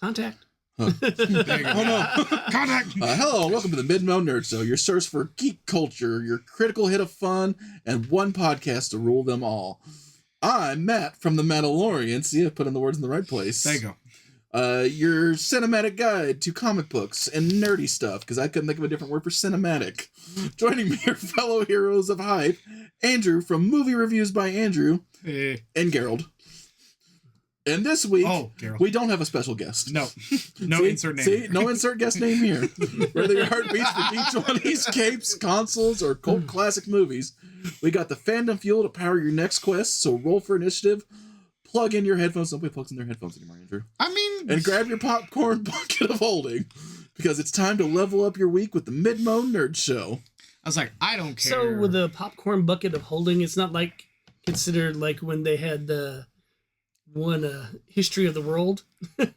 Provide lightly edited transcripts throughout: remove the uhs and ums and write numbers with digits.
Contact. Huh. There you go. Oh no. Contact. Hello, welcome to the MidMO Nerd Show, your source for geek culture, your critical hit of fun, and one podcast to rule them all. I'm Matt from the Mandalorian. See, I put in the words in the right place. There you go. Your cinematic guide to comic books and nerdy stuff, because I couldn't think of a different word for cinematic. Joining me are fellow heroes of hype, Andrew from Movie Reviews by Andrew, and Gerald. And this week, we don't have a special guest. No insert name. See, no insert guest name here. Whether your heart beats for D20s, capes, consoles, or cult classic movies, we got the fandom fuel to power your next quest, so roll for initiative, plug in your headphones. Nobody plugs in their headphones anymore, Andrew. And grab your popcorn bucket of holding, because it's time to level up your week with the MidMO Nerd Show. I was like, I don't care. So with the popcorn bucket of holding, it's not like considered like when they had the history of the world. It's like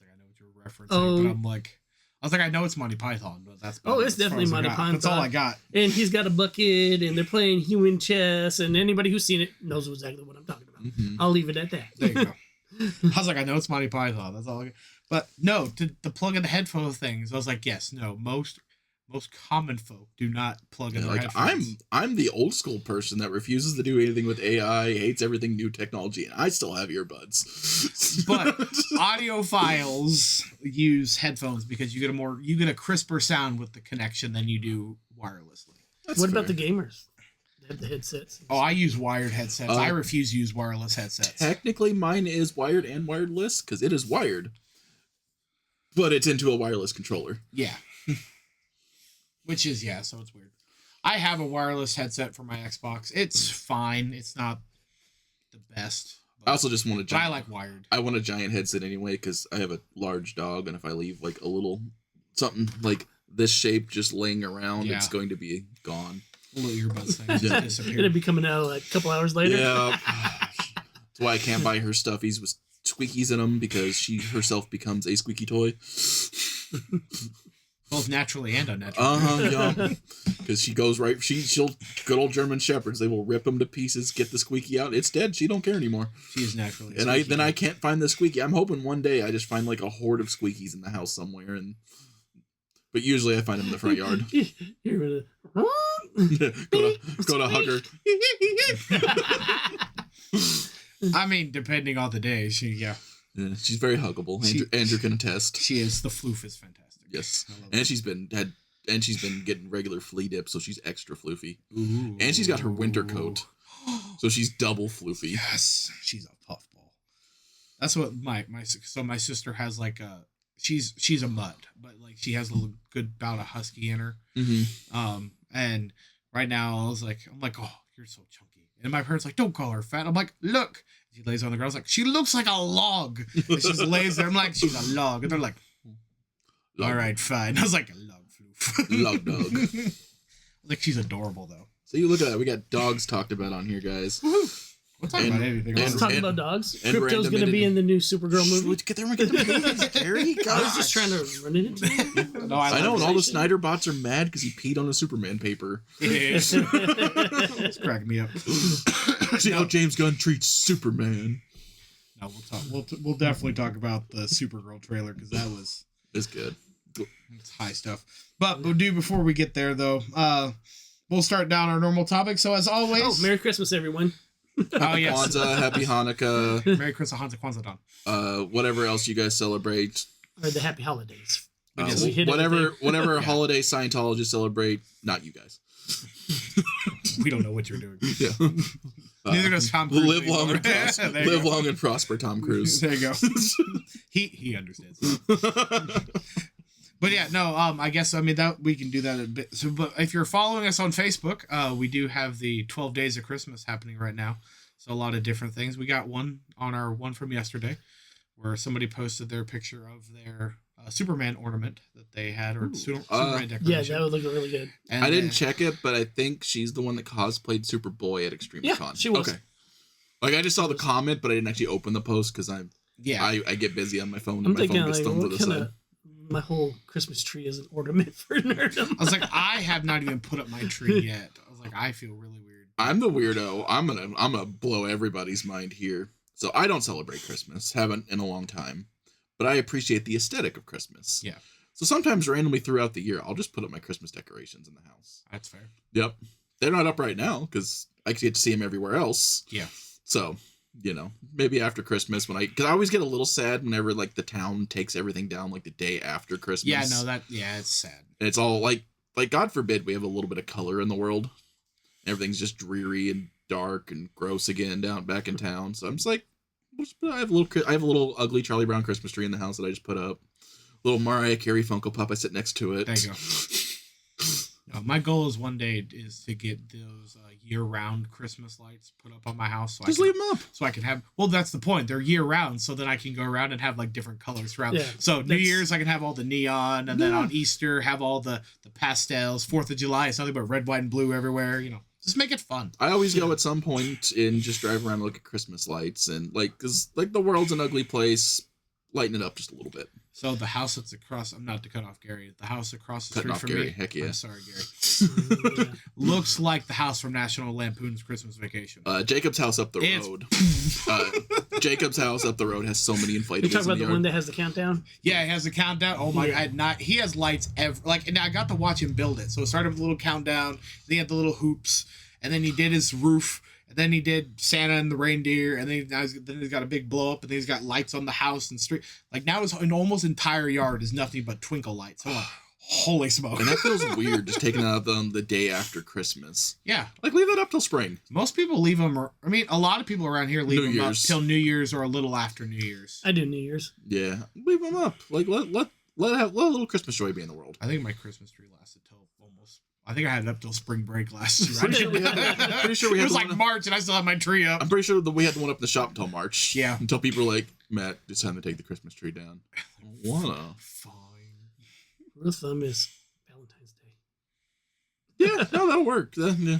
I know what you're referencing, but I'm like, I was like, I know it's Monty Python, but that's it's definitely Monty Python. That's all I got. And he's got a bucket, and they're playing human chess, and anybody who's seen it knows exactly what I'm talking about. Mm-hmm. I'll leave it at that. There you go. I was like, I know it's Monty Python. That's all I got. But no, to plug in the headphone things, I was like, yes, no, most common folk do not plug in their headphones. I'm the old school person that refuses to do anything with AI, hates everything new technology, and I still have earbuds. But audiophiles use headphones because you get a crisper sound with the connection than you do wirelessly. What about the gamers? They have the headsets. Oh, I use wired headsets. I refuse to use wireless headsets. Technically, mine is wired and wireless because it is wired, but it's into a wireless controller. Yeah. Which is, so it's weird. I have a wireless headset for my Xbox. It's fine. It's not the best. I also just want I like wired. I want a giant headset anyway because I have a large dog, and if I leave like a little something like this shape just laying around, it's going to be gone. Little earbuds thing just disappeared. It'll be coming out like a couple hours later. Yeah. That's why I can't buy her stuffies with squeakies in them, because she herself becomes a squeaky toy. Both naturally and unnaturally. Yeah. Because she goes right. She'll good old German shepherds. They will rip them to pieces, get the squeaky out. It's dead. She don't care anymore. She is naturally. And I can't find the squeaky. I'm hoping one day I just find like a horde of squeakies in the house somewhere, but usually I find them in the front yard. You're gonna go to hug her. I mean, depending on the day, yeah, she's very huggable. Andrew can attest. She is. The floof is fantastic. Yes, and she's been getting regular flea dip, so she's extra floofy. Ooh. And she's got her winter coat, so she's double floofy. Yes, she's a puffball. That's what my sister has like a she's a mutt, but like she has a little good bout of husky in her. Mm-hmm. And right now I'm like, oh, you're so chunky. And my parents like, don't call her fat. I'm like, look. She lays on the ground. I was like, she looks like a log. And she just lays there. I'm like, she's a log. And they're like, all right, fine. I was like, a log floof. Log dog. I was like, she's adorable though. So you look at that. We got dogs talked about on here, guys. We'll talk about anything. Let's talk about dogs. Crypto's going to be in the new Supergirl movie. Get there and get the movies, Gary. I was just trying to run it into No, I know, and all the Snyder bots are mad because he peed on a Superman paper. It's cracking me up. See how James Gunn treats Superman. No, we'll definitely talk about the Supergirl trailer because it's good. It's high stuff. But we'll do before we get there though. We'll start down our normal topic. So as always, Merry Christmas, everyone. Happy Kwanzaa, Happy Hanukkah. Merry Chrisahanakwanzadon. Whatever else you guys celebrate. Or the Happy Holidays. Whatever holiday Scientologists celebrate, not you guys. We don't know what you're doing. Yeah. Neither does Tom Cruise. Live long and prosper, Tom Cruise. There you go. He understands. But yeah, no, I guess, that we can do that a bit. So, but if you're following us on Facebook, we do have the 12 Days of Christmas happening right now. So a lot of different things. We got one on our one from yesterday where somebody posted their picture of their Superman ornament that they had, or Superman decoration. Yeah, that would look really good. And I didn't check it, but I think she's the one that cosplayed Superboy at ExtremeCon. Yeah, she was. Okay. Like, I just saw the comment, but I didn't actually open the post because I get busy on my phone. I'm thinking, like, what kind of my whole Christmas tree is an ornament for nerdom. I was like, I have not even put up my tree yet. I was like, I feel really weird. I'm the weirdo. I'm gonna blow everybody's mind here. So I don't celebrate Christmas, haven't in a long time, but I appreciate the aesthetic of Christmas. Yeah. So sometimes randomly throughout the year, I'll just put up my Christmas decorations in the house. That's fair. Yep. They're not up right now because I get to see them everywhere else. Yeah. So, maybe after Christmas because I always get a little sad whenever like the town takes everything down like the day after Christmas. Yeah, no, it's sad. And it's all like God forbid we have a little bit of color in the world. Everything's just dreary and dark and gross again back in town. So I'm just like, I have a little ugly Charlie Brown Christmas tree in the house that I just put up. Little Mariah Carey Funko Pop. I sit next to it. There you go. No, my goal is one day is to get those year-round Christmas lights put up on my house. So just leave them up. So I can have. Well, that's the point. They're year-round, so then I can go around and have like different colors throughout. Yeah, so New Year's I can have all the neon, and then on Easter have all the pastels. 4th of July it's nothing but red, white, and blue everywhere. Just make it fun. I always go at some point and just drive around and look at Christmas lights and because the world's an ugly place, lighten it up just a little bit. So the house that's across, I'm not to cut off Gary, the house across the Cutting street off from Gary, me. heck yeah. I'm sorry, Gary. Looks like the house from National Lampoon's Christmas Vacation. Jacob's house up the road. Jacob's house up the road has so many inflatables. You talking about the one that has the countdown? Yeah, it has a countdown. Oh my god, he has lights and I got to watch him build it. So it started with a little countdown, then he had the little hoops, and then he did his roof. And then he did Santa and the reindeer, and then he's got a big blow up, and then he's got lights on the house and street. Like now his almost entire yard is nothing but twinkle lights. Holy smoke! And that feels weird, just taking it out on the day after Christmas. Yeah, leave that up till spring. Most people leave them. A lot of people around here leave them up till New Year's or a little after New Year's. I do New Year's. Yeah, leave them up. Like let a little Christmas joy be in the world. I think my Christmas tree lasted till almost. I think I had it up till spring break last year. Pretty sure we had it was like March, and I still have my tree up. I'm pretty sure that we had the one up in the shop until March. Yeah. Until people were like, Matt, it's time to take the Christmas tree down. I don't wanna. Fine. Rule of thumb is Valentine's Day. Yeah, no, that'll work. Yeah.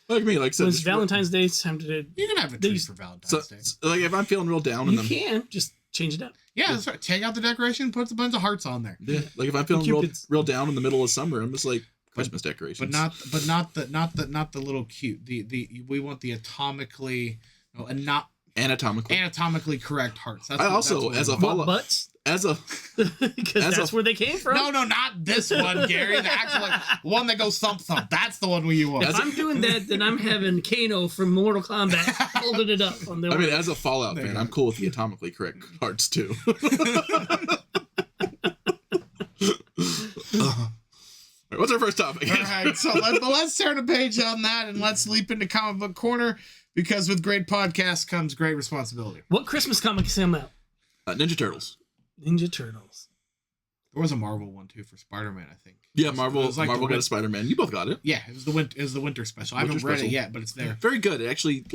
Like me, like I said, when it's Valentine's Day, it's time to. You can have a tree for Valentine's Day. Like if I'm feeling real down, you can just change it up. Yeah, that's right. Take out the decoration, put a bunch of hearts on there. Yeah, like if I'm feeling real down in the middle of summer, I'm just like Christmas decorations. But not the little cute. We want the anatomically correct hearts. That's as a follow butts. As a because that's where they came from. No, not this one, Gary. The actual one that goes thump thump. That's the one we want. If I'm doing that, then I'm having Kano from Mortal Kombat holding it up on the. I mean, as a Fallout fan, I'm cool with the atomically correct hearts too. What's our first topic? All right, so let's turn a page on that and let's leap into Comic Book Corner because with great podcasts comes great responsibility. What Christmas comics come out? Ninja Turtles. Ninja Turtles. There was a Marvel one too for Spider-Man, I think. Yeah, Marvel got a Spider-Man. You both got it. Yeah, it was the winter special. I haven't read it yet, but it's there. Very good. It actually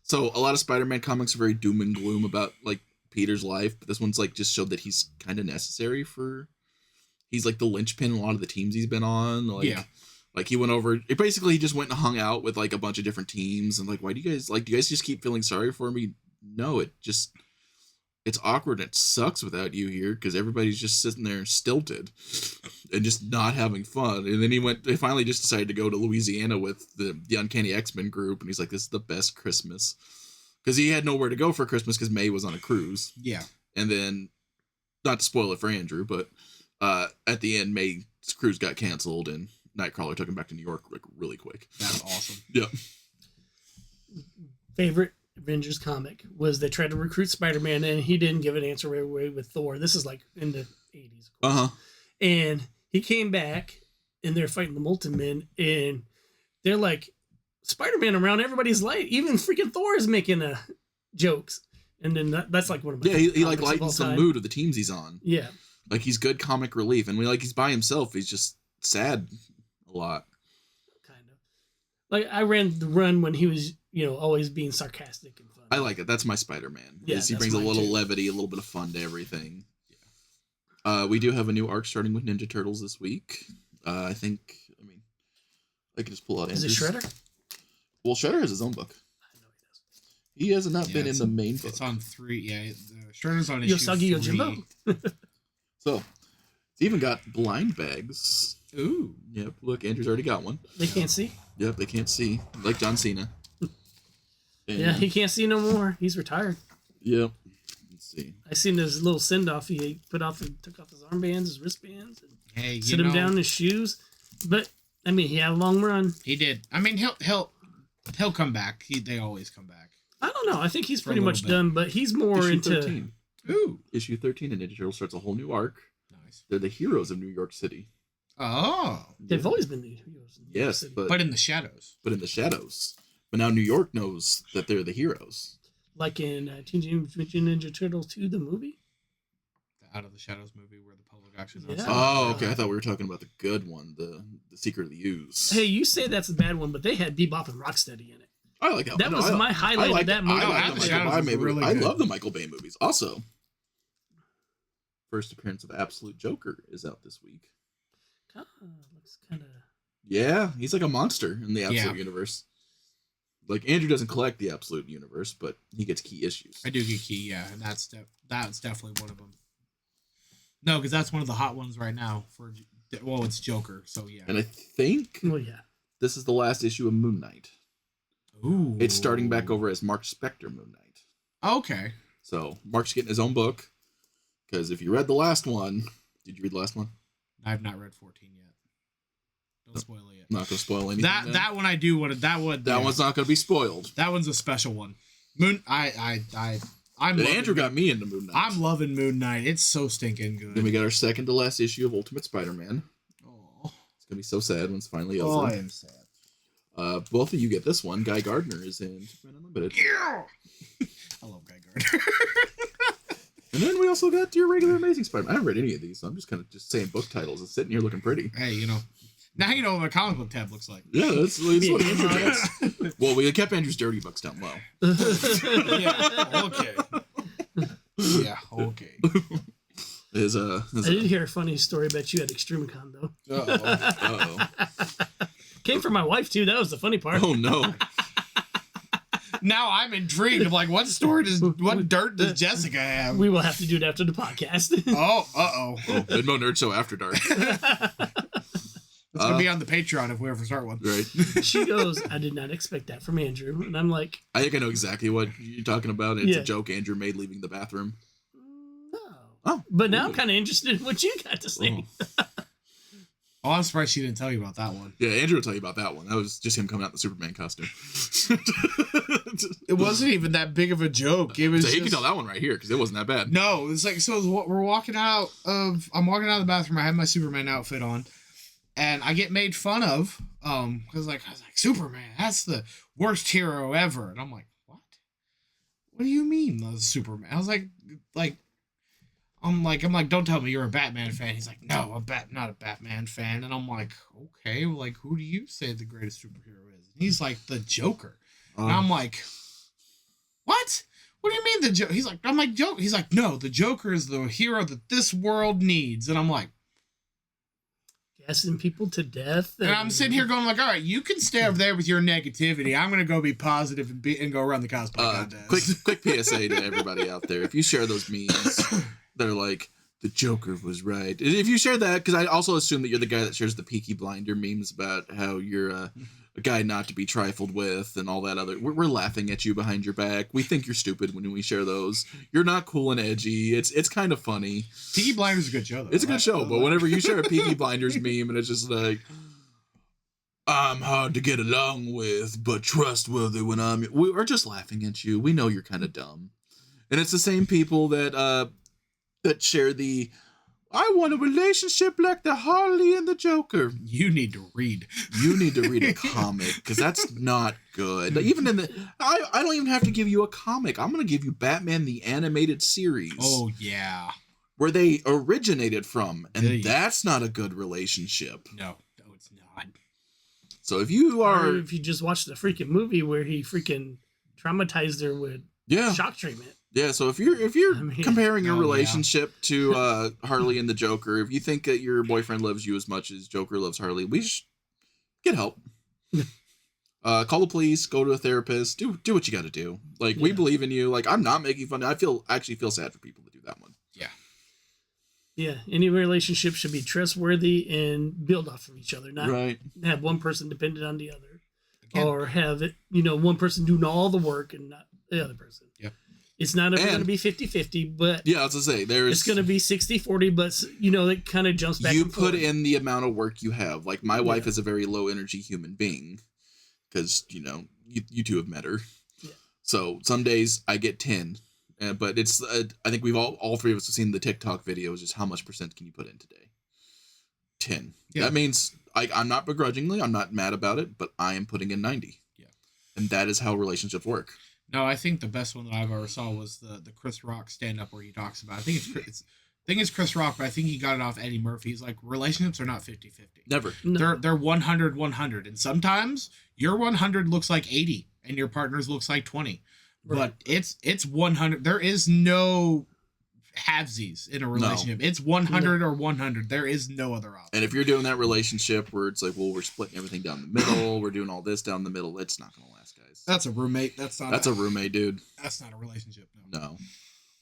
so a lot of Spider-Man comics are very doom and gloom about like Peter's life, but this one's like just showed that he's kind of necessary for. He's like the linchpin in a lot of the teams he's been on. Like he went over. He just went and hung out with like a bunch of different teams and like, why do you guys just keep feeling sorry for me? No, it's awkward. And it sucks without you here because everybody's just sitting there stilted and just not having fun. And then they finally just decided to go to Louisiana with the Uncanny X-Men group. And he's like, this is the best Christmas because he had nowhere to go for Christmas because May was on a cruise. Yeah. And then not to spoil it for Andrew, but at the end, May's cruise got canceled and Nightcrawler took him back to New York like really quick. That's awesome. Yeah. Favorite Avengers comic was they tried to recruit Spider-Man and he didn't give an answer right away with Thor. This is like in the 80s. Uh-huh. And he came back and they're fighting the Molten Men and they're like Spider-Man around everybody's light. Even freaking Thor is making jokes. And then that's like one of my he like lightens the mood of the teams he's on. Yeah. Like he's good comic relief, and he's by himself. He's just sad a lot. Kind of. Like I ran the run when he was, always being sarcastic and fun. I like it. That's my Spider-Man. Yeah, he brings a little levity, a little bit of fun to everything. Yeah. We do have a new arc starting with Ninja Turtles this week. I can just pull out. Is it Shredder? Well, Shredder has his own book. I know he does. He has not been in the main book. It's on 3. Yeah, Shredder's on issue Yosagi 3. Yojimbo. So, it's even got blind bags. Ooh. Yep, look, Andrew's already got one. They can't see? Yep, they can't see. Like John Cena. And, Yeah, he can't see no more. He's retired. Yep. Let's see. I seen his little send off. He took off his armbands, his wristbands, and Hey, sit him down in his shoes. But I mean, he had a long run. He did. I mean, he'll come back. They always come back. I don't know. I think he's For a pretty much little bit. done. But he's more Issue into 13. Ooh, Issue 13 in Ninja Turtles starts a whole new arc. nice. They're the heroes of New York City. Oh, They've always been the heroes. In New York Yes, City. but in the shadows. in the shadows. But now New York knows that they're the heroes. Like in Teenage Mutant Ninja Turtles 2, the movie. The Out of the Shadows movie where the public actually Yeah. knows. Oh, okay. I thought we were talking about the good one, the Secret of the Ooze. Hey, you say that's the bad one, but they had Bebop and Rocksteady in it. I like that. That one. was my highlight of that movie. I Out of the like the Shadows Michael is Bay movie. really I good. love the Michael Bay movies. Also, first appearance of Absolute Joker is out this week. Looks kind of. Yeah, he's like a monster in the Absolute Yeah. universe. Like Andrew doesn't collect the Absolute universe, but he gets key issues. I do get key, yeah, and that's definitely one of them. No, because that's one of the hot ones right now. It's Joker, so yeah. And I think Well, yeah. this is the last issue of Moon Knight. Ooh, It's starting back over as Mark Spector Moon Knight. Okay. So Mark's getting his own book. Because if you read the last one, did you read the last one? I've not read 14 yet. Don't spoil it yet. I'm not going to spoil anything. then. That one I do want to. That one's not going to be spoiled. That one's a special one. I'm. And loving Andrew got me into Moon Knight. I'm loving Moon Knight. It's so stinking good. Then we got our second to last issue of Ultimate Spider-Man. Oh, It's going to be so sad when it's finally oh, over. I am sad. Both of you get this one. Guy Gardner is in Superman Unlimited. Yeah. I love Guy Gardner. And then we also got your regular Amazing Spider-Man. I haven't read any of these, so I'm just kind of just saying book titles and sitting here looking pretty. Hey, now you know what my comic book tab looks like. Yeah, that's what Andrew does. Well, we kept Andrew's dirty books down low. Yeah. Okay. Yeah. Okay. I did hear a funny story about you at Extremicon, though. Uh-oh. Came from my wife, too. That was the funny part. Oh, no. Now I'm intrigued. I'm like, what dirt does Jessica have? We will have to do it after the podcast. Oh, Oh, MidMO Nerd Show After Dark. It's gonna be on the Patreon if we ever start one. Right. She goes, I did not expect that from Andrew. And I'm like, I think I know exactly what you're talking about. It's Yeah. a joke Andrew made leaving the bathroom. no. Oh. But now I'm Ooh. kind of interested in what you got to say. Oh, I'm surprised she didn't tell you about that one. Yeah, Andrew will tell you about that one. That was just him coming out in the Superman costume. It wasn't even that big of a joke. It was. So you can just- tell that one right here because it wasn't that bad. No, it's like we're walking out of. I'm walking out of the bathroom. I have my Superman outfit on, and I get made fun of. Because I was like, Superman, that's the worst hero ever, and I'm like, what? What do you mean, the Superman? I was like, I'm like, don't tell me you're a Batman fan. He's like, no, not a Batman fan, and I'm like, okay, well, like, who do you say the greatest superhero is? And he's like, the Joker, and I'm like, what? What do you mean the Joker? He's like, I'm like, Joker. He's like, no, the Joker is the hero that this world needs. And I'm like, Gassing people to death. and I'm sitting here going like, all right, you can stay over there with your negativity. I'm going to go be positive and go around the cosplay contest. Quick PSA to everybody out there. If you share those memes that are like, the Joker was right. If you share that, because I also assume that you're the guy that shares the Peaky Blinder memes about how you're a guy not to be trifled with and all that other. We're laughing at you behind your back. We think you're stupid when we share those. You're not cool and edgy. It's kind of funny. Peaky Blinders is a good show, though. It's a good show, but whenever you share a Peaky Blinders meme and it's just like, I'm hard to get along with, but trustworthy when we're just laughing at you. We know you're kind of dumb. And it's the same people that share the, I want a relationship like the Harley and the Joker. You need to read. You need to read a comic because that's not good. Like, even in I don't even have to give you a comic. I'm going to give you Batman the Animated Series. Oh, yeah. Where they originated from, and Yeah. that's not a good relationship. No, it's not. So if you Or are, if you just watched the freaking movie where he freaking traumatized her with yeah, shock treatment. yeah. So if you're I mean- comparing your Oh, yeah. relationship to Harley and the Joker, if you think that your boyfriend loves you as much as Joker loves Harley, we should get help. Call the police, go to a therapist, do what you got to do. Like, we Yeah. believe in you. Like, I'm not making fun. I actually feel sad for people that do that one. Yeah, any relationship should be trustworthy and build off of each other, not Right. have one person dependent on the other. Again. or have it, one person doing all the work and not the other person. Yeah. It's not ever going to be 50-50, but yeah, I was gonna say it's going to be 60-40, but it kind of jumps back. You and put forth. in the amount of work you have. Like my wife is a very low energy human being, because you two have met her. Yeah. So some days I get 10, but it's I think we've all three of us have seen the TikTok videos. Just how much percent can you put in today? 10. Yeah. That means I'm not begrudgingly. I'm not mad about it, but I am putting in 90. Yeah. And that is how relationships work. No, I think the best one that I've ever saw was the Chris Rock stand up where he talks about. I think it's Chris Rock, but I think he got it off Eddie Murphy. He's like, relationships are not 50-50. Never. No. They're 100-100, and sometimes your 100 looks like 80 and your partner's looks like 20. Right. But it's 100. There is no halvesies in a relationship. It's 100 or 100. There is no other option. And if you're doing that relationship where it's like, well, we're splitting everything down the middle, we're doing all this down the middle, it's not going to last, guys. That's a roommate. That's a roommate, dude. That's not a relationship. No. No.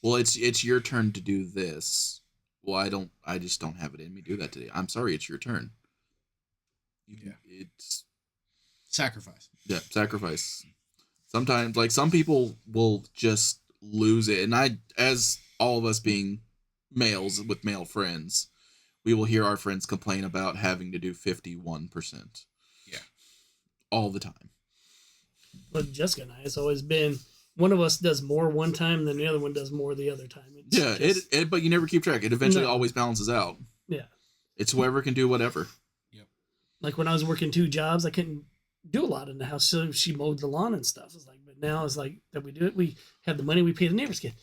Well, it's your turn to do this. Well, I just don't have it in me to do that today. I'm sorry, it's your turn. It's Sacrifice. Yeah, sacrifice. Sometimes, like, some people will just lose it. And as all of us being males with male friends, we will hear our friends complain about having to do 51%. Yeah. All the time. But Jessica and I, it's always been one of us does more one time than the other one does more the other time. It's but you never keep track. It eventually always balances out. Yeah. It's whoever can do whatever. Yep. Like when I was working 2 jobs, I couldn't do a lot in the house, so she mowed the lawn and stuff. It's like, but now it's like that we do it. We have the money, we pay the neighbor's kid.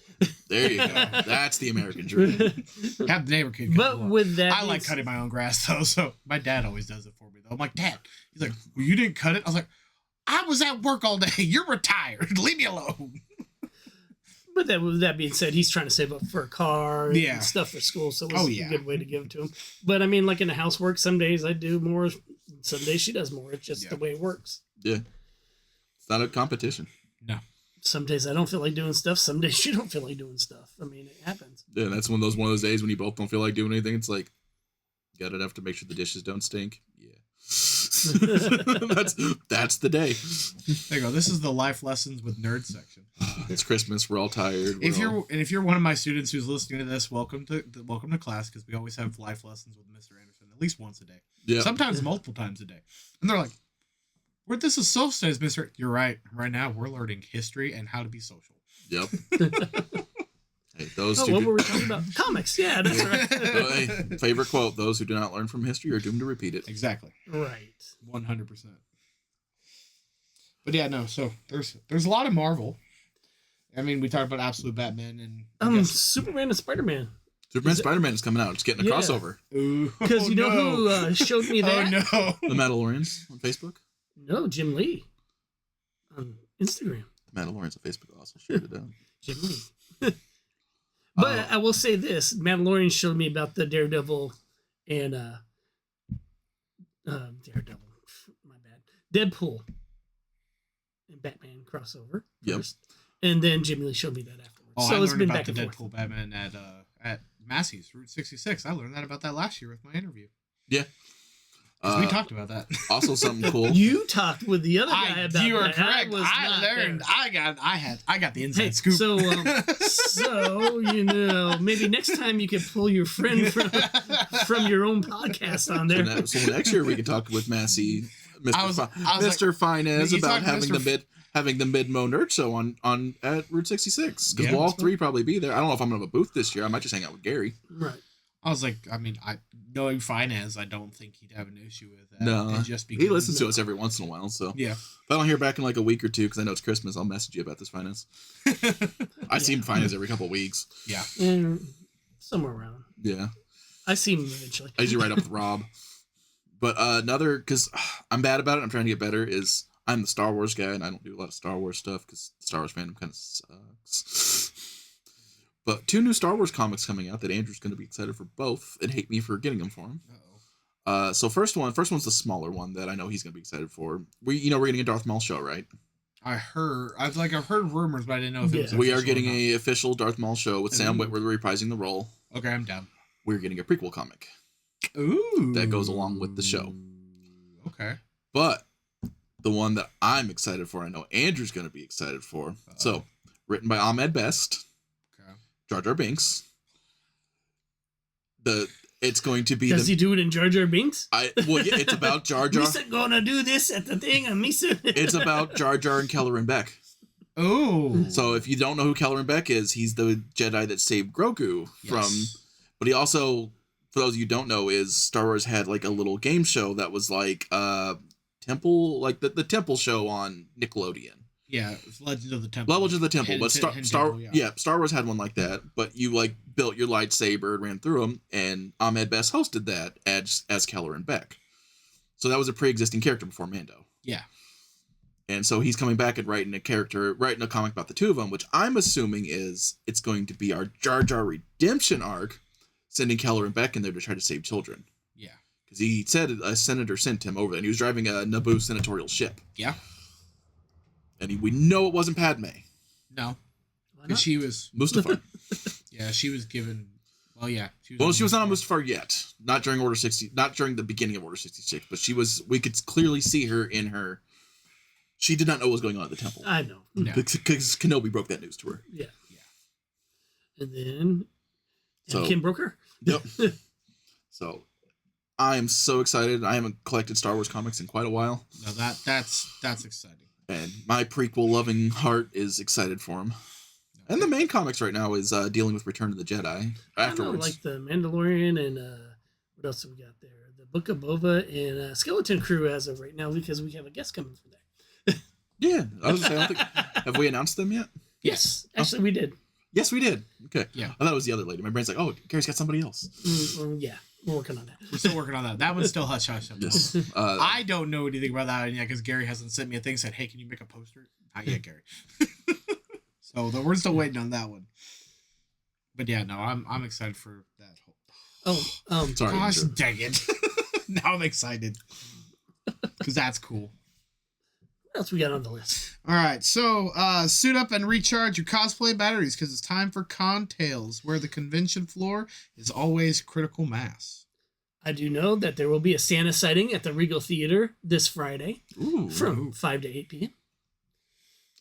There you go. That's the American dream. Have the neighbor kid. But with that, I like cutting my own grass though, so my dad always does it for me though. I'm like, Dad. He's like, well, you didn't cut it. I was like, I was at work all day. You're retired. Leave me alone. But that being said, he's trying to save up for a car and stuff for school, so it was a good way to give it to him. But I mean, like in the housework, some days I do more, some days she does more. It's just the way it works. Yeah. It's not a competition. No. Some days I don't feel like doing stuff. Some days she don't feel like doing stuff. I mean, it happens. Yeah, that's one of those days when you both don't feel like doing anything. It's like, you got enough to make sure the dishes don't stink. Yeah. that's the day. There you go. This is the life lessons with nerd section. It's Christmas. We're all tired. If you're one of my students who's listening to this, welcome to class, because we always have life lessons with Mr. Anderson at least once a day. Yeah. Sometimes multiple times a day. And they're like, "Where this is social studies, Mr." You're right. Right now we're learning history and how to be social. Yep. Hey, what were we talking about? Comics. Yeah, that's right. Hey, favorite quote: "Those who do not learn from history are doomed to repeat it." Exactly. Right. 100%. But yeah, no. So there's a lot of Marvel. I mean, we talked about Absolute Batman and Superman and Spider-Man. Spider-Man is coming out. It's getting a crossover. Because who showed me that? Oh no. The Mandalorians on Facebook. No, Jim Lee on Instagram. The Mandalorians on Facebook also shared it out. Jim Lee. But I will say this: Mandalorian showed me about the Daredevil and Daredevil. My bad. Deadpool and Batman crossover. Yep. First, and then Jimmy Lee showed me that afterwards. Oh, so I it's learned been about back the and Deadpool forth. Batman at Massey's Route 66. I learned that about that last year with my interview. Yeah. We talked about that. Also, something cool. You talked with the other guy about you are that. correct. I learned. There. I got the inside scoop. So maybe next time you could pull your friend from your own podcast on there. So next year we can talk with Massey, Mr. Finez about having the MidMO Nerd Show on at Route 66, because we'll all three probably be there. I don't know if I'm gonna have a booth this year. I might just hang out with Gary. Right. I was like, knowing Finance, I don't think he'd have an issue with that. No, just he listens to us every once in a while. So yeah, if I don't hear back in like a week or two, because I know it's Christmas, I'll message you about this Finance. I see Finance every couple of weeks. Yeah, somewhere around. Yeah, I see him eventually. I usually write up with Rob. But another, because I'm bad about it, I'm trying to get better, is I'm the Star Wars guy, and I don't do a lot of Star Wars stuff because Star Wars fandom kind of sucks. But 2 new Star Wars comics coming out that Andrew's going to be excited for both and hate me for getting them for him. So first one's the smaller one that I know he's going to be excited for. We're getting a Darth Maul show, right? I've heard rumors, but I didn't know if it was. We are getting an official Darth Maul show with Sam Witwer reprising the role. Okay, I'm down. We're getting a prequel comic. Ooh. That goes along with the show. Okay. But the one that I'm excited for, I know Andrew's going to be excited for. So, written by Ahmed Best, Jar Jar Binks. It's going to be. Does he do it in Jar Jar Binks? It's about Jar Jar. Misa gonna do this at the thing, and Misa. It's about Jar Jar and Kelleran Beck. Oh. So if you don't know who Kelleran Beck is, he's the Jedi that saved Grogu from. But he also, for those of you who don't know, is Star Wars had like a little game show that was like Temple, like the Temple show on Nickelodeon. Yeah, Legends of the Temple. Legends of the Temple, but Star Wars had one like that. But you like built your lightsaber and ran through them, and Ahmed Best hosted that as Kelleran Beck. So that was a pre-existing character before Mando. Yeah. And so he's coming back and writing a comic about the two of them, which I'm assuming it's going to be our Jar Jar redemption arc, sending Kelleran Beck in there to try to save children. Yeah. Because he said a senator sent him over there, and he was driving a Naboo senatorial ship. Yeah. And we know it wasn't Padme. No. Because she was... Mustafar. Yeah, she was given... Well, yeah. She was not on Mustafar yet. Not during Order 60... Not during the beginning of Order 66. But she was... We could clearly see her in her... She did not know what was going on at the temple. I know. Because Kenobi broke that news to her. Yeah. And then... Kim broke her. Yep. So... I am so excited. I haven't collected Star Wars comics in quite a while. No, that's exciting. And my prequel-loving heart is excited for him. And the main comics right now is dealing with Return of the Jedi. Afterwards, like the Mandalorian and what else have we got there? The Book of Boba and Skeleton Crew as of right now, because we have a guest coming for that. Yeah, I was gonna say, have we announced them yet? Yes, actually we did. Yes, we did. Okay. Yeah. I thought it was the other lady. My brain's like, oh, Gary's got somebody else. Yeah, we're working on that. We're still working on that. That one's still hush hush. Yes. I don't know anything about that one yet because Gary hasn't sent me a thing said, hey, can you make a poster? Not yet, Gary. So we're still waiting on that one. But yeah, no, I'm excited for that whole. Sorry. Gosh, dang it! Now I'm excited because that's cool. What else we got on the list? All right, so suit up and recharge your cosplay batteries because it's time for Con Tales, where the convention floor is always critical mass. I do know that there will be a Santa sighting at the Regal Theater this Friday from 5 to 8 p.m.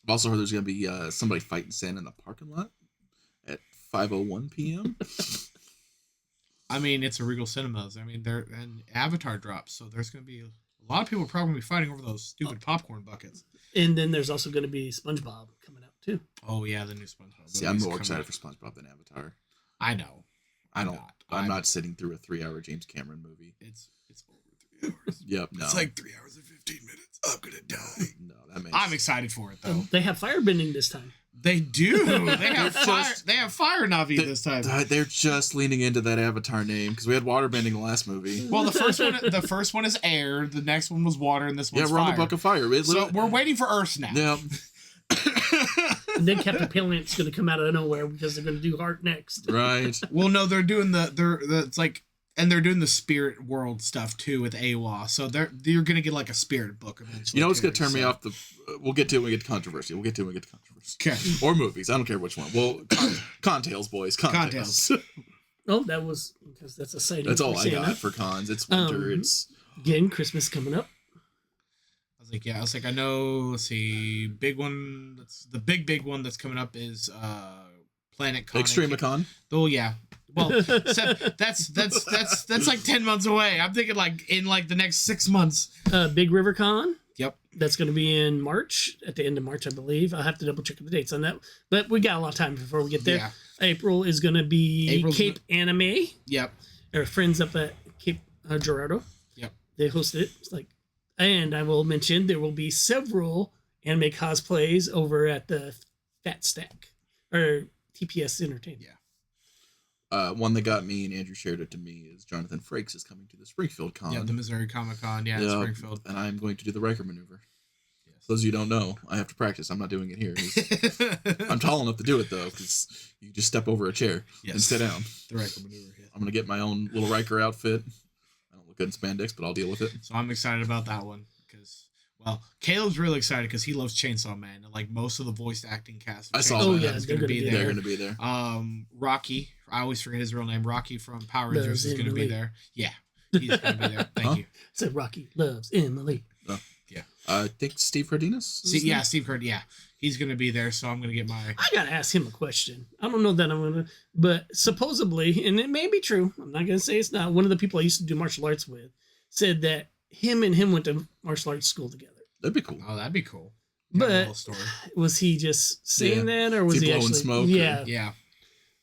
I've also heard there's going to be somebody fighting Santa in the parking lot at 5:01 p.m. I mean, it's a Regal Cinemas. I mean, and Avatar drops, so there's going to be a lot of people probably fighting over those stupid popcorn buckets. And then there's also going to be SpongeBob coming out too. Oh yeah, the new SpongeBob. See, I'm more excited for SpongeBob than Avatar. I know. I'm not sitting through a 3-hour James Cameron movie. It's over 3 hours. Yep. No. It's like 3 hours and 15 minutes. I'm gonna die. No, that makes. I'm excited for it though. They have firebending this time. They do. They have fire. They have fire Navi this time. They're just leaning into that Avatar name because we had waterbending in the last movie. Well, the first one is air. The next one was water, and this one's we're fire. on the Book of Fire. So we're waiting for Earth now. Yeah. And then Captain Palant's going to come out of nowhere because they're going to do Heart next. Right. Well, no, they're doing it's like, and they're doing the spirit world stuff too with AWA. So you're going to get like a spirit book eventually. You know what's going to turn me off? We'll get to it when we get to controversy. Okay. Or movies. I don't care which one. Well, Contails, boys. Contails. Oh, that was because that's a sighting. That's all I Santa. got for cons. It's winter. Again, Christmas coming up. I was like, I know. Let's see, big one. That's the big one that's coming up is Planet Con. Extremicon. Oh yeah. Well, that's like 10 months away. I'm thinking like in like the next 6 months. Big River Con. Yep. That's going to be in March, at the end of March, I believe. I'll have to double check the dates on that. But we got a lot of time before we get there. Yeah. April is going to be Cape Anime. Yep. Our friends up at Cape Girardeau. Yep. They host it. It's like, and I will mention there will be several anime cosplays over at the Fat Stack or TPS Entertainment. Yeah. One that got me and Andrew shared it to me is Jonathan Frakes is coming to the Springfield Con. Yeah, the Missouri Comic Con. Yeah, Springfield. And I'm going to do the Riker maneuver. Yes. Those of you who don't know, I have to practice. I'm not doing it here. I'm tall enough to do it though, because you just step over a chair and sit down. The Riker maneuver. Yeah. I'm going to get my own little Riker outfit. I don't look good in spandex, but I'll deal with it. So I'm excited about that one because, well, Caleb's really excited because he loves Chainsaw Man and like most of the voice acting cast. I saw that. Is going to be there. They're going to be there. Rocky. I always forget his real name. Rocky from Power Rangers is going to be there. Yeah, he's going to be there. Thank you. Said Rocky loves Emily. Oh. Yeah. I think Steve Cardenas. Steve Cardenas. Yeah, he's gonna be there, so I'm gonna get my. I gotta ask him a question. I don't know that I'm gonna, but supposedly, and it may be true. I'm not gonna say it's not. One of the people I used to do martial arts with said that him went to martial arts school together. That'd be cool. Oh, that'd be cool. But was he just saying that, or was he blowing actually smoke? Yeah, yeah.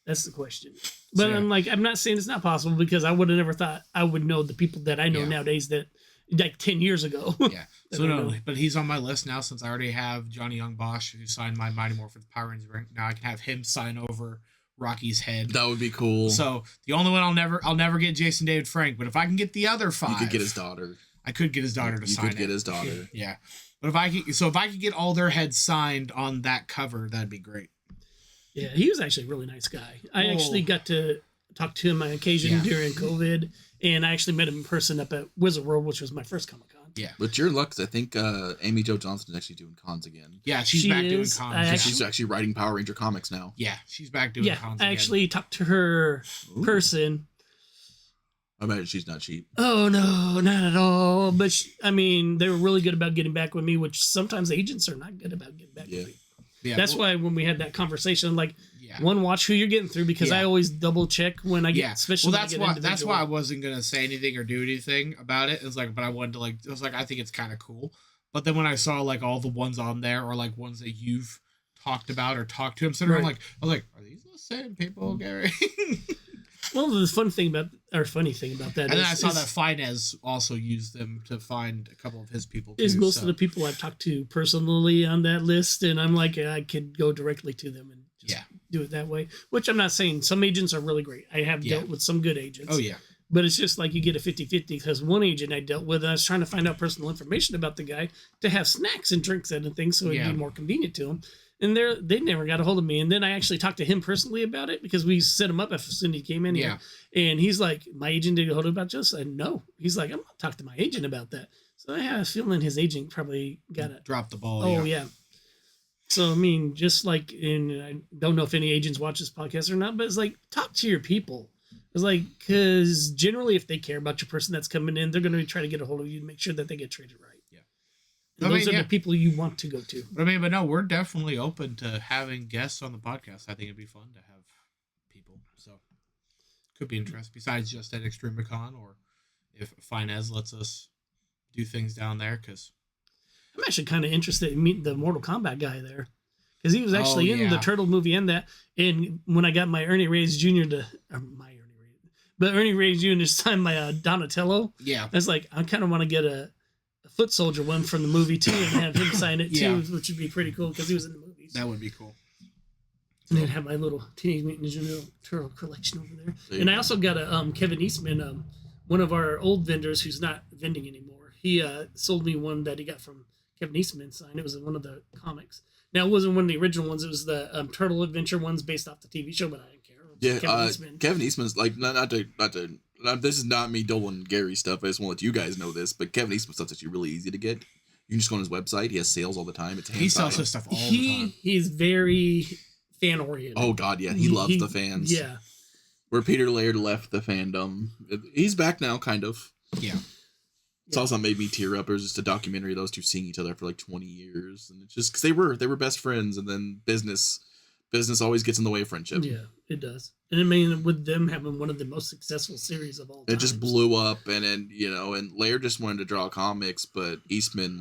That's the question. But I'm not saying it's not possible, because I would have never thought I would know the people that I know nowadays that like 10 years ago. Yeah. So no, but he's on my list now, since I already have Johnny Young Bosch, who signed my Mighty Morphin Power Rangers ring. Now I can have him sign over Rocky's head. That would be cool. So the only one I'll never get Jason David Frank, but if I can get the other 5, you could get his daughter. I could get his daughter to sign it. You could get his daughter. Yeah. But if I could get all their heads signed on that cover, that'd be great. Yeah, he was actually a really nice guy. I actually got to talk to him on occasion during COVID, and I actually met him in person up at Wizard World, which was my first Comic-Con. Yeah. But you're in luck, 'cause I think Amy Jo Johnson is actually doing cons again. Yeah, she's back doing cons. She's actually writing Power Ranger comics now. Yeah, she's back doing cons again. I actually talked to her person. I imagine she's not cheap. Oh, no, not at all. But, they were really good about getting back with me, which sometimes agents are not good about getting back with me. Yeah, that's why when we had that conversation, watch who you're getting through, because I always double check when I get, especially that's why I wasn't gonna say anything or do anything about it. It's but I wanted to it was I think it's kind of cool. But then when I saw all the ones on there, or ones that you've talked about or talked to him, so I'm I was like, are these the same people, Gary? Well, the funny thing about that and then I saw that Finez also used them to find a couple of his people too. Most of the people I've talked to personally on that list, and I'm I could go directly to them and just do it that way. Which I'm not saying, some agents are really great. I have dealt with some good agents. Oh yeah. But it's just you get a 50-50, because one agent I dealt with, I was trying to find out personal information about the guy to have snacks and drinks and things, so it'd be more convenient to him. And they never got a hold of me. And then I actually talked to him personally about it, because we set him up after Cindy came in here. And he's like, my agent didn't get a hold of about just. And no. He's like, I'm going to talk to my agent about that. So I have a feeling his agent probably got to drop the ball. Oh, yeah. So, just and I don't know if any agents watch this podcast or not, but it's talk to your people. It's because generally if they care about your person that's coming in, they're going to try to get a hold of you to make sure that they get treated right. And those are the people you want to go to. But no, we're definitely open to having guests on the podcast. I think it'd be fun to have people. So could be interesting. Besides just at ExtremeCon, or if Finez lets us do things down there, because I'm actually kind of interested in meeting the Mortal Kombat guy there, because he was actually in the Turtle movie and that. And when I got my Ernie Reyes Jr. Ernie Reyes Jr. signed my Donatello. Yeah, I was I kind of want to get a Foot Soldier one from the movie too, and have him sign it too, which would be pretty cool, because he was in the movies. That would be cool. And then have my little Teenage Mutant Ninja Turtle collection over there. And I also got a Kevin Eastman, one of our old vendors who's not vending anymore. He sold me one that he got from Kevin Eastman signed. It was in one of the comics. Now, it wasn't one of the original ones. It was the Turtle Adventure ones based off the TV show, but I didn't care. Yeah, Kevin Eastman's not to. This is not me doling Gary stuff. I just want to let you guys know this. But Kevin Eastman's stuff's actually really easy to get. You can just go on his website. He has sales all the time. He sells his stuff all the time. He's very fan oriented. Oh God, yeah, he loves the fans. Yeah. Where Peter Laird left the fandom, he's back now, kind of. Yeah. Saw something made me tear up. It was just a documentary of those two seeing each other for 20 years, and it's just because they were best friends, and then business always gets in the way of friendship. Yeah, it does. And with them having one of the most successful series of all time. It just blew up, and then, and Laird just wanted to draw comics, but Eastman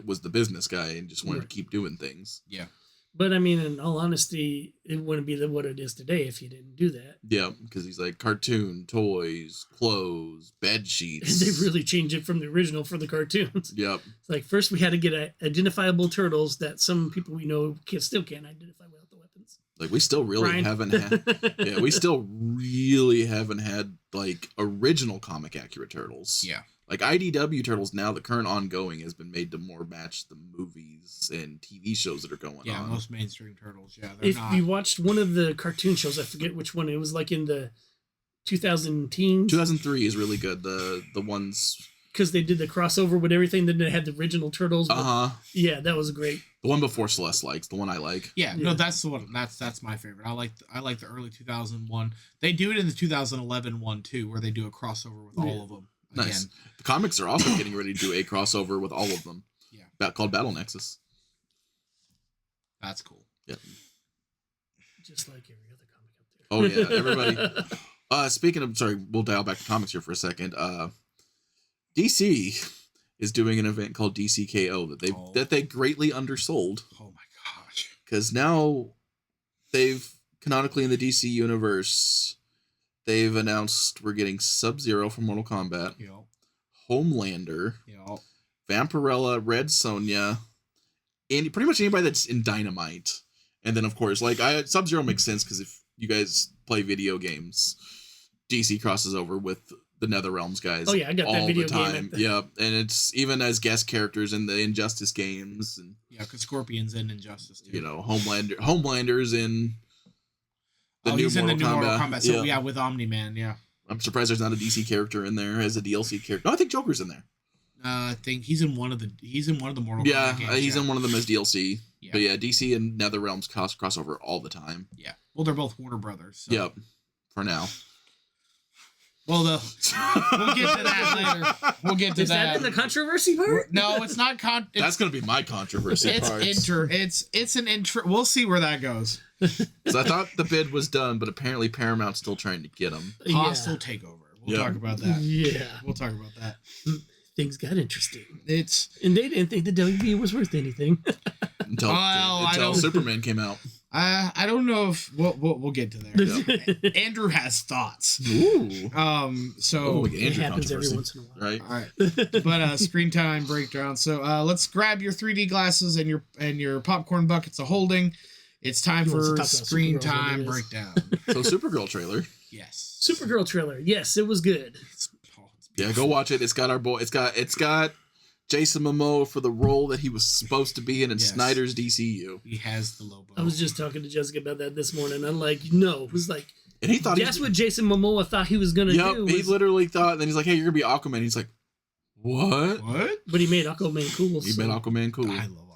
was the business guy and just wanted to keep doing things. Yeah. But in all honesty, it wouldn't be what it is today if you didn't do that. Yeah, because he's cartoon, toys, clothes, bed sheets. And they really changed it from the original for the cartoons. Yep. It's first we had to get identifiable turtles that some people we know still can't identify without the weapons. We still really haven't had. Yeah, we still really haven't had original comic accurate turtles. Yeah. IDW Turtles now, the current ongoing has been made to more match the movies and TV shows that are going on. Yeah, most mainstream Turtles. Yeah, if you watched one of the cartoon shows, I forget which one, it was in the 2010s. 2003 is really good. The ones because they did the crossover with everything. Then they had the original Turtles. Yeah, that was great. The one before Celeste likes, the one I like. Yeah, no, that's the one. That's my favorite. I like the early 2001. They do it in the 2011 one too, where they do a crossover with all of them. Nice. The comics are also getting ready to do a crossover with all of them. Yeah. called Battle Nexus. That's cool. Yep. Just like every other comic up there. Oh yeah, everybody. Speaking of, sorry, we'll dial back to comics here for a second. DC is doing an event called DCKO that they greatly undersold. Oh my gosh! Because now they've canonically in the DC universe, they've announced we're getting Sub-Zero from Mortal Kombat, Homelander, Vampirella, Red Sonja, and pretty much anybody that's in Dynamite. And then of course, like Sub-Zero makes sense because if you guys play video games, DC crosses over with the NetherRealms guys. Oh yeah, I got all that video the time. game. Yeah, and it's even as guest characters in the Injustice games, and because Scorpion's in Injustice too. Homelander's in the new Mortal Kombat. So yeah, with Omni-Man. Yeah, I'm surprised there's not a DC character in there as a DLC character. No, I think Joker's in there. I think he's in one of the Mortal Kombat games. He's in one of them as DLC. Yeah. But yeah, DC and NetherRealms cross over all the time. Yeah. Well, they're both Warner Brothers. So. Yep. For now. Well, we'll get to that later. We'll get to Is that in the controversy part? No, it's not. That's going to be my controversy part. It's an intro. We'll see where that goes. So I thought the bid was done, but apparently Paramount's still trying to get them. Hostile takeover. We'll talk about that. Yeah. We'll talk about that. Things got interesting. And they didn't think the WB was worth anything. until Superman came out. I don't know if we'll get to there. Andrew has thoughts. Ooh. So it happens every once in a while. Right. All right. But screen time breakdown. So let's grab your 3D glasses and your popcorn buckets of holding. It's time for screen time breakdown. So Supergirl trailer. Yes. Supergirl trailer. Yes, it was good. Yeah, go watch it. It's got our boy. It's got Jason Momoa for the role that he was supposed to be in Snyder's DCU. He has the Lobo. I was just talking to Jessica about that this morning. I'm like, no, it was like, and he thought that's what Jason Momoa thought he was gonna do. He literally thought. And then he's like, "Hey, you're gonna be Aquaman." He's like, "What?" But he made Aquaman cool. He made Aquaman cool. I love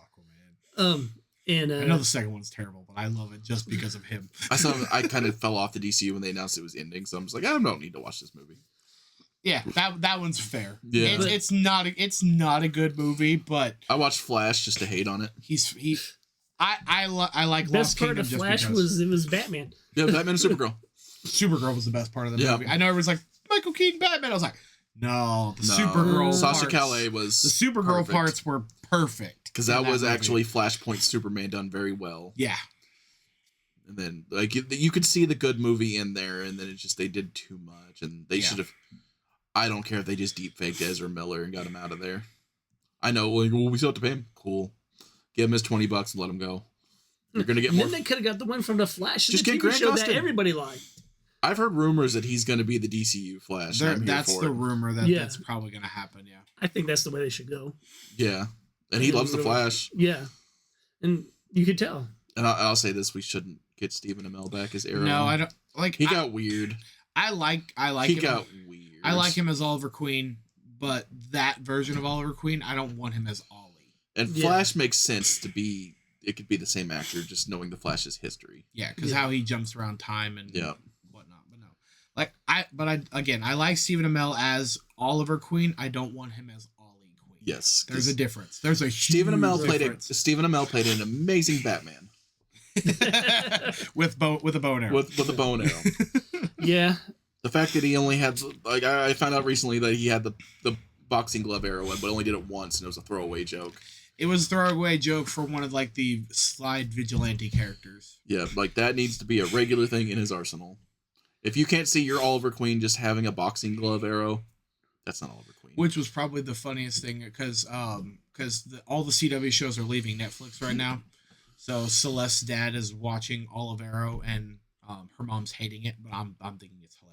Aquaman. And I know the second one's terrible, but I love it just because of him. I kind of fell off the DCU when they announced it was ending, so I'm just like, I don't need to watch this movie. Yeah, that one's fair. Yeah, it's not a good movie, but I watched Flash just to hate on it. I like best part of Flash was Batman. Yeah, Batman and Supergirl. Supergirl was the best part of the movie. I know everyone's like Michael Keaton Batman. I was like, no, Supergirl. Sasha Calais was the Supergirl perfect. Parts were perfect because that was actually Flashpoint Superman done very well. Yeah. And then you could see the good movie in there, and then they did too much, and they should have. I don't care if they just deep faked Ezra Miller and got him out of there. I know. We still have to pay him. Cool. Give him his $20 and let him go. You're gonna get more. Then they could have got the one from the Flash. Just get Grant Gustin. That everybody liked. I've heard rumors that he's going to be the DCU Flash. That's the rumor that's probably going to happen. Yeah. I think that's the way they should go. Yeah, and he loves the Flash. Yeah, and you could tell. And I'll say this: we shouldn't get Stephen Amell back as Arrow. No, I don't like. He got weird. I like. He him. got weird. I like him as Oliver Queen, but that version of Oliver Queen, I don't want him as Ollie. And Flash makes sense to be. It could be the same actor, just knowing the Flash's history. Yeah, because how he jumps around time and whatnot. But no, I like Stephen Amell as Oliver Queen. I don't want him as Ollie Queen. Yes, there's a difference. There's a huge Stephen Amell difference. played an amazing Batman. with a bow and arrow. With a bow and arrow. Yeah. The fact that he only had I found out recently that he had the boxing glove arrow, but only did it once, and it was a throwaway joke. It was a throwaway joke for one of the slide vigilante characters. Yeah, that needs to be a regular thing in his arsenal. If you can't see your Oliver Queen just having a boxing glove arrow, that's not Oliver Queen. Which was probably the funniest thing because all the CW shows are leaving Netflix right now. So Celeste's dad is watching all of Arrow, and her mom's hating it, but I'm thinking it's hilarious.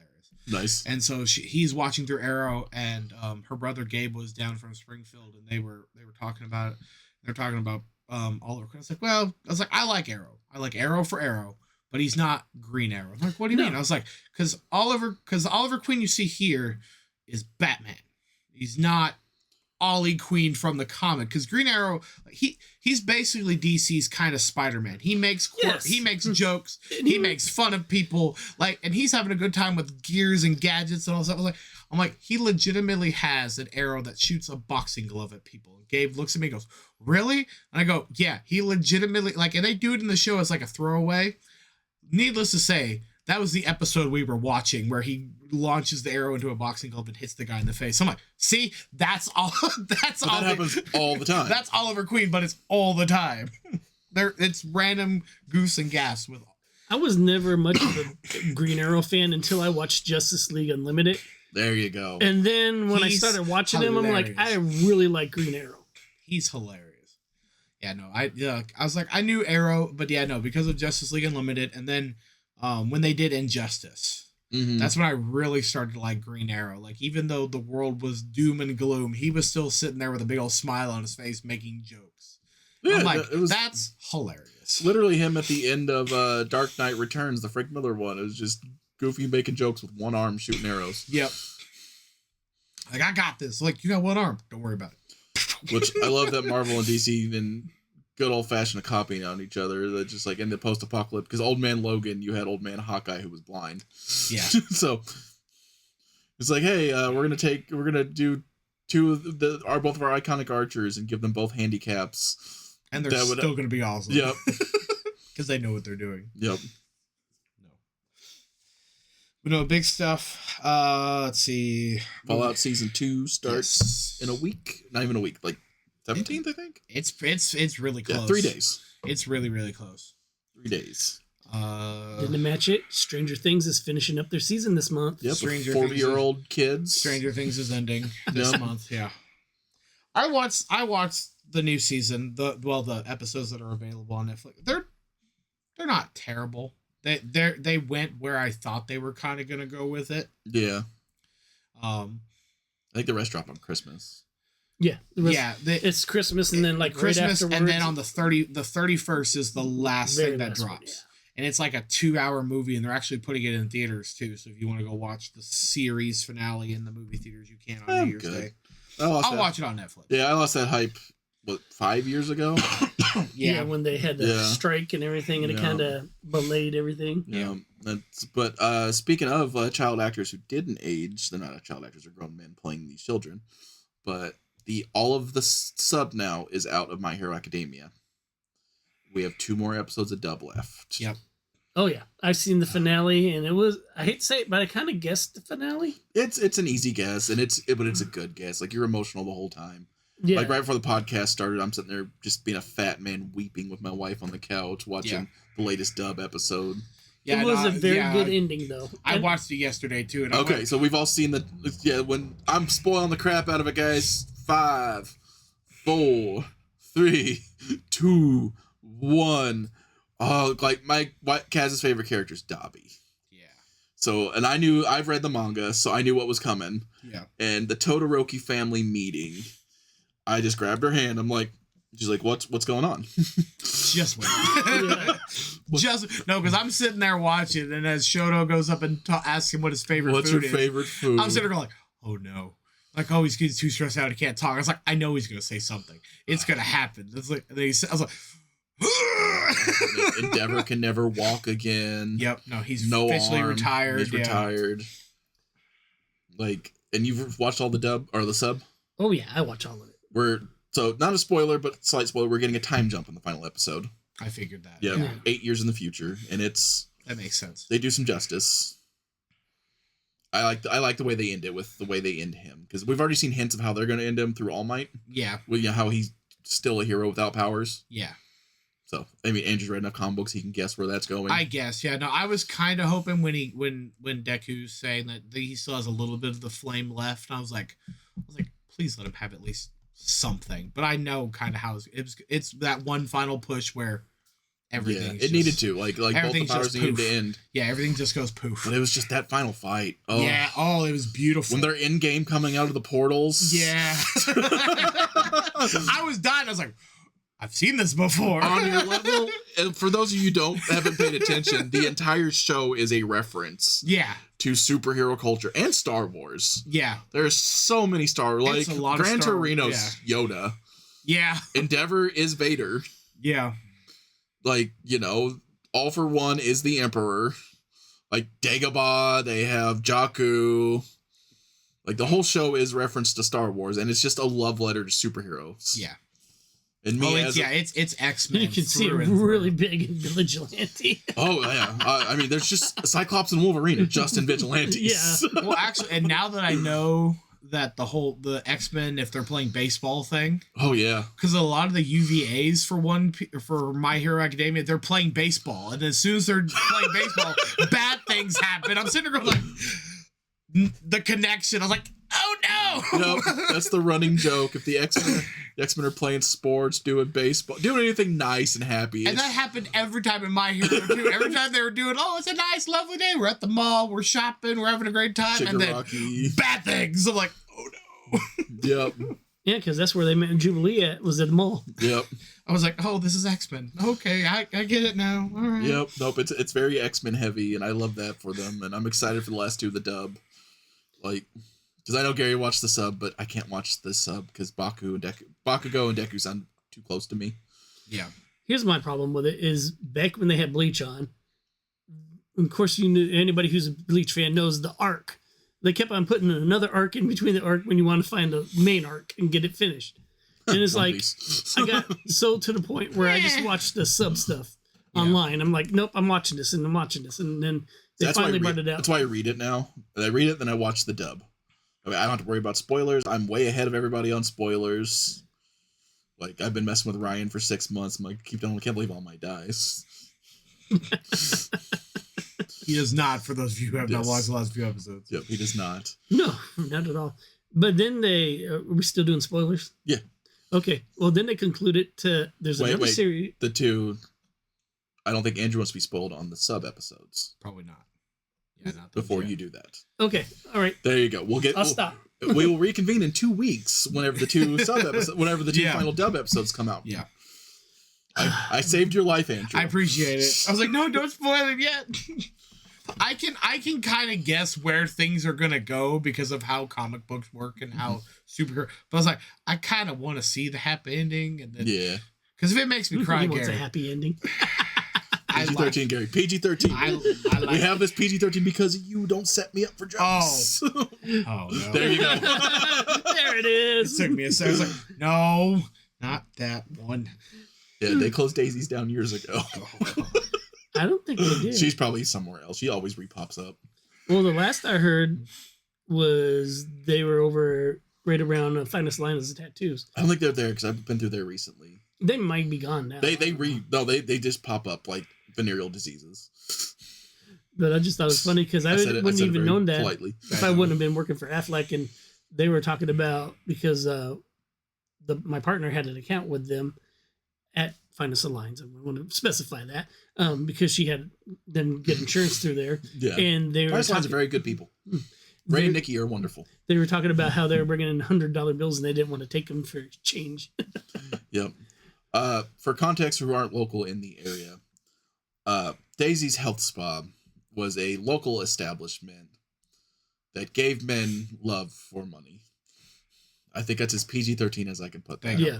Nice. And so he's watching through Arrow, and her brother Gabe was down from Springfield, and they were talking about it. They're talking about Oliver Queen. I was like, I like Arrow. I like Arrow for Arrow, but he's not Green Arrow. I'm like, what do you mean? I was like, because Oliver Queen you see here is Batman. He's not Ollie Queen from the comic, because Green Arrow, he's basically DC's kind of Spider-Man. He makes he makes jokes, he makes fun of people, like, and he's having a good time with gears and gadgets and all that stuff. I'm like, he legitimately has an arrow that shoots a boxing glove at people. And Gabe looks at me and goes, really? And I go, yeah, he legitimately, like, and they do it in the show as like a throwaway. Needless to say, that was the episode we were watching where he launches the arrow into a boxing glove and hits the guy in the face. I'm like, see, that's all. That's all. That happens all the time. That's Oliver Queen, but it's all the time. It's random goose and gas with. I was never much of a Green Arrow fan until I watched Justice League Unlimited. There you go. And then when I started watching him, I'm like, I really like Green Arrow. He's hilarious. Yeah, no, I was like, I knew Arrow, but yeah, no, because of Justice League Unlimited, and then. When they did Injustice, that's when I really started to like Green Arrow. Like, even though the world was doom and gloom, he was still sitting there with a big old smile on his face making jokes. Yeah, I'm like, that's hilarious. Literally him at the end of Dark Knight Returns, the Frank Miller one. It was just Goofy making jokes with one arm shooting arrows. Yep. Like, I got this. Like, you got one arm. Don't worry about it. Which I love that Marvel and DC and good old-fashioned copying on each other. That just like in the post-apocalypse, because Old Man Logan, you had Old Man Hawkeye who was blind. Yeah. So it's like, hey, we're gonna do both of our iconic archers and give them both handicaps, and they're still gonna be awesome. Yep. Because they know what they're doing. Yep. No. But no, big stuff. Let's see. Fallout Season 2 starts in a week. Not even a week. Like 17th, I think. It's really close. Yeah, 3 days. It's really, really close. 3 days. Didn't match it. Stranger Things is finishing up their season this month. Yep, 40-year-old kids. Stranger Things is ending this month. Yeah. I watched the new season. The episodes that are available on Netflix. They're not terrible. They went where I thought they were kind of gonna go with it. Yeah. I think the rest drop on Christmas. Yeah, it's Christmas, and then like Christmas, right and then on the 31st is the last thing that drops, one, and it's like a 2-hour movie, and they're actually putting it in theaters too. So if you want to go watch the series finale in the movie theaters, you can on New Year's Day. I'll watch it on Netflix. Yeah, I lost that hype. What, 5 years ago? Yeah, when they had the strike and everything, and it kind of belayed everything. Yeah, but speaking of child actors who didn't age, they're not child actors; they're grown men playing these children, but. All of the sub now is out of My Hero Academia. We have 2 more episodes of dub left. Yep. Oh yeah, I've seen the finale, and it was, I hate to say it, but I kind of guessed the finale. It's an easy guess, and it's a good guess. Like, you're emotional the whole time. Yeah. Like right before the podcast started, I'm sitting there just being a fat man weeping with my wife on the couch watching the latest dub episode. Yeah, it was a very good ending, though. I watched it yesterday too. And so we've all seen the when I'm spoiling the crap out of it, guys. 5, 4, 3, 2, 1. Oh, like Kaz's favorite character is Dobby. Yeah. So, and I've read the manga, so I knew what was coming. Yeah. And the Todoroki family meeting, I just grabbed her hand. I'm like, she's like, what's going on? Just wait. Because I'm sitting there watching, and as Shoto goes up and asks him what his favorite food is. What's your favorite food? I'm sitting there going like, oh no. Like, oh, he's getting too stressed out. He can't talk. I was like, I know he's going to say something. It's going to happen. It's like, I was like, Endeavor can never walk again. Yep. No, he's officially retired. He's retired. Like, and you've watched all the dub or the sub? Oh, yeah. I watch all of it. So, not a spoiler, but slight spoiler. We're getting a time jump in the final episode. I figured that. Yeah. 8 years in the future. And that makes sense. They do some justice. I like the way they end it with the way they end him, because we've already seen hints of how they're going to end him through All Might. Yeah. Well, how he's still a hero without powers. Yeah. So I mean, Andrew's read enough comic books; he can guess where that's going. I guess. Yeah. No, I was kind of hoping when Deku's saying that he still has a little bit of the flame left, and I was like, please let him have at least something. But I know kind of how it's that one final push where. Everything. Yeah, it needed to. Like both the powers needed to end. Yeah, everything just goes poof. But it was just that final fight. Oh. Yeah. Oh, it was beautiful. When they're in game coming out of the portals. Yeah. I was dying. I was like, I've seen this before. On your level, and for those of you who haven't paid attention, the entire show is a reference Yeah. to superhero culture and Star Wars. Yeah. There's so many like a lot of Gran Star- Torino's Yoda. Yeah. Endeavor is Vader. Yeah. Like, All for One is the Emperor. Like Dagobah, they have Jakku. Like the whole show is reference to Star Wars, and it's just a love letter to superheroes. Yeah. And me it's X-Men. You can see it really big in Vigilante. Oh yeah, I mean, there's just Cyclops and Wolverine are just in Vigilantes. Yeah. Well, actually, and now that I know that the X-Men, if they're playing baseball thing, Oh yeah. because a lot of the UVAs for My Hero Academia, they're playing baseball, and as soon as they're playing baseball, bad things happen. I'm sitting there going like the connection. I was like, oh no. Nope, that's the running joke. If the X-Men are playing sports, doing baseball, doing anything nice and happy, And that happened every time in My Hero too. Every time they were doing, oh, it's a nice, lovely day. We're at the mall. We're shopping. We're having a great time. And then Shigaraki. bad things. I'm like, oh no. Yep. Yeah, because that's where they met Jubilee at, was at the mall. Yep. I was like, oh, this is X-Men. Okay, I get it now. All right. Yep. Nope. It's very X-Men heavy, and I love that for them. And I'm excited for the last two of the dub. Like, because I know Gary watched the sub, but I can't watch this sub because Bakugo and Deku sound too close to me. Yeah. Here's my problem with it is back when they had Bleach on, of course, anybody who's a Bleach fan knows the arc. They kept on putting another arc in between the arc when you want to find the main arc and get it finished. And it's One like, Piece. I got so to the point where I just watched the sub stuff online. I'm like, nope, I'm watching this and I'm watching this. And then they finally brought it out. That's why I read it now. I read it, then I watch the dub. I mean, I don't have to worry about spoilers. I'm way ahead of everybody on spoilers. Like, I've been messing with Ryan for 6 months. I'm like, I can't believe All Might dies. He does not, for those of you who have not Yes. watched the last few episodes. Yep, he does not. No, not at all. But then are we still doing spoilers? Yeah. Okay. Well, then they concluded there's another series. The two, I don't think Andrew wants to be spoiled on the sub episodes Probably not. Yeah, not before you do that. Okay. All right. There you go. I'll stop. We will reconvene in 2 weeks whenever the two whenever the two Yeah. final dub episodes come out. Yeah. I saved your life, Andrew. I appreciate it. I was like, no, don't spoil it yet. I can kind of guess where things are gonna go because of how comic books work and how superhero. But I was like, I kind of want to see the happy ending, and then because if it makes me cry, Who wants Gary, a happy ending? PG-13, Gary. PG-13. I like We have this PG-13 because you don't set me up for jokes. Oh no. There you go. There it It is. took me a second. I was like, no, not that one. Yeah, they closed Daisies down years ago. I don't think they did. She's probably somewhere else. She always re-pops up. Well, the last I heard was they were over right around Finest Line of the Tattoos. I don't think they're there because I've been through there recently. They might be gone now. They just pop up like venereal diseases. But I just thought it was funny because I said it wouldn't even very known that politely. if I wouldn't have been working for Affleck, and they were talking about because my partner had an account with them at Finest Lines. I want to specify that because she had them get insurance through there. Yeah, And they were Finest Lines are very good people. Ray and Nikki are wonderful. They were talking about how they were bringing in $100 bills and they didn't want to take them for change. Yep. For context who aren't local in the area, Daisy's Health Spa was a local establishment that gave men love for money. I think that's as PG-13 as I can put that. Yeah.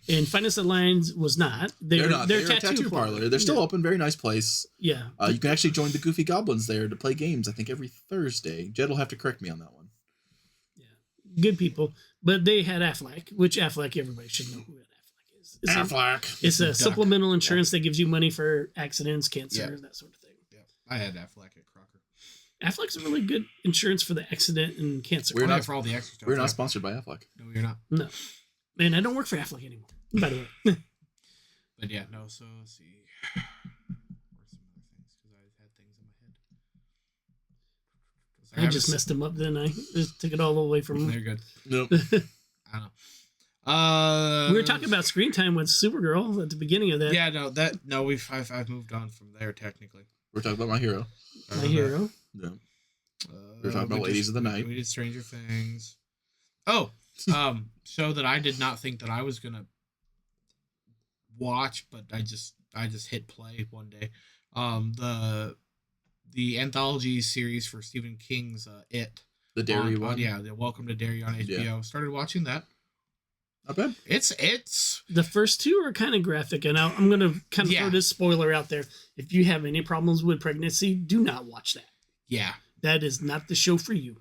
And Finest Lines was not. They're not. They're a tattoo parlor. They're still open. Very nice place. Yeah. You can actually join the Goofy Goblins there to play games, I think, every Thursday. Jed will have to correct me on that one. Yeah. Good people. But they had Affleck, which Affleck, everybody should know who Affleck is. Affleck. It's a supplemental insurance that gives you money for accidents, cancer, that sort of thing. Yeah, I had Affleck at Crocker. Affleck's a really good insurance for the accident and cancer. We're not for all the extra stuff. We're not sponsored by Affleck. No, you're not. No. And I don't work for Affleck anymore, by the way. But yeah, no. So let's see. Where's some other things? Because I had things in my head. I just messed them up, then I just took it all away from They're him. good. Nope. I don't know. We were talking about screen time with Supergirl at the beginning of that. Yeah, no. I've moved on from there technically. We're talking about My Hero. My Hero. Yeah. We're talking about Ladies of the Night. We did Stranger Things. Oh, show that I did not think that I was gonna watch, but I just hit play one day. The anthology series for Stephen King's It. The Derry one. Yeah, the Welcome to Derry on HBO. Yeah. Started watching that. Not bad. It's The first two are kind of graphic, and I'm going to kind of throw this spoiler out there. If you have any problems with pregnancy, do not watch that. Yeah. That is not the show for you.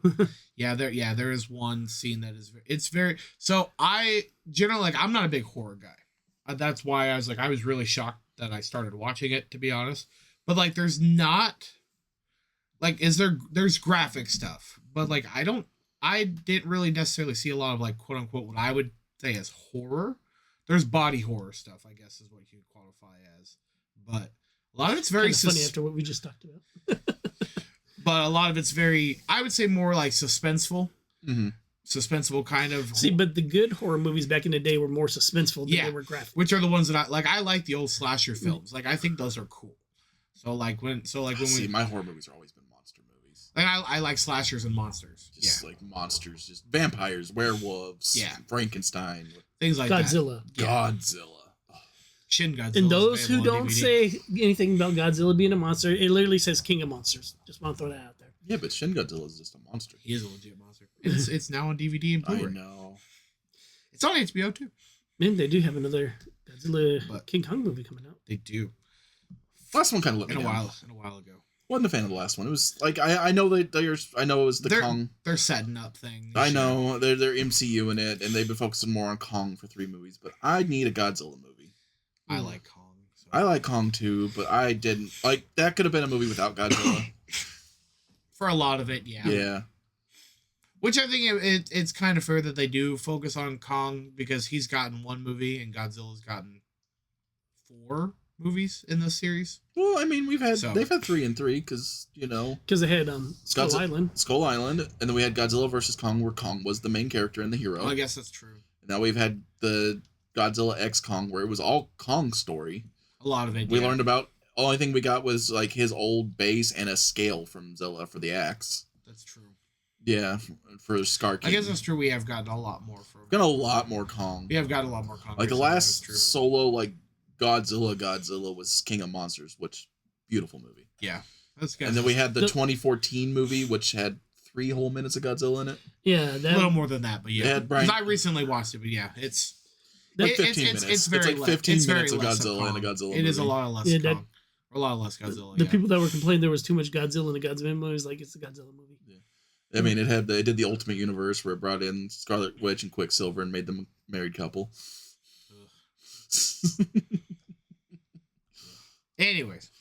There is one scene that it's very. So I generally, like, I'm not a big horror guy. That's why I was really shocked that I started watching it, to be honest. But like, there's not, like, there's graphic stuff, but like, I didn't really necessarily see a lot of, like, quote unquote, what I would say as horror. There's body horror stuff, I guess, is what you would qualify as. But a lot of it's very funny after what we just talked about. But a lot of it's very, I would say, more like suspenseful. Mm-hmm. Suspenseful kind of. See, but the good horror movies back in the day were more suspenseful than they were graphic. Which are the ones that I like the old slasher films. Like, I think those are cool. So when my horror movies have always been monster movies. Like, I like slashers and monsters. Just like monsters, just vampires, werewolves, Frankenstein, things like Godzilla. that. Godzilla. Shin Godzilla. And those who don't say anything about Godzilla being a monster, it literally says King of Monsters. Just want to throw that out there. Yeah, but Shin Godzilla is just a monster. He is a legit monster. It's now on DVD and Blu-ray. I know. It's on HBO too. Man, they do have another Godzilla King Kong movie coming out. They do. Last one kind of let me down. In a while ago. Wasn't a fan of the last one. It was like I know I know it was the Kong. They're setting up things. I know they're MCU in it, and they've been focusing more on Kong for 3 movies. But I need a Godzilla movie. I like Kong. So. I like Kong too, but I didn't like that. Could have been a movie without Godzilla. For a lot of it, yeah. Yeah. Which I think it's kind of fair that they do focus on Kong, because he's gotten 1 movie and Godzilla's gotten 4 movies in this series. Well, I mean, they've had 3 and 3 because they had Skull Island, and then we had Godzilla versus Kong, where Kong was the main character and the hero. Well, I guess that's true. And now we've had the Godzilla X Kong, where it was all Kong's story. A lot of it. We learned about. Only thing we got was like his old base and a scale from Zilla for the axe. That's true. Yeah, for Scar King. I guess that's true. We have gotten a lot more from. Got a lot more Kong. We have got a lot more Kong. Like the last solo Godzilla was King of Monsters, which beautiful movie. Yeah, that's good. And then we had the 2014 movie, which had 3 whole minutes of Godzilla in it. Yeah, a little more than that, but yeah. Because I recently watched it, but yeah, it's. Like 15 minutes. It's very like 15 minutes of Godzilla in a Godzilla movie. It is a lot of less Kong. A lot less Godzilla. The people that were complaining there was too much Godzilla in the Godzilla movie was like, it's a Godzilla movie. Yeah. I mean, they did the Ultimate Universe where it brought in Scarlet Witch and Quicksilver and made them a married couple. Anyways,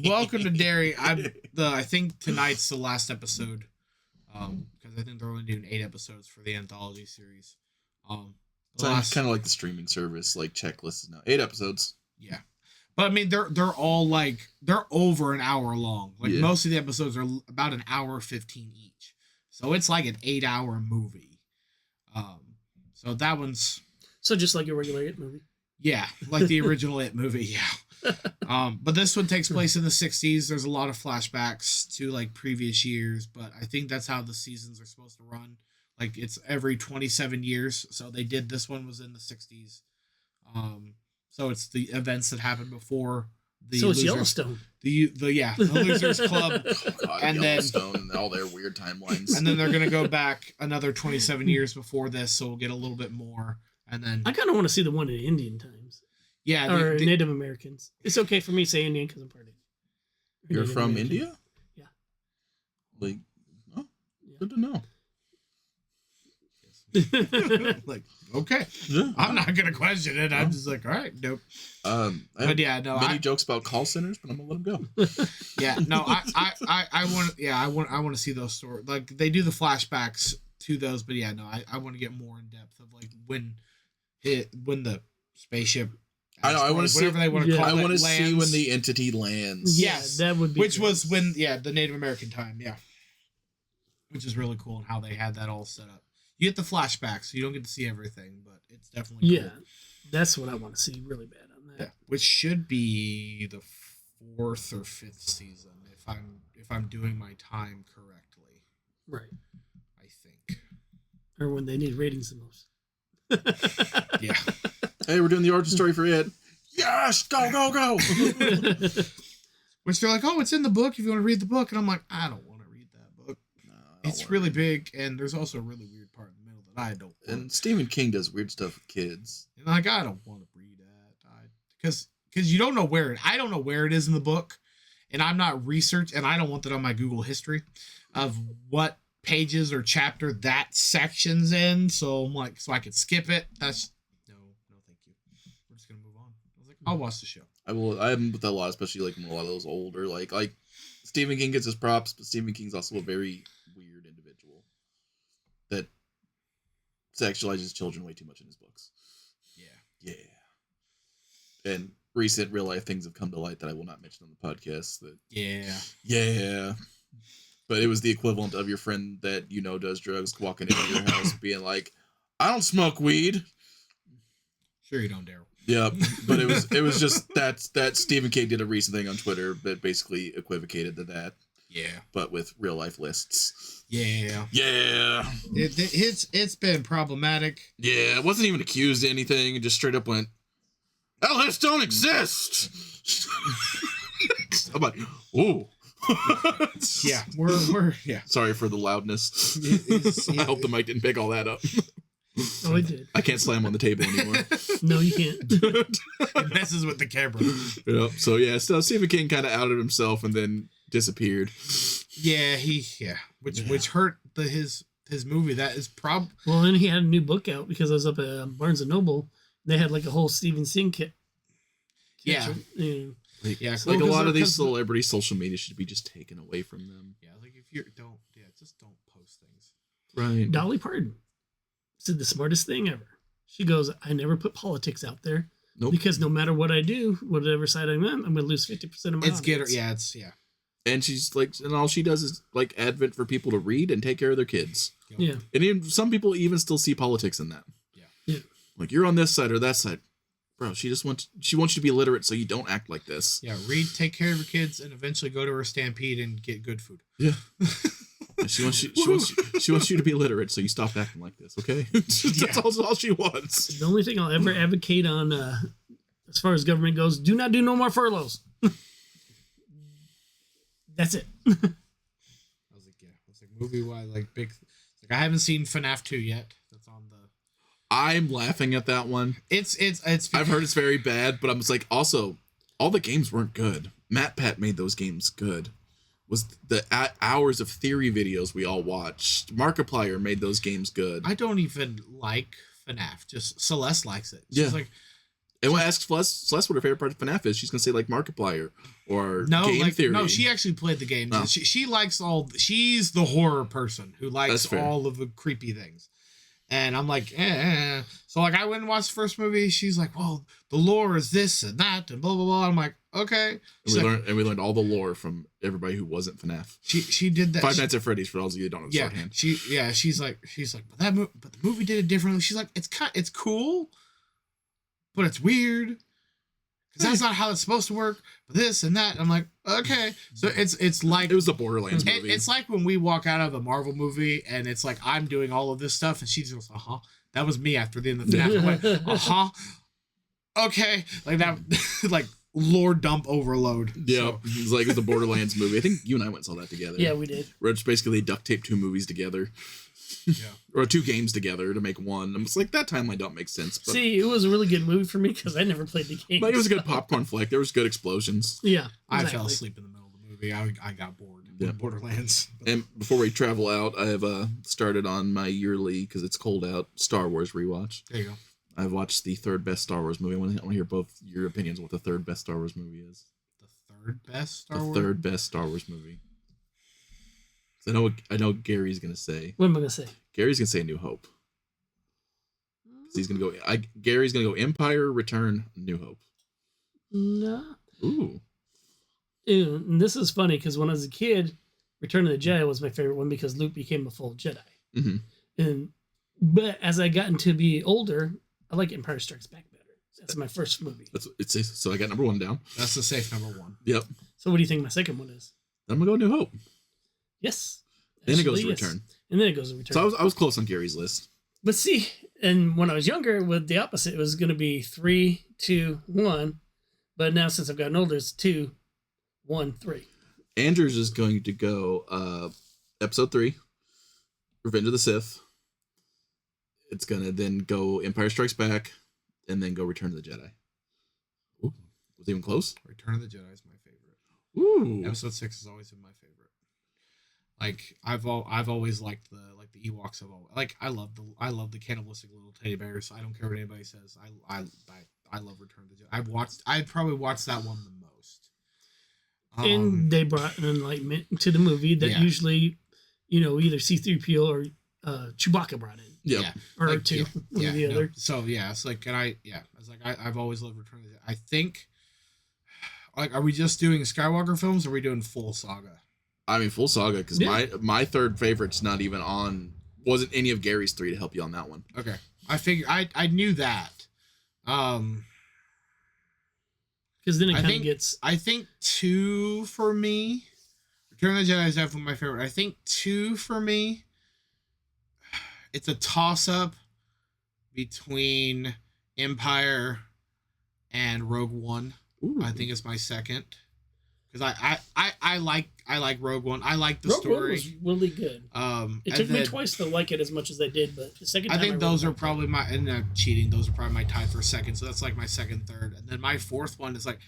welcome to Derry. I think tonight's the last episode, because I think they're only doing 8 episodes for the anthology series. It's kind of like the streaming service, like checklist now. 8 episodes. Yeah. But I mean, they're all like, they're over an hour long. Like most of the episodes are about an hour 15 each. So it's like an 8-hour movie. So that one's. So just like your regular It movie. Yeah. Like the original It movie. Yeah. But this one takes place in the 60s. There's a lot of flashbacks to like previous years, but I think that's how the seasons are supposed to run. Like it's every 27 years. So they did, this one was in the 60s. So it's the events that happened before the So it's losers, Yellowstone. The Losers Club. Oh, God, And Yellowstone and all their weird timelines. And then they're gonna go back another 27 years before this, so we'll get a little bit more. And then I kind of want to see the one in Indian times. Yeah, or Native Americans. It's okay for me to say Indian because I'm part of it. You're from American. India? Yeah. Like, oh, good to know. Like, okay, yeah. I'm not gonna question it. I'm just like, all right, nope. But yeah, no. Many jokes about call centers, but I'm gonna let them go. Yeah, no, I want to see those stories. Like they do the flashbacks to those, but yeah, no, I want to get more in depth of like when the spaceship. I know. I want to see whatever they want to call it. I want to see when the entity lands. Yes, that would be. Which was when the Native American time. Yeah, which is really cool and how they had that all set up. You get the flashbacks, so you don't get to see everything, but it's definitely cool. That's what I want to see really bad on that. Yeah, which should be the 4th or 5th season if I'm doing my time correctly. Right. I think. Or when they need ratings the most. Yeah. Hey, we're doing the origin story for It. Yes, go, go, go. Which they're like, oh, it's in the book if you want to read the book. And I'm like, I don't want to read that book. No, It's really big, and there's also a really weird part in the middle that I don't want. And Stephen King does weird stuff with kids. And like, I don't want to read that. Because you don't know where I don't know where it is in the book, and I'm not research, and I don't want that on my Google history of what pages or chapter that section's in. So I'm like, so I could skip it. That's no, thank you. We're just gonna move on. I was like, I'll watch the show. I will. I'm with that a lot, especially like when a lot of those older, like Stephen King gets his props, but Stephen King's also a very weird individual that sexualizes children way too much in his books. Yeah. Yeah. And recent real life things have come to light that I will not mention on the podcast. That Yeah. But it was the equivalent of your friend that does drugs walking into your house being like, "I don't smoke weed." Sure you don't, Daryl. Yeah, but it was just that Stephen King did a recent thing on Twitter that basically equivocated to that. Yeah. But with real life lists. Yeah. Yeah. It's been problematic. Yeah, it wasn't even accused of anything. It just straight up went, "Hell, lists don't exist." I'm like, ooh. Yeah, we're yeah. Sorry for the loudness. Yeah. I hope the mic didn't pick all that up. Oh, it did. I can't slam on the table anymore. No, you can't. It messes with the camera. Yep. So yeah, Stephen King kind of outed himself and then disappeared. Yeah, which hurt his movie. That is Well, then he had a new book out because I was up at Barnes and Noble. They had like a whole Stephen King kit. Yeah. Yeah, So, like a because lot of these because- celebrity social media should be just taken away from them. Yeah, like if you just don't post things. Right. Dolly Parton said the smartest thing ever. She goes, "I never put politics out there because no matter what I do, whatever side I'm in, I'm going to lose 50% of my audience." And she's like, and all she does is like advent for people to read and take care of their kids. Yeah. And even, some people even still see politics in that. Yeah. Like, you're on this side or that side. Bro, she wants you to be literate so you don't act like this. Yeah, read, take care of your kids, and eventually go to her Stampede and get good food. Yeah. And she wants you to be literate so you stop acting like this, okay? That's all she wants. The only thing I'll ever advocate on as far as government goes, do not do no more furloughs. That's it. I was like, movie wise, like big. Like I haven't seen FNAF 2 yet. That's on the. I'm laughing at that one. It's. I've heard it's very bad, but I'm just like, also, all the games weren't good. MatPat made those games good. Was the hours of theory videos we all watched. Markiplier made those games good. I don't even like FNAF. Just Celeste likes it. She's like, and when I ask Celeste what her favorite part of FNAF is, she's gonna say like Markiplier or Game Theory. No, she actually played the game. Oh. She likes all. She's the horror person who likes all of the creepy things. And I'm like, So like I went and watched the first movie. She's like, well, the lore is this and that and blah blah blah. I'm like, okay. And we learned all the lore from everybody who wasn't FNAF. She did that. Five Nights at Freddy's for all of you who don't know shorthand. She's like, but the movie did it differently. She's like, it's cool, but it's weird. Because that's not how it's supposed to work. But this and that. I'm like, okay. So it's like it was the Borderlands movie. It's like when we walk out of a Marvel movie and it's like I'm doing all of this stuff and she just goes, that was me after the end of the FNAF. I went, okay, like that, like lore dump overload. Yeah, So, it's like it was the Borderlands movie. I think you and I went and saw that together. Yeah, we did. Where it's basically duct tape 2 movies together. yeah. Or 2 games together to make one. I'm just like, that timeline don't make sense. But, See, it was a really good movie for me because I never played the game. but it was a good popcorn flick. There was good explosions. Yeah, I exactly. fell asleep in the middle of the movie. I got bored. Yeah. Borderlands. And before we travel out, I have started on my yearly, because it's cold out, Star Wars rewatch. There you go. I've watched the 3rd best Star Wars movie. I want to hear both your opinions on what the 3rd best Star Wars movie is. The third best Star The Wars? 3rd best Star Wars movie. I know Gary's going to say. What am I going to say? Gary's going to say New Hope. He's going to go. Gary's going to go Empire, Return, New Hope. No. Ooh. Ew, and this is funny because when I was a kid, Return of the Jedi was my favorite one because Luke became a full Jedi. Mm-hmm. But as I gotten to be older, I like Empire Strikes Back better. That's my first movie. So I got number 1 down. That's the safe number 1. Yep. So what do you think my second one is? I'm going to go New Hope. Yes. Then it goes to Yes. Return. And then it goes to Return. So I was close on Gary's list. But see, and when I was younger, with the opposite, it was going to be 3, 2, 1. But now since I've gotten older, it's 2, 1, 3. Andrews is going to go episode 3, Revenge of the Sith. It's gonna then go Empire Strikes Back, and then go Return of the Jedi. Ooh, was it even close? Return of the Jedi is my favorite. Ooh, Episode 6 has always been my favorite. Like I've always liked the Ewoks. I love the cannibalistic little teddy bears. I don't care what anybody says. I love Return of the Jedi. I'd probably watched that one the most. And they brought an enlightenment to the movie that usually, either C-3PO or Chewbacca brought in. Yep. Yeah. Or like, two, one or the other. So yeah, it's like, I've always loved Return of the Jedi. I think, like, are we just doing Skywalker films, or are we doing full saga? I mean, full saga, because my third favorite's not even on. Wasn't any of Gary's 3 to help you on that one. Okay, I figured I knew that. Because then it kind of gets. I think 2 for me. Return of the Jedi is definitely my favorite. I think 2 for me. It's a toss-up between Empire and Rogue One. Ooh. I think it's my second, because I like Rogue One. I like the Rogue story. One was really good. It took me twice to like it as much as I did, but the second time I think those are probably my, and cheating, those are probably my tie for second. So that's like my second, third, and then my fourth one is like,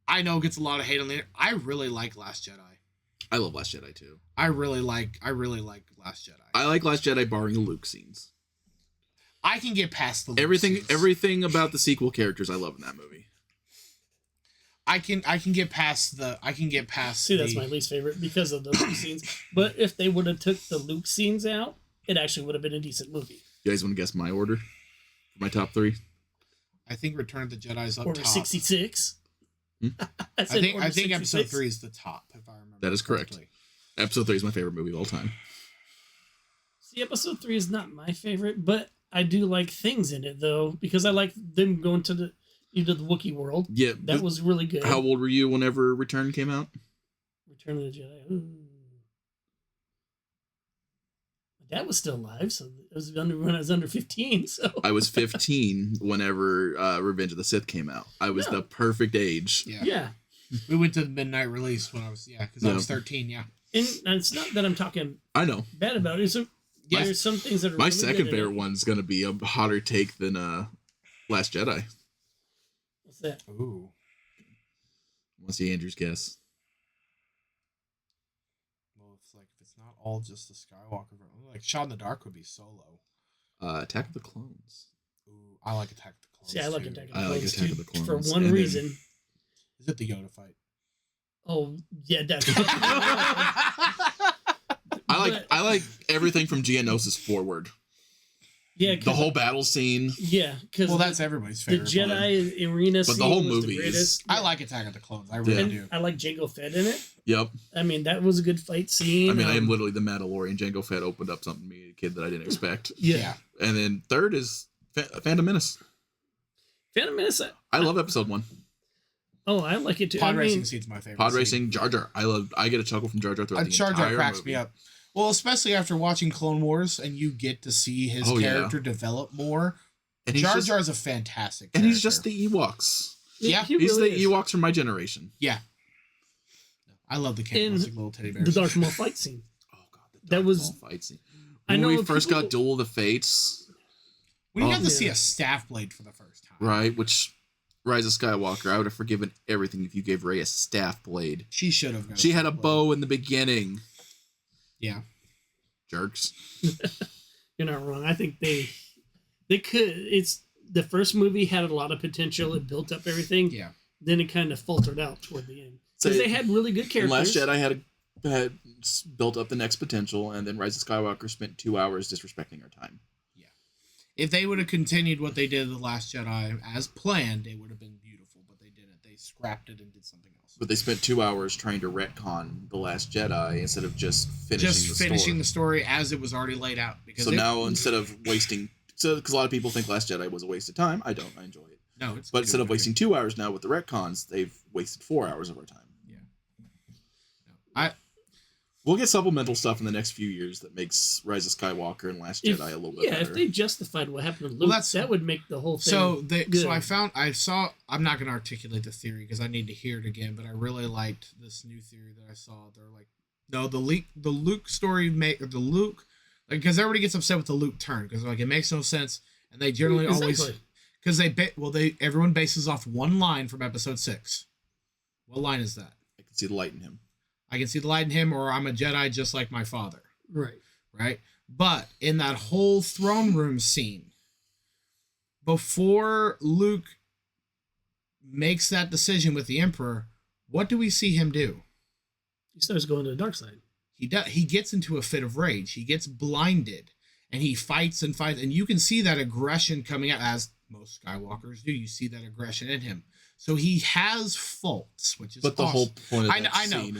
I know it gets a lot of hate on the internet. I really like Last Jedi. I love Last Jedi too. I really like Last Jedi. I like Last Jedi barring the Luke scenes. I can get past the Luke Everything scenes. everything about the sequel characters I love in that movie. I can get past the that's my least favorite because of those two scenes. But if they would have took the Luke scenes out, it actually would have been a decent movie. You guys want to guess my order for my top 3? I think Return of the Jedi is up Order top. 66. I think episode 3 is the top, if I remember. That is correct. correctly. Episode 3 is my favorite movie of all time. See, episode 3 is not my favorite, but I do like things in it though, because I like them going to the Wookiee world. Yeah, that was really good. How old were you whenever Return came out? Return of the Jedi. Ooh. My dad was still alive, so it was when I was under 15. So I was 15 whenever Revenge of the Sith came out. I was the perfect age. Yeah. We went to the midnight release when I was because I was 13. Yeah. And it's not that I'm talking. I know. Bad about it. There's some things that are my really second good favorite one's gonna be a hotter take than Last Jedi. What's that? Ooh. I want to see Andrew's guess. Well, if it's not all just the Skywalker, like Shot in the Dark would be Solo. Attack of the Clones. Ooh, I like Attack of the Clones. See, I like too. Attack of the I Clones. like Attack too, of the Clones. for one And reason. Is it the Yoda fight? Oh yeah, that's. I like everything from Geonosis forward. Yeah, The whole battle scene. Yeah, because that's everybody's the favorite. Jedi arena But scene the whole was movie the greatest. I like Attack of the Clones. I really do. I like Jango Fett in it. Yep. I mean, that was a good fight scene. I mean, I am literally the Mandalorian. Jango Fett opened up something to me, a kid that I didn't expect. Yeah. And then third is Phantom Menace. Phantom Menace. I love episode 1. Oh, I like it too. Pod racing scene's my favorite. Pod scene. racing, Jar Jar. I get a chuckle from Jar Jar throughout the Jar entire Jar cracks movie. me up. Well, especially after watching Clone Wars and you get to see his character develop more. And Jar Jar's a fantastic character. And he's just the Ewoks. Yeah, he he's really the is. Ewoks from my generation. Yeah. I love the cannibalistic little teddy bears. The Darth Maul fight scene. Oh god, the Darth was- Maul fight scene. I When know we first people- got Duel of the Fates, When you got to yeah. see a staff blade for the first time. right? Which Rise of Skywalker, I would have forgiven everything if you gave Rey a staff blade. She should have. She had a bow in the beginning. Yeah. Jerks. You're not wrong. I think they could. It's the first movie had a lot of potential. It built up everything. Yeah. Then it kind of faltered out toward the end So because they had really good And characters. Last Jedi had built up the next potential, and then Rise of Skywalker spent 2 hours disrespecting our time. If they would have continued what they did in The Last Jedi as planned, it would have been beautiful, but they didn't. They scrapped it and did something else. But they spent 2 hours trying to retcon The Last Jedi instead of just finishing the story as it was already laid out. Because So now instead of wasting, because a lot of people think Last Jedi was a waste of time, I don't. I enjoy it. No, it's But instead of wasting 2 hours now with the retcons, they've wasted 4 hours of our time. We'll get supplemental stuff in the next few years that makes Rise of Skywalker and Last Jedi a little bit better. If they justified what happened to Luke, that would make the whole thing I'm not going to articulate the theory because I need to hear it again, but I really liked this new theory that I saw. They're like, no, the Luke story because everybody gets upset with the Luke turn because like it makes no sense, and they generally always because everyone bases off one line from Episode 6. What line is that? I can see the light in him. I can see the light in him, or I'm a Jedi just like my father. Right. But in that whole throne room scene, before Luke makes that decision with the Emperor, what do we see him do? He starts going to the dark side. He gets into a fit of rage. He gets blinded, and he fights, and you can see that aggression coming out, as most Skywalkers do. You see that aggression in him. So he has faults, which is but the whole point of that scene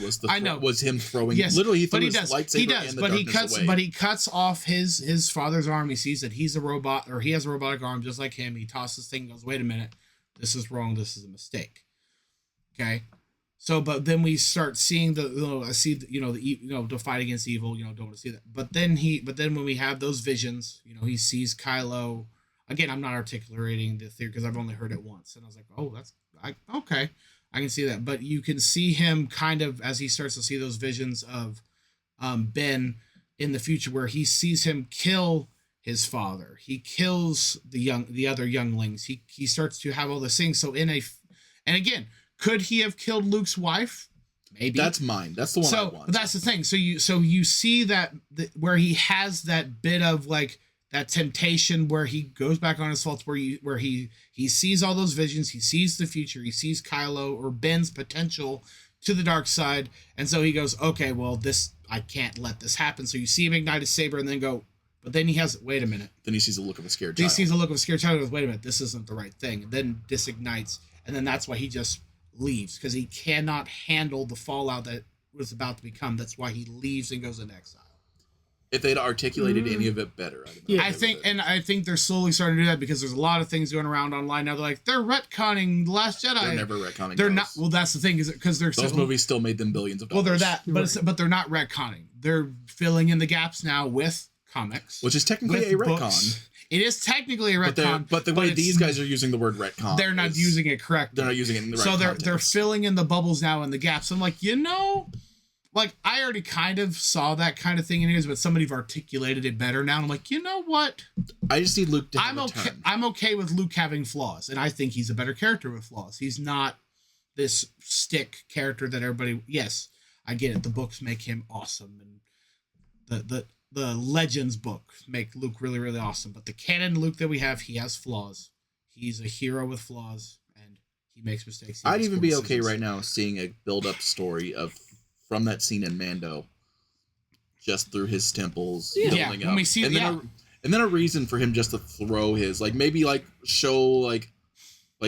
was him throwing. Yes, literally, he threw his lightsaber and the darkness away. But he cuts off his father's arm. He sees that he's a robot, or he has a robotic arm just like him. He tosses the thing, and goes, "Wait a minute, this is wrong. This is a mistake." Okay, so but then we start seeing the fight against evil. Don't want to see that. But then when we have those visions, he sees Kylo. Again, I'm not articulating the theory because I've only heard it once, and I was like, "Oh, okay, I can see that." But you can see him kind of as he starts to see those visions of Ben in the future, where he sees him kill his father. He kills the other younglings. He starts to have all this things. So and again, could he have killed Luke's wife? Maybe. That's mine. That's the one I want. But that's the thing. So you see that where he has that bit of like that temptation where he goes back on his faults, where he sees all those visions, he sees the future, he sees Kylo or Ben's potential to the dark side, and so he goes, okay, well, I can't let this happen. So you see him ignite his saber and then go, but then he has, wait a minute. Then he sees a look of a scared child. He sees a look of a scared child and goes, wait a minute, this isn't the right thing. And then disignites, and then that's why he just leaves, because he cannot handle the fallout that was about to become. That's why he leaves and goes into exile. If they'd articulated any of it better, I think they're slowly starting to do that because there's a lot of things going around online now. They're like, they're retconning The Last Jedi. They're never retconning. They're not. Well, that's the thing, is because those movies still made them billions of dollars. Well, they're that, but they're not retconning. They're filling in the gaps now with comics, which is technically a retcon. It is technically a retcon, but the way these guys are using the word retcon, they're not using it correctly. They're not using it in the right context. So they're filling in the bubbles now and the gaps. I'm like, like, I already kind of saw that kind of thing in his, but somebody's articulated it better now. And I'm like, you know what? I just need Luke to have a turn. I'm okay with Luke having flaws, and I think he's a better character with flaws. He's not this stick character that everybody... Yes, I get it. The books make him awesome, and the Legends books make Luke really, really awesome. But the canon Luke that we have, he has flaws. He's a hero with flaws, and he makes mistakes. I'd even be okay right now seeing a build-up story from that scene in Mando, just through his temples building up. When we see, and then a reason for him just to throw his, like, maybe like show like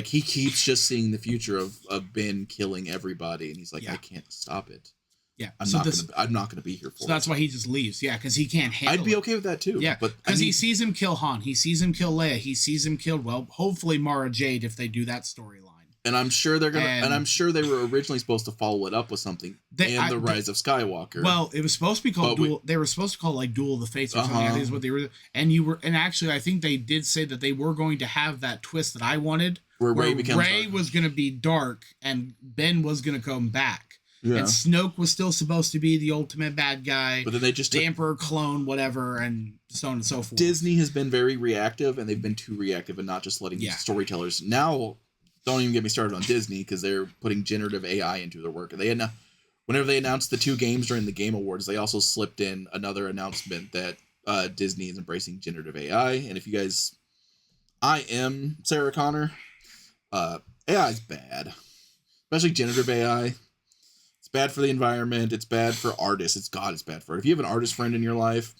he keeps just seeing the future of Ben killing everybody, and he's like, I can't stop it. Yeah, I'm not gonna be here for it. So that's why he just leaves. Yeah, because he can't handle it. I'd be okay with that too. Yeah, but because he sees him kill Han, he sees him kill Leia, he sees him kill, well, hopefully Mara Jade if they do that storyline. And I'm sure they're gonna. And I'm sure they were originally supposed to follow it up with something in the Rise of Skywalker. Well, it was supposed to be called Duel. They were supposed to call it like Duel of the Fates or something. I think is what they were. And actually, I think they did say that they were going to have that twist that I wanted, where Rey was going to be dark and Ben was going to come back. Yeah. And Snoke was still supposed to be the ultimate bad guy. But then they just the Emperor clone, whatever, and so on and so forth. Disney has been very reactive, and they've been too reactive and not just letting storytellers now. Don't even get me started on Disney, because they're putting generative AI into their work. And whenever they announced the 2 games during the Game Awards, they also slipped in another announcement that Disney is embracing generative AI. And if you guys, I am Sarah Connor. AI is bad, especially generative AI. It's bad for the environment. It's bad for artists. It's bad for it. If you have an artist friend in your life,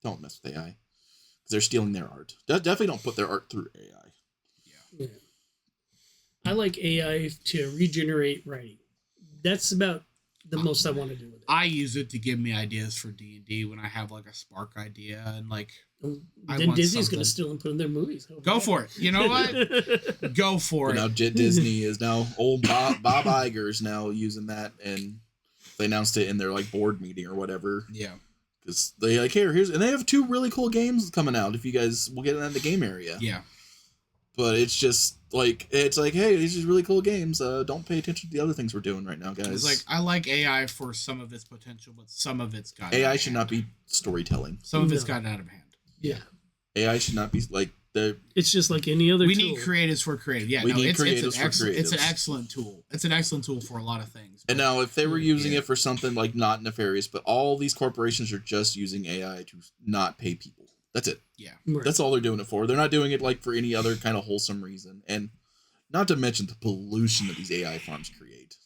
don't mess with AI, because they're stealing their art. Definitely don't put their art through AI. Yeah. I like AI to regenerate writing. That's about the most I want to do with it. I use it to give me ideas for D&D when I have like a spark idea, and like then Disney's going to steal and put in their movies. Go for it. You know what? Go for it. Now Disney is now old Bob Iger's now using that, and They announced it in their like board meeting or whatever. Yeah. Because they like here's and they have 2 really cool games coming out. If you guys will get in the game area. Yeah. But it's just like hey, these are really cool games. Don't pay attention to the other things we're doing right now, guys. It's like I like AI for some of its potential, but some of it's got AI should not be storytelling. Some of it's gotten out of hand. Yeah. AI should not be like the. It's just like any other. We tool. need creatives for creative. Yeah, it's an excellent tool. It's an excellent tool for a lot of things. And now, if they were using it for something like not nefarious, but all these corporations are just using AI to not pay people. That's it. Yeah, right. That's all they're doing it for. They're not doing it like for any other kind of wholesome reason, and not to mention the pollution that these AI farms create.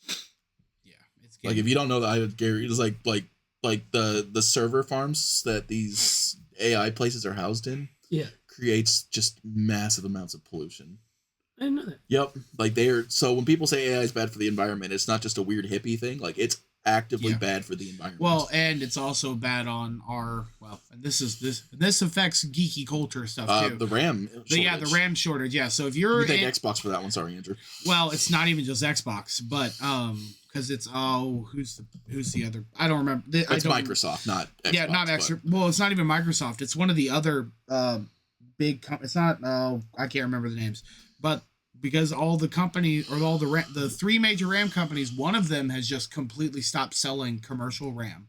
Yeah, it's like if you don't know that, Gary, it's like the server farms that these AI places are housed in. Yeah. Creates just massive amounts of pollution. I didn't know that. Yep. Like so when people say AI is bad for the environment, it's not just a weird hippie thing. Like it's actively bad for the environment. Well, and it's also bad on and this affects geeky culture stuff too. The RAM shortage. The RAM shortage. Yeah. So if you're you thank Xbox for that one, sorry, Andrew. Well, it's not even just Xbox, but because it's who's the other? I don't remember. It's Microsoft, not Xbox. Yeah, not Xbox. Well, it's not even Microsoft. It's one of the other big. It's not. I can't remember the names, but because all the companies or all the 3 major RAM companies, one of them has just completely stopped selling commercial RAM.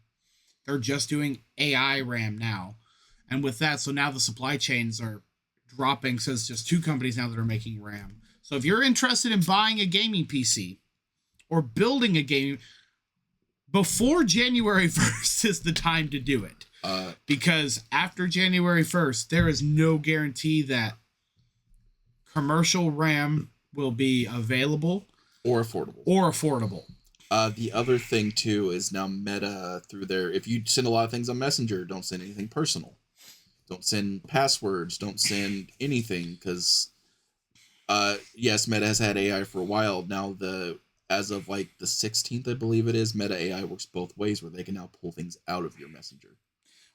They're just doing AI RAM now, and with that, so now the supply chains are dropping. So it's just 2 companies now that are making RAM. So if you're interested in buying a gaming PC or building a game, before January 1st is the time to do it. Because after January 1st, there is no guarantee that commercial RAM will be available or affordable. The other thing too is now Meta through if you send a lot of things on Messenger, don't send anything personal. Don't send passwords. Don't send anything because, yes, Meta has had AI for a while now. As of like the 16th, I believe it is, Meta AI works both ways where they can now pull things out of your Messenger.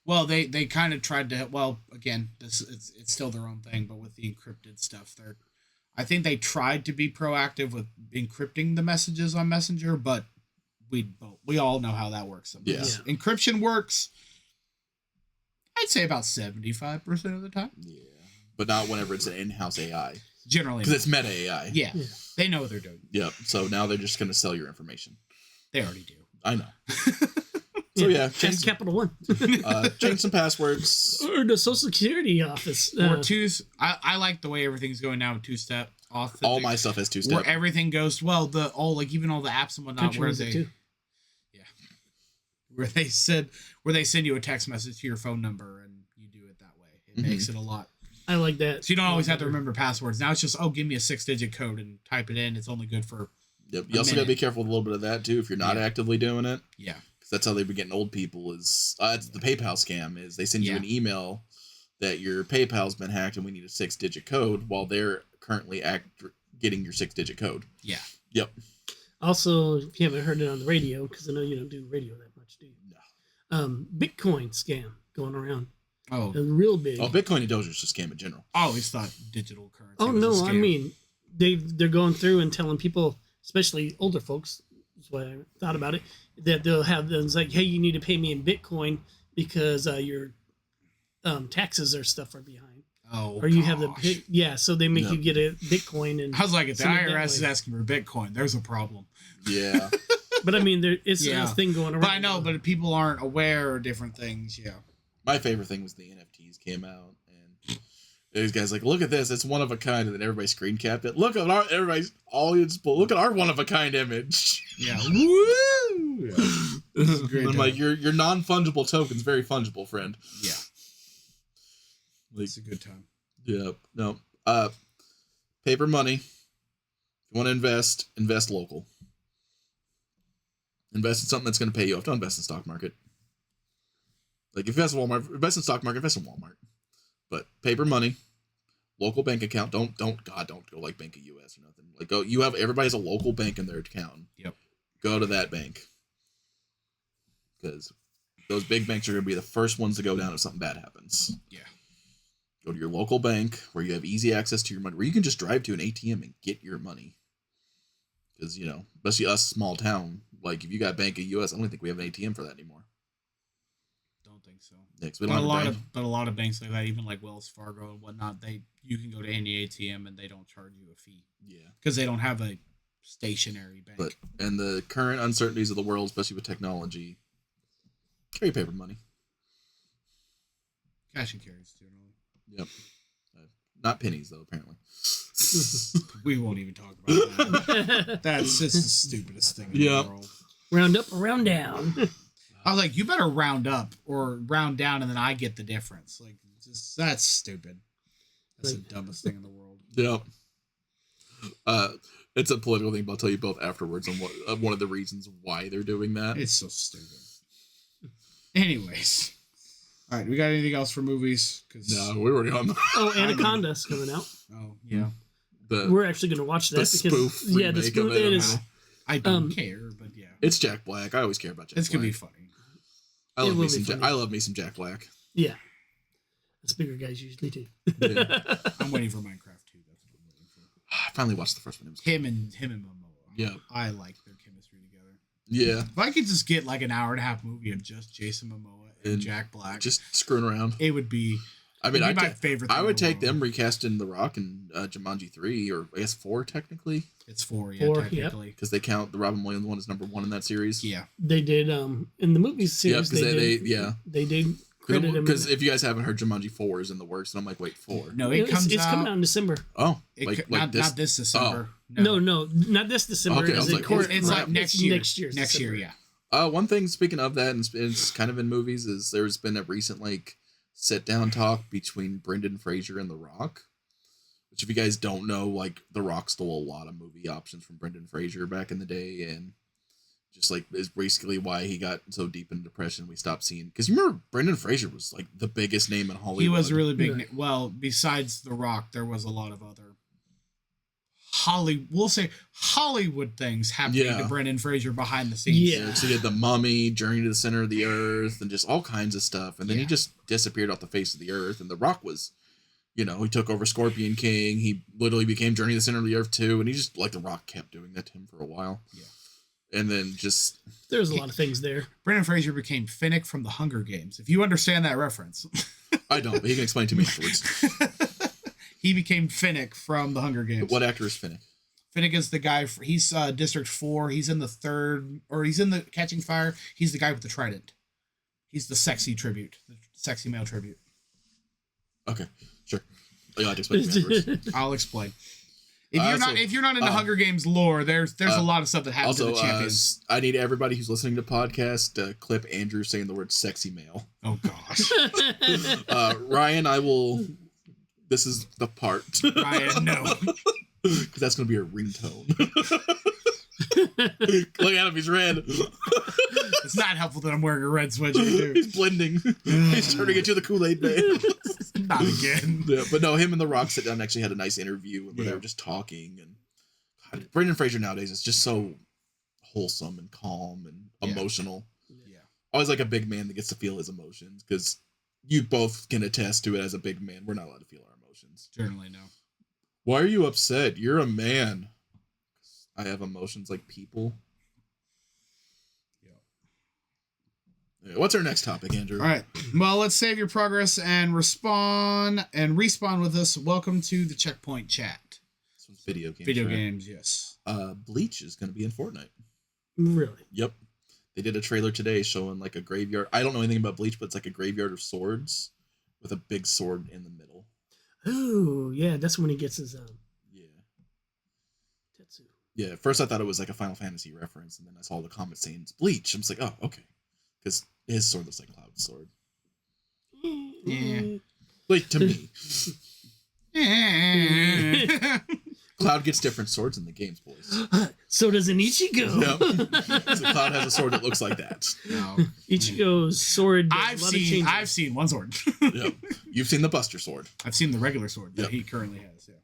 Well, they kind of tried to. Well, again, it's still their own thing, but with the encrypted stuff, I think they tried to be proactive with encrypting the messages on Messenger, but we all know how that works. Yeah. Encryption works. I'd say about 75% of the time. Yeah, but not whenever it's an in-house AI. Generally, because it's Meta AI. Yeah, they know what they're doing. Yep. So now they're just going to sell your information. They already do. I know. So change Capital One. Change some passwords. Or the Social Security office. Or I like the way everything's going now with 2-step auth. All my stuff has 2-step. Where everything goes even all the apps and whatnot. Where they send you a text message to your phone number and you do it that way. It makes it a lot. I like that. So you don't always have to remember passwords. Now it's just give me a 6-digit code and type it in. It's only good for. Yep. You also got to be careful with a little bit of that too if you're not actively doing it. Yeah. That's how they've been getting old people it's the PayPal scam is they send you an email that your PayPal's been hacked and we need a 6-digit code while they're currently getting your 6-digit code. Yeah. Yep. Also, if you haven't heard it on the radio, because I know you don't do radio that much, do you? No. Bitcoin scam going around. Oh. Real big. Oh, Bitcoin and Doge is just a scam in general. I always thought digital currency Oh, was no, I mean, they're going through and telling people, especially older folks, that's why I thought about it, that they'll have things like, hey, you need to pay me in Bitcoin because your taxes or stuff are behind. Oh, or you have so they make you get a Bitcoin. And I was like, if the IRS is asking for Bitcoin, there's a problem. Yeah. But I mean, it's a thing going around. But I know, but people aren't aware of different things. Yeah. My favorite thing was the NFTs came out, and these guys like, look at this, it's one of a kind, and then everybody screen capped it. Look at look at our one of a kind image. Yeah. Woo! Yeah. This is great. I'm like, your non-fungible token's very fungible, friend. Yeah. Like, it's a good time. Yeah. No. Paper money. If you want to invest local. Invest in something that's going to pay you off. Don't invest in stock market. Like, if you invest in Walmart, invest in stock market, invest in Walmart. But paper money, local bank account. Don't go like Bank of US or nothing. Like, everybody has a local bank in their account. Yep. Go to that bank. Because those big banks are going to be the first ones to go down if something bad happens. Yeah. Go to your local bank where you have easy access to your money, where you can just drive to an ATM and get your money. Because, especially us, small town, Like if you got Bank of US, I don't think we have an ATM for that anymore. Don't think so. Yeah, 'cause we don't have a branch. But a lot of banks like that, even like Wells Fargo and whatnot, you can go to any ATM and they don't charge you a fee. Yeah. Because they don't have a stationary bank. But and the current uncertainties of the world, especially with technology, carry paper money. Cash and carries generally. Yep. Not pennies though, apparently. We won't even talk about that. That's just the stupidest thing in the world. Round up, round down. I was like, you better round up or round down, and then I get the difference. Like, that's stupid. That's the dumbest thing in the world. Yep. It's a political thing, but I'll tell you both afterwards on what one of the reasons why they're doing that. It's so stupid. Anyways. All right, we got anything else for movies? No, we're already on. Oh, Anaconda's coming out. Oh, yeah. We're actually going to watch that the because spoof the spoof it is. I don't care, but yeah, it's Jack Black. I always care about Jack Black. It's gonna be funny. I love me some Jack Black. Yeah, that's bigger guys usually do. Yeah. I'm waiting for Minecraft 2. That's what I'm waiting for. I finally watched the first one. It was Him and Momoa. Yeah, I like their chemistry together. Yeah, if I could just get like an hour and a half movie of just Jason Momoa and Jack Black, just screwing around, it would be. I mean, my favorite. I would take them recasting The Rock and Jumanji 3, or I guess 4 technically. It's 4, technically, because they count the Robin Williams one as number 1 in that series. Yeah, they did. In the movie series, they did credit him. Because if you guys haven't heard, Jumanji 4 is in the works, and I'm like, wait, 4? No, it's coming out in December. Oh, not this December. Oh. No, not this December. Okay, it's like next year. Next year, yeah. One thing, speaking of that, and it's kind of in movies, is there's been a recent sit-down talk between Brendan Fraser and The Rock. Which, if you guys don't know, The Rock stole a lot of movie options from Brendan Fraser back in the day, and just is basically why he got so deep in depression. We stopped seeing, because you remember Brendan Fraser was the biggest name in Hollywood. He was a really big. Well, besides The Rock, there was a lot of other Hollywood things happening to Brendan Fraser behind the scenes. Yeah, so he did The Mummy, Journey to the Center of the Earth, and just all kinds of stuff. And then he just disappeared off the face of the earth. And The Rock was, he took over Scorpion King. He literally became Journey to the Center of the Earth too. And he just, The Rock kept doing that to him for a while. Yeah. And then just... There's a lot of things there. Brendan Fraser became Finnick from The Hunger Games. If you understand that reference. I don't, but he can explain to me afterwards. He became Finnick from The Hunger Games. What actor is Finnick? Finnick is the guy. He's District 4. He's in the 3rd, or he's in the Catching Fire. He's the guy with the trident. He's the sexy tribute, the sexy male tribute. Okay, sure. You'll have to explain to me afterwards. I'll explain. If you're not in the Hunger Games lore, there's a lot of stuff that happens to the champions. I need everybody who's listening to the podcast to clip Andrew saying the word "sexy male." Oh gosh. Ryan, I will. This is the part. Ryan, no. Because that's going to be your ringtone. Look at him, he's red. It's not helpful that I'm wearing a red sweatshirt, dude. He's blending. He's turning into the Kool-Aid Man. Not again. Yeah, but no, him and The Rock sit down and actually had a nice interview where they were just talking. And God, Brendan Fraser nowadays is just so wholesome and calm and emotional. Yeah. Always like a big man that gets to feel his emotions, because you both can attest to it as a big man. We're not allowed to feel our emotions. Generally, no. Why are you upset? You're a man. I have emotions like people. Yeah. What's our next topic, Andrew? All right. Well, let's save your progress and respawn with us. Welcome to the Checkpoint Chat. This one's video games. Video games, yes. Bleach is going to be in Fortnite. Really? Yep. They did a trailer today showing a graveyard. I don't know anything about Bleach, but it's a graveyard of swords with a big sword in the middle. Oh, yeah. That's when he gets his Tetsu. Yeah, at first I thought it was a Final Fantasy reference, and then I saw the comment saying it's Bleach. I'm just like, oh, okay. Because his sword looks like Cloud's sword. Yeah. To me. Cloud gets different swords in the games, boys. So does an Ichigo. Yep. So Cloud has a sword that looks like that. No. Ichigo's sword. I've seen one sword. Yep. You've seen the Buster sword. I've seen the regular sword that he currently has. Yeah.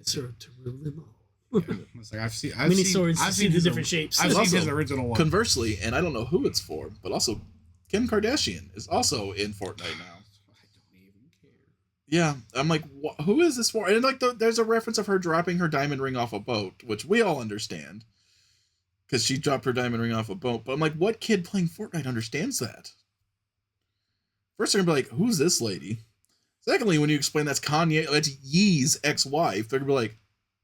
Sword to rule them all. It's like I've seen the different shapes. I've seen his original one. Conversely, and I don't know who it's for, but also Kim Kardashian is also in Fortnite now. I don't even care. Yeah, I'm like, who is this for? And there's a reference of her dropping her diamond ring off a boat, which we all understand. because she dropped her diamond ring off a boat. But I'm like, what kid playing Fortnite understands that? First, they're gonna be like, who's this lady? Secondly, when you explain that's Ye's ex-wife, they're gonna be like,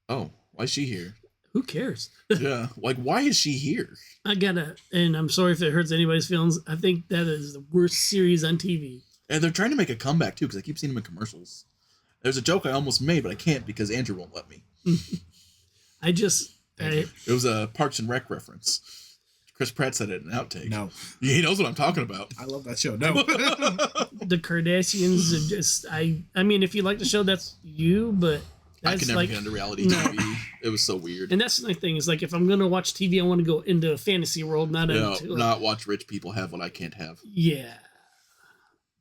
oh, why is she here? Who cares? Yeah, like, why is she here? And I'm sorry if it hurts anybody's feelings. I think that is the worst series on TV. And they're trying to make a comeback too, because I keep seeing them in commercials. There's a joke I almost made, but I can't because Andrew won't let me. It was a Parks and Rec reference. Chris Pratt said it in an outtake. No. He knows what I'm talking about. I love that show. No. The Kardashians are just, I mean, if you like the show, that's you, but I that's can never get into reality TV. It was so weird. And that's the thing is, like, if I'm going to watch TV, I want to go into a fantasy world, not watch rich people have what I can't have. Yeah.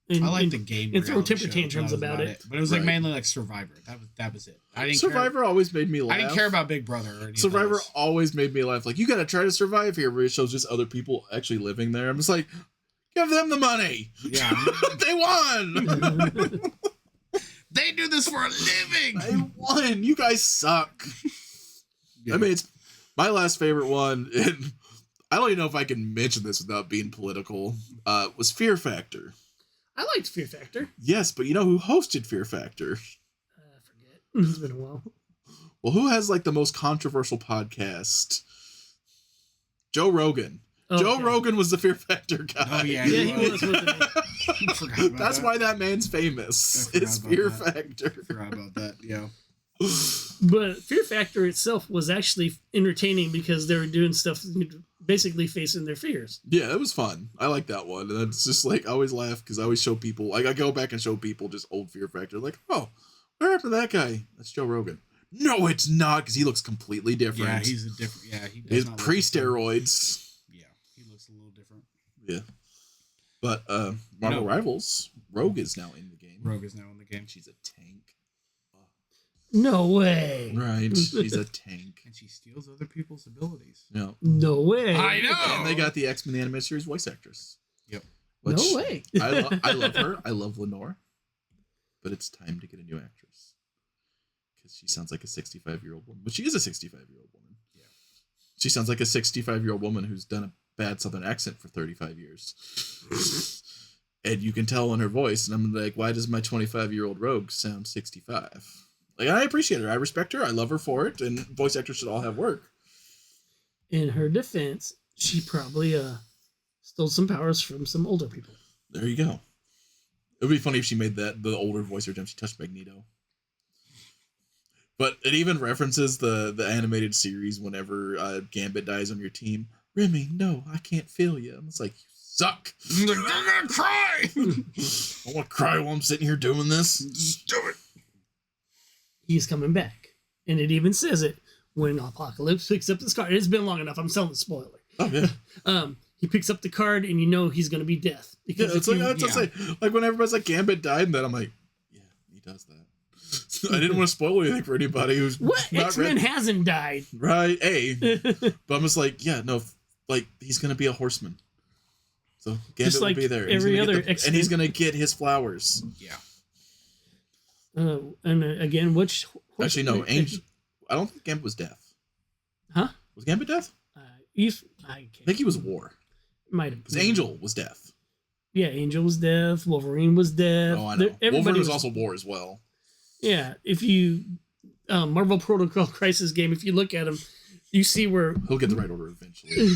I like the game and throw temper tantrums about it. But it was like mainly like Survivor. That was it. Survivor always made me laugh. I didn't care about Big Brother or anything. Survivor always made me laugh. Like, you gotta try to survive here, where it shows just other people actually living there. I'm just like, give them the money. Yeah. They won. They do this for a living. They won. You guys suck. Yeah. I mean, it's my last favorite one, and I don't even know if I can mention this without being political, was Fear Factor. I liked Fear Factor. Yes, but you know who hosted Fear Factor? I forget. It's been a while. Well, who has like the most controversial podcast? Joe Rogan. Joe Rogan was the Fear Factor guy. Oh yeah, he was. Wasn't he? That's why that man's famous. It's Fear Factor. I forgot about that. Yeah. But Fear Factor itself was actually entertaining because they were doing stuff basically facing their fears. Yeah, it was fun. I like that one. And it's just like, I always laugh because I always show people, like, I go back and show people just old Fear Factor. Like, oh, what happened to that guy? That's Joe Rogan. No, it's not, because he looks completely different. Yeah, he's a different. Yeah, he does. He's not pre-steroids. Yeah, he looks a little different. Yeah. But Marvel Rivals, Rogue is now in the game. Rogue is now in the game. She's a tank. No way. Right. She's a tank. And she steals other people's abilities. No. No way. I know. And they got the X-Men the Animated Series voice actress. Yep. No way. I love her. I love Lenore. But it's time to get a new actress. Because she sounds like a 65-year-old woman. But she is a 65-year-old woman. Yeah. She sounds like a 65-year-old woman who's done a bad Southern accent for 35 years. And you can tell in her voice. And I'm like, why does my 25-year-old Rogue sound 65? Like, I appreciate her. I respect her. I love her for it. And voice actors should all have work. In her defense, she probably stole some powers from some older people. There you go. It would be funny if she made the older voice every time she touched Magneto. But it even references the animated series whenever Gambit dies on your team. Remy, no, I can't feel you. I'm just like, you suck. I'm gonna cry. I want to cry while I'm sitting here doing this. Just do it. He's coming back. And it even says it when Apocalypse picks up this card. It's been long enough. I'm selling the spoiler. Oh, yeah. He picks up the card and you know he's going to be Death. Because it's like when everybody's like, Gambit died, and then I'm like, yeah, he does that. I didn't want to spoil anything for anybody who's what? not X-Men hasn't died. Right, But I'm just like, yeah, no, like, he's going to be a horseman. So Gambit will be there. Every other X-Men. And he's going to get his flowers. Yeah. And again, which... Actually, no, Angel... I don't think Gambit was Death. Huh? Was Gambit Death? I think he was War. Might have. Because Angel was Death. Yeah, Angel was Death. Wolverine was Death. Oh, I know. Wolverine was also War as well. Yeah, if you... Marvel Protocol Crisis game, if you look at him, you see where... He'll get the right order eventually.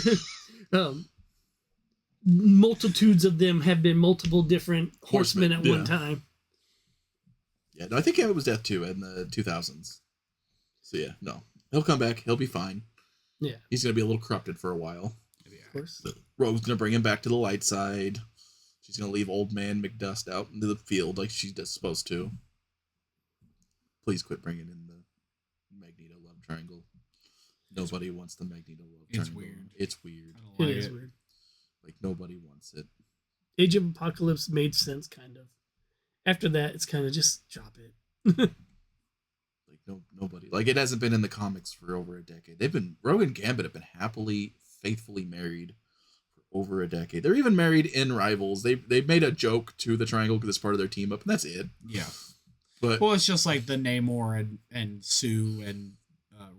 Multitudes of them have been multiple different horsemen at one time. Yeah, no, I think Gambit was Death too in the 2000s. So yeah, no. He'll come back. He'll be fine. Yeah. He's going to be a little corrupted for a while. Yeah. Of course. Rogue's going to bring him back to the light side. She's going to leave old man McDust out into the field like she's supposed to. Please quit bringing in the Magneto love triangle. Nobody wants the Magneto love triangle. It's weird. It's weird. It is weird. Like, nobody wants it. Age of Apocalypse made sense, kind of. After that, it's kind of just drop it. Like, nobody. Like, it hasn't been in the comics for over a decade. Rogue and Gambit have been happily, faithfully married for over a decade. They're even married in Rivals. They've made a joke to the triangle because it's part of their team up, and that's it. Yeah. But well, it's just like the Namor and Sue and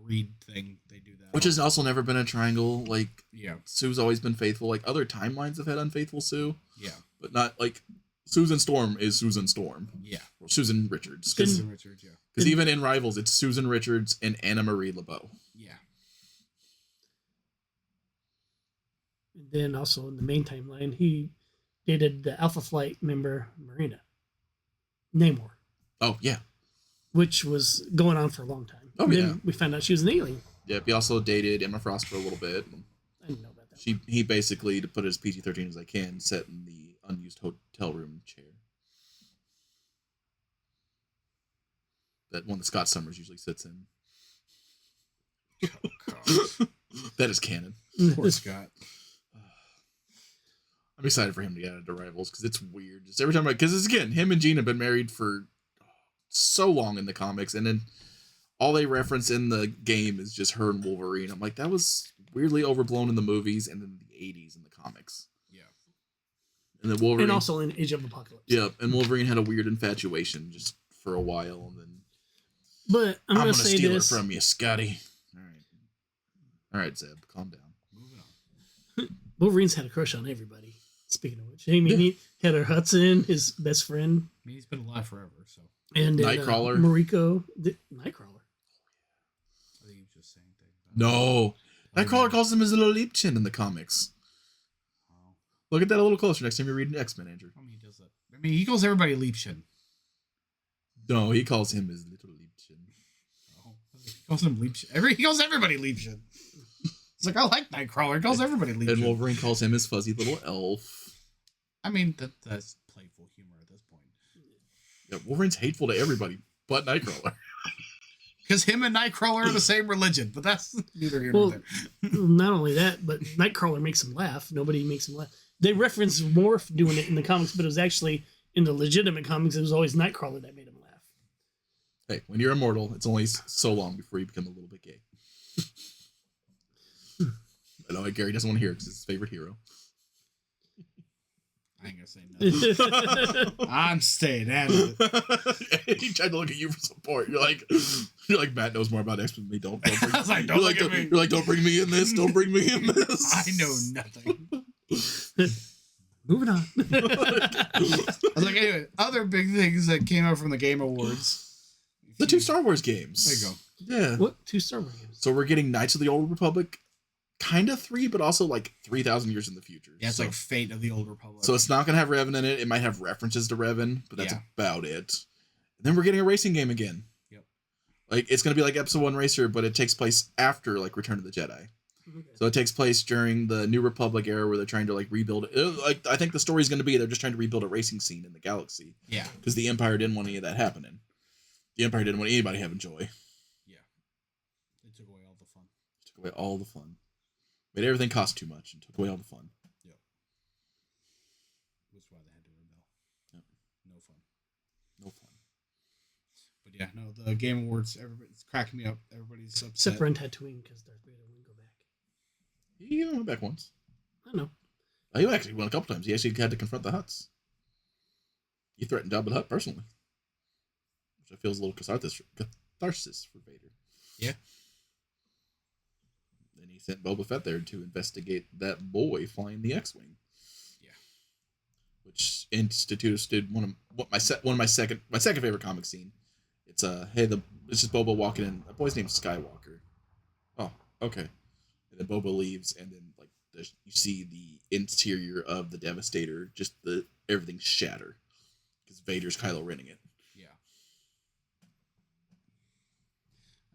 Reed thing. They do that. Which has also never been a triangle. Like, Yeah. Sue's always been faithful. Like, other timelines have had unfaithful Sue. Yeah. But not, like, Susan Storm is Susan Storm. Yeah. Or Susan Richards. Susan Richards, yeah. Because even in Rivals, it's Susan Richards and Anna Marie LeBeau. Yeah. And then also in the main timeline, he dated the Alpha Flight member Marina Namor, Oh, yeah. which was going on for a long time. Oh, And yeah. then we found out she was an alien. Yep, he also dated Emma Frost for a little bit. I didn't know about that. He basically, to put it as PG-13 as I can, sat in the unused hotel room chair. That one that Scott Summers usually sits in. That is canon. Poor Scott. I'm excited for him to get out of Rivals because it's weird. Just every time because again, him and Gene have been married for so long in the comics, and then all they reference in the game is just her and Wolverine. I'm like, that was weirdly overblown in the movies and in the 80s in the comics. Yeah. And then Wolverine, And also in Age of Apocalypse. yeah, and Wolverine had a weird infatuation just for a while, and then But I'm I'm gonna gonna say steal this. it from you, Scotty. All right, Zeb, calm down. Moving on. Wolverine's had a crush on everybody. Speaking of which, I mean, he had her Hudson, his best friend, I mean, he's been alive forever, so and Nightcrawler. Mariko, Nightcrawler. I think he was just saying things. No, Nightcrawler calls him his little Liebchen in the comics. Oh. Look at that a little closer next time you read X-Men, Andrew. I mean, he does that. I mean, he calls everybody Liebchen. No, he calls him his little Liebchen. Oh, he calls him Liebchen. He calls everybody Liebchen. It's like, I like Nightcrawler. He calls everybody Liebchen. And Wolverine calls him his fuzzy little elf. I mean, that's playful humor at this point. Yeah, Wolverine's hateful to everybody but Nightcrawler. Because him and Nightcrawler are the same religion, but that's neither here nor Well, there. not only that, but Nightcrawler makes him laugh. Nobody makes him laugh. They reference Morph doing it in the comics, but it was actually in the legitimate comics. It was always Nightcrawler that made him laugh. Hey, when you're immortal, it's only so long before you become a little bit gay. I know Gary doesn't want to hear it because it's his favorite hero. I ain't gonna say nothing. I'm staying out of it. He tried to look at you for support. You're like Matt knows more about X-Men than me. Don't bring, I was like, don't you're look at me. You're like, don't bring me in this. Don't bring me in this. I know nothing. Moving on. I was like, anyway, other big things that came out from the Game Awards. The 2 Star Wars games. There you go. Yeah. What 2 Star Wars games? So we're getting Knights of the Old Republic, kind of 3, but also like 3,000 years in the future. Yeah, it's so, like Fate of the Old Republic. so it's not going to have Revan in it. It might have references to Revan, but that's Yeah. about it. And then we're getting a racing game again. Yep. Like, it's going to be like Episode 1 Racer, but it takes place after, like, Return of the Jedi. Okay. So it takes place during the New Republic era where they're trying to, like, rebuild... Like, I think the story's going to be they're just trying to rebuild a racing scene in the galaxy. Yeah. Because the Empire didn't want any of that happening. The Empire didn't want anybody having joy. Yeah. They took away all the fun. Took away all the fun. Made everything cost too much and took away all the fun. Yep. That's why they had to rebel. Yep. No fun. No fun. But yeah, no, the Game Awards, everybody's cracking me up. Everybody's upset. Except for on Tatooine, because Darth Vader wouldn't go back. He went back once. I know. Oh, he actually went a couple times. He actually had to confront the Hutts. He threatened Jabba the Hutt personally. Which I feel is a little catharsis for Vader. Yeah. Then he sent Boba Fett there to investigate that boy flying the X-Wing. Yeah. Which instituted one of my second favorite comic scene. It's it's just Boba walking in. The boy's name's Skywalker. Oh, okay. And then Boba leaves, and then like you see the interior of the Devastator, just everything shatter because Vader's Kylo Renning it. Yeah.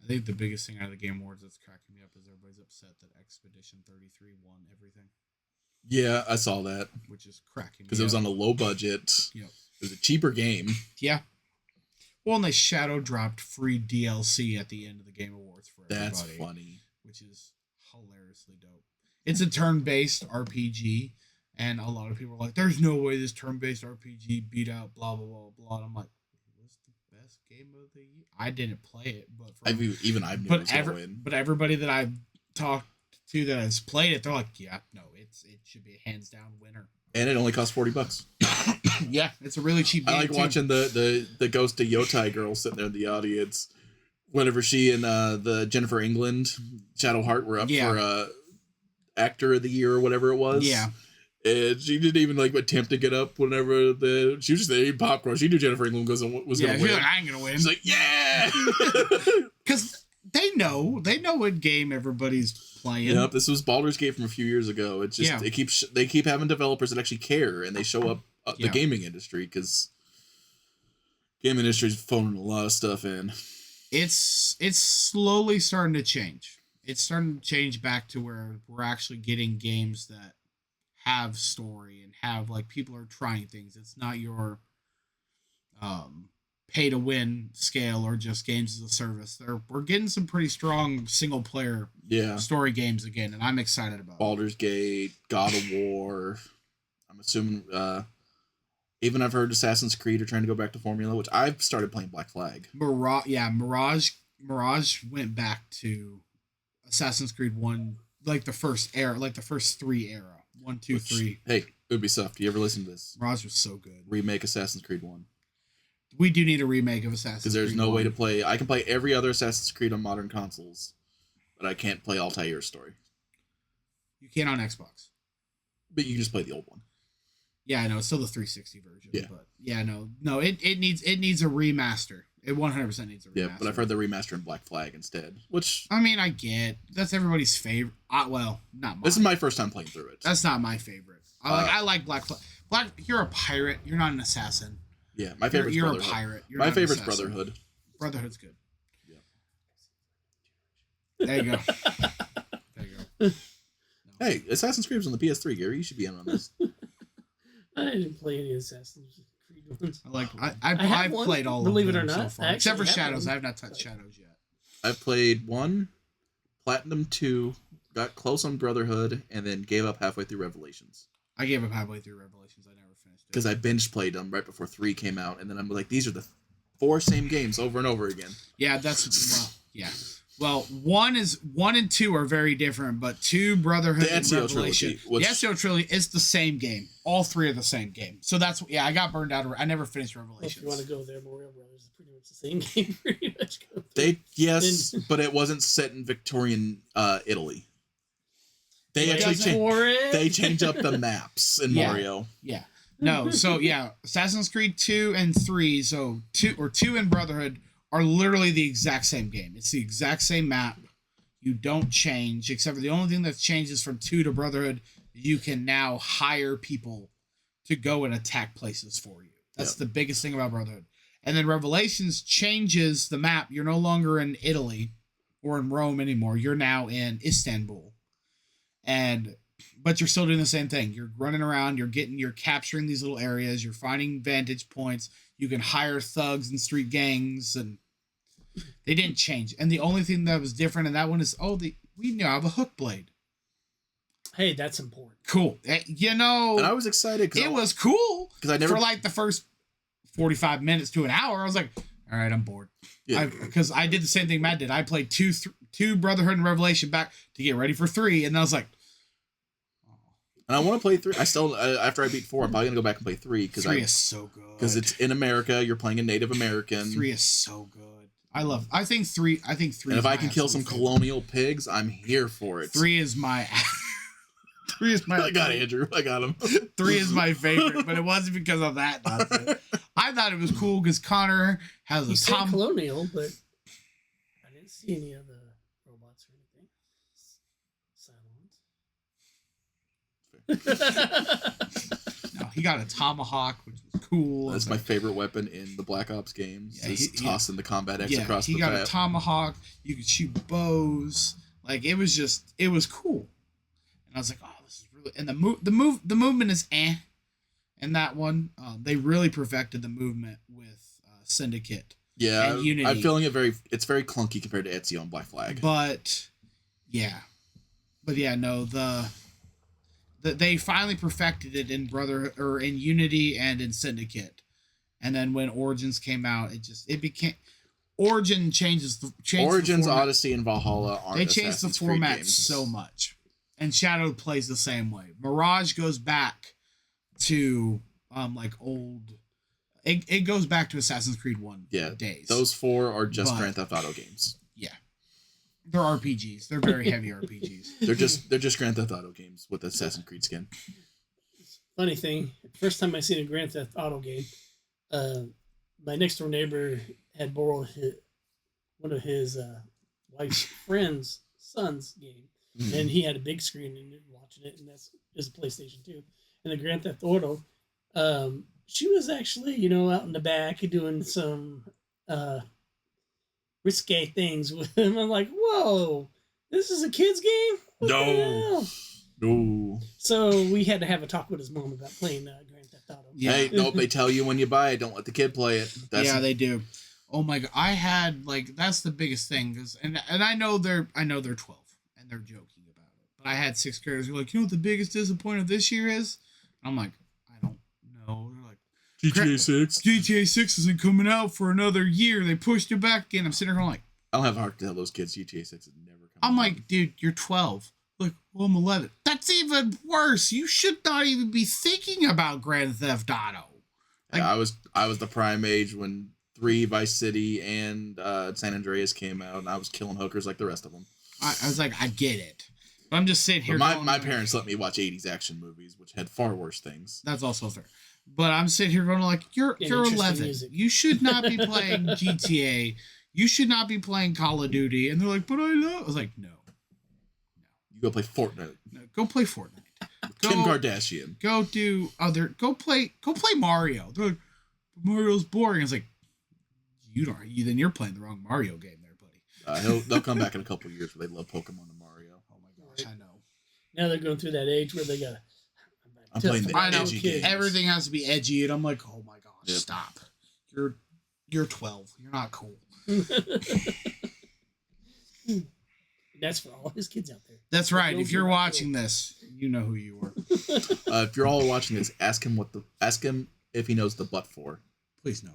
I think the biggest thing out of the Game Awards that's cracking me up is everybody's upset that Expedition 33 won everything, Yeah, I saw that which is cracking me because it was up. on a low budget. Yep. It was a cheaper game. Yeah. Well, and they shadow dropped free DLC at the end of the Game Awards for everybody. That's funny. Which is hilariously dope. It's a turn-based RPG, and a lot of people are like, there's no way this turn-based RPG beat out blah, blah, blah, blah. And I'm like, it was the best game of the year. I didn't play it, but... I've knew it was going to win. But everybody that I've talked to that has played it, they're like, yeah, no, it should be a hands-down winner. And it only cost $40. Yeah, it's a really cheap game, I like too. watching the Ghost of Yotai girl sitting there in the audience whenever she and the Jennifer England Shadowheart were up for actor of the year or whatever it was. Yeah. And she didn't even like attempt to get up whenever she was just eating popcorn. She knew Jennifer England was gonna win. She's like, I ain't gonna win. She's like, yeah, because they know what game everybody's playing. Yep, this was Baldur's Gate from a few years ago. It's just they keep having developers that actually care and they show up the gaming industry because gaming industry's phoning a lot of stuff in. It's slowly starting to change. It's starting to change back to where we're actually getting games that have story and have like people are trying things. It's not your pay to win scale or just games as a service. We're getting some pretty strong single player story games again, and I'm excited about Baldur's Gate, God of War. I'm assuming even I've heard Assassin's Creed are trying to go back to formula, which I've started playing Black Flag. Mirage went back to Assassin's Creed 1, like the first era, like the first 3 era. 1, 2, 3. Hey, Ubisoft, you ever listen to this? Mirage was so good. Remake Assassin's Creed 1. We do need a remake of Assassin's Creed. Because there's no way to play. I can play every other Assassin's Creed on modern consoles, but I can't play Altair's story. You can on Xbox. But you can just play the old one. Yeah, I know. It's still the 360 version. Yeah. But yeah, no. It needs a remaster. It 100% needs a remaster. Yeah, but I've heard they're remastering Black Flag instead, which I mean, I get that's everybody's favorite. Well, not mine. This is my first time playing through it. That's not my favorite. I like Black Flag. You're a pirate. You're not an assassin. Yeah, my favorite's You're Brotherhood. a pirate. You're my not favorite's an assassin. Brotherhood. Brotherhood's good. Yeah. There you go. There you go. No. Hey, Assassin's Creed was on the PS3, Gary. You should be in on this. I didn't play any Assassin's Creed ones. I've played all believe of it them or so not. far. I Except for actually have Shadows. one. I have not touched Shadows yet. I've played 1, Platinum 2, got close on Brotherhood, and then gave up halfway through Revelations. I gave up halfway through Revelations. I never finished it. Because I binge played them right before 3 came out, and then I'm like, these are the 4 same games over and over again. Yeah, Well, 1 and 2 are very different, but 2, Brotherhood, The and Ezio Revelation. trilogy, The Ezio trilogy is the same game. All 3 are the same game. So that's I got burned out. I never finished Well, if Revelations. you want to go there, Mario Brothers is pretty much the same game. Pretty much. But it wasn't set in Victorian Italy. They actually changed up the maps in Mario. Yeah. No, so Assassin's Creed 2 and 3, so 2 and Brotherhood are literally the exact same game. It's the exact same map. You don't change, except for the only thing that changes from 2 to Brotherhood, you can now hire people to go and attack places for you. That's the biggest thing about Brotherhood. And then Revelations changes the map. You're no longer in Italy or in Rome anymore. You're now in Istanbul. But you're still doing the same thing. You're running around, you're capturing these little areas, you're finding vantage points, you can hire thugs and street gangs, and they didn't change. And the only thing that was different in that one is, we now have a hook blade. Hey, that's important. Cool. And I was excited. It was cool. Because I never... For like the first 45 minutes to an hour, I was like, all right, I'm bored. Yeah. Because I did the same thing Matt did. I played two Brotherhood and Revelation back to get ready for 3, and I was like, and I want to play 3. I still, after I beat 4, I'm probably going to go back and play 3. 3 is so good. Because it's in America, you're playing a Native American. 3 is so good. I think 3 And if I can kill some colonial pigs, I'm here for it. 3 is my... 3 is my... I got Andrew. I got him. 3 is my favorite, but it wasn't because of that. I thought it was cool because Connor has You said colonial, but I didn't see any of the robots or anything. Silence. No, he got a tomahawk, which was cool. That's my favorite weapon in the Black Ops games. Yeah, is tossing the Combat X across the map. He got a tomahawk. You could shoot bows. Like it was cool. And I was like, oh, this is really. And the movement is in that one. They really perfected the movement with Syndicate. Yeah, and Unity. I'm feeling it's very clunky compared to Ezio and Black Flag. But no, they finally perfected it in in Unity and in Syndicate. And then when Origins came out, it became Origins Odyssey and Valhalla aren't they changed Assassin's the Creed format games. so much. And Shadow plays the same way. Mirage goes back to like old it goes back to Assassin's Creed 1 days. Those 4 are just Grand Theft Auto games. Yeah. They're RPGs. They're very heavy RPGs. They're just Grand Theft Auto games with Assassin's Creed skin. Funny thing, first time I seen a Grand Theft Auto game, my next door neighbor had borrowed one of his wife's friend's son's game, and he had a big screen and watching it, and that's is a PlayStation 2. And the Grand Theft Auto, she was actually, out in the back doing some risque things with him. I'm like, whoa, this is a kid's game? What the hell? No. So we had to have a talk with his mom about playing Grand Theft Auto. Yeah. Hey, nope, they tell you when you buy it, don't let the kid play it. They do. Oh my god, I had that's the biggest thing, cause and I know they're 12 and they're joking about it, but I had 6th graders who were like, what the biggest disappointment this year is? And I'm like, I don't know. They're like, GTA 6. GTA 6 isn't coming out for another year. They pushed it back again. I'm sitting here going like, I don't have a heart to tell those kids GTA 6 is never coming. I'm like, dude, you're 12. Like, well, I'm 11. That's even worse. You should not even be thinking about Grand Theft Auto. Like, yeah, I was the prime age when 3 Vice City and San Andreas came out, and I was killing hookers like the rest of them. I was like, I get it. But I'm just sitting here. My parents let me watch 80s action movies, which had far worse things. That's also fair. But I'm sitting here going like, you're 11. Music. You should not be playing GTA. You should not be playing Call of Duty. And they're like, but I was like, no. You go play Fortnite. No, go play Fortnite. Kim Kardashian. Go play Mario. They're like, Mario's boring. I was like, then you're playing the wrong Mario game there, buddy. They'll come back in a couple of years where they love Pokemon and Mario. Oh my gosh, I know. Now they're going through that age where they got. I'm playing the edgy games. Everything has to be edgy, and I'm like, oh my gosh, Yep. stop. You're 12. You're not cool. That's for all his kids out there. That's right. If you're watching this, you know who you were. If you're all watching this, ask him if he knows the but for. Please no.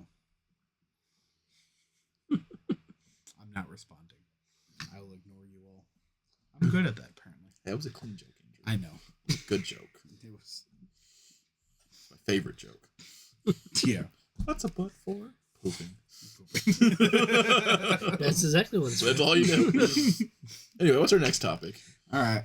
I'm not responding. I will ignore you all. I'm good at that, apparently. That was a clean joke, Andrew. I know. Good joke. It was. My favorite joke. Yeah. What's a but for? Pooping. That's exactly what it's That's for. all you do. Anyway, what's our next topic? All right.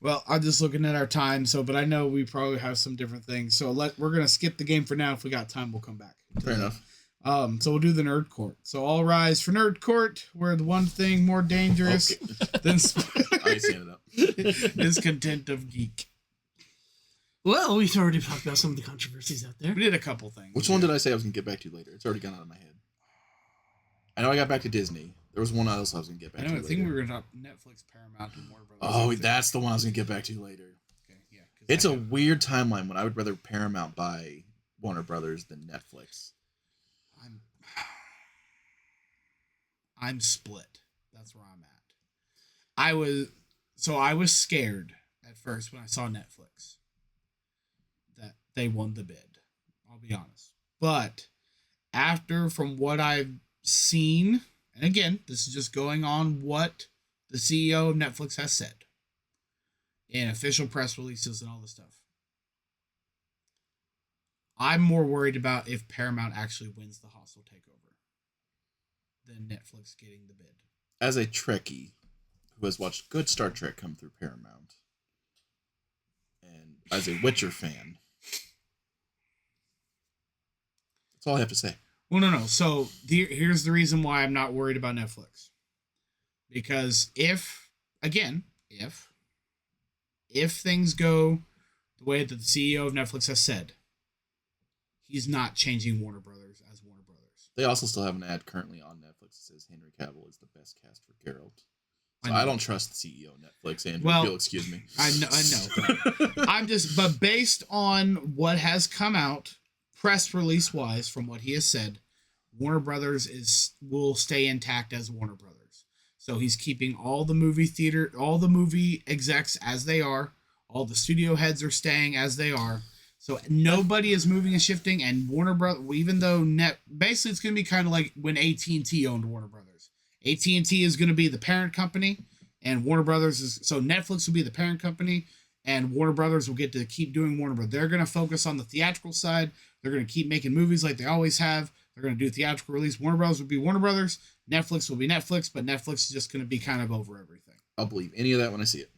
Well, I'm just looking at our time, but I know we probably have some different things. So we're gonna skip the game for now. If we got time, we'll come back. Fair enough. So we'll do the Nerd Court. So all rise for Nerd Court, where the one thing more dangerous than I stand it up. is content of geek. Well, we've already talked about some of the controversies out there. We did a couple things. Which one did I say I was gonna get back to later? It's already gone out of my head. I know I got back to Disney. There was one else I was gonna get back to. I think we were gonna talk Netflix, Paramount, and Warner Brothers. Oh, that's the one I was gonna get back to later. Okay, yeah. It's a weird timeline when I would rather Paramount buy Warner Brothers than Netflix. I'm split. That's where I'm at. I was scared at first when I saw Netflix that they won the bid. I'll be honest. But from what I've seen, and again, this is just going on what the CEO of Netflix has said in official press releases and all this stuff. I'm more worried about if Paramount actually wins the hostile takeover than Netflix getting the bid. As a Trekkie who has watched good Star Trek come through Paramount, and as a Witcher fan, that's all I have to say. Well, no. So here's the reason why I'm not worried about Netflix. Because if things go the way that the CEO of Netflix has said, he's not changing Warner Brothers as Warner Brothers. They also still have an ad currently on Netflix that says Henry Cavill is the best cast for Geralt. So I don't trust the CEO of Netflix, Andrew. Well, if you'll excuse me. I know. But based on what has come out, press release wise, from what he has said, Warner Brothers will stay intact as Warner Brothers. So he's keeping all the movie execs as they are. All the studio heads are staying as they are. So nobody is moving and shifting. And Warner Brothers, even though basically it's going to be kind of like when AT&T owned Warner Brothers. AT&T is going to be the parent company, and Warner Brothers so Netflix will be the parent company, and Warner Brothers will get to keep doing Warner Brothers. They're going to focus on the theatrical side. They're going to keep making movies like they always have. They're going to do theatrical release. Warner Brothers will be Warner Brothers. Netflix will be Netflix, but Netflix is just going to be kind of over everything. I'll believe any of that when I see it.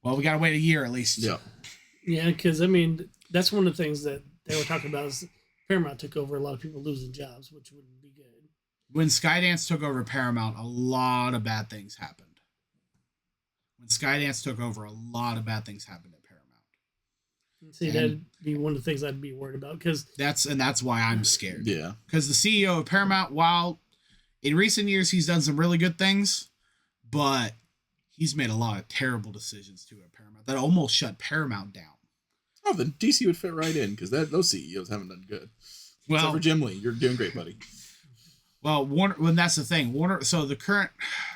Well, we got to wait a year at least. Yeah. Yeah, because, I mean, that's one of the things that they were talking about is Paramount took over, a lot of people losing jobs, which wouldn't be good. When Skydance took over Paramount, a lot of bad things happened. When Skydance took over, a lot of bad things happened at Paramount. See, that'd be one of the things I'd be worried about, because that's why I'm scared. Yeah. Because the CEO of Paramount, while in recent years he's done some really good things, but he's made a lot of terrible decisions too at Paramount that almost shut Paramount down. Oh, then DC would fit right in because those CEOs haven't done good. Well, except for Jim Lee, you're doing great, buddy. Well, Warner. Well, that's the thing. Warner. So the current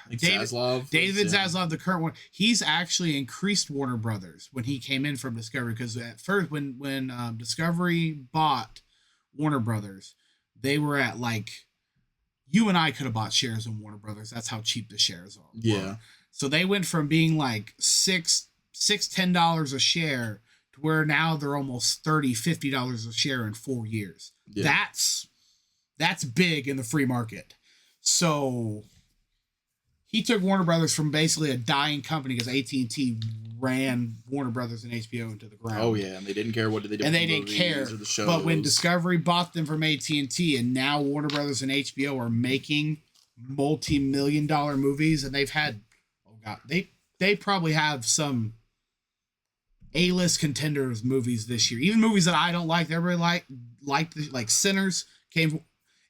David Zaslav, the current one, he's actually increased Warner Brothers when he came in from Discovery. Because at first, when Discovery bought Warner Brothers, they were at like, you and I could have bought shares in Warner Brothers. That's how cheap the shares are. Yeah. So they went from being like $10 a share to where now they're almost $50 a share in 4 years. Yeah. That's big in the free market. So he took Warner Brothers from basically a dying company because AT&T ran Warner Brothers and HBO into the ground. Oh yeah, and they didn't care what did they do. And they didn't care. But when Discovery bought them from AT&T, and now Warner Brothers and HBO are making multi-million-dollar movies, and they've had, oh god, they probably have some A-list contenders movies this year. Even movies that I don't like, everybody like Sinners came.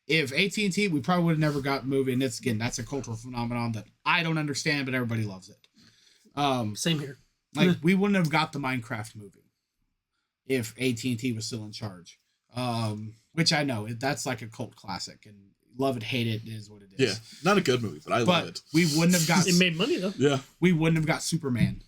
If AT&T, we probably would have never got a movie, and that's a cultural phenomenon that I don't understand, but everybody loves it. Same here. Like we wouldn't have got the Minecraft movie if AT&T was still in charge. Which I know that's like a cult classic, and love it, hate it, is what it is. Yeah, not a good movie, but I love it. We wouldn't have got. It made money though. Yeah, we wouldn't have got Superman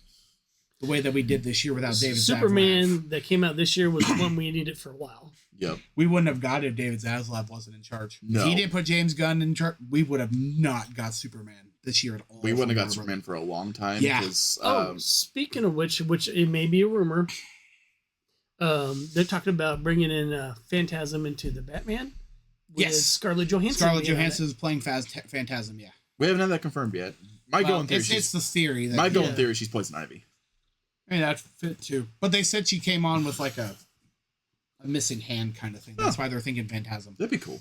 the way that we did this year without David Superman Zaslav. that came out this year was one we needed for a while. Yep. We wouldn't have got it if David Zaslav wasn't in charge. No. If he didn't put James Gunn in charge, we would have not got Superman this year at all. We wouldn't have got Superman for a long time. Yeah. Speaking of which it may be a rumor, they're talking about bringing in Phantasm into the Batman. Yes. Scarlett Johansson. Scarlett Johansson is playing Phantasm, yeah. We haven't had that confirmed yet. My going theory. It's the theory. Theory she's Poison Ivy. I mean, that fit too. But they said she came on with like a missing hand kind of thing. That's why they're thinking Phantasm. That'd be cool.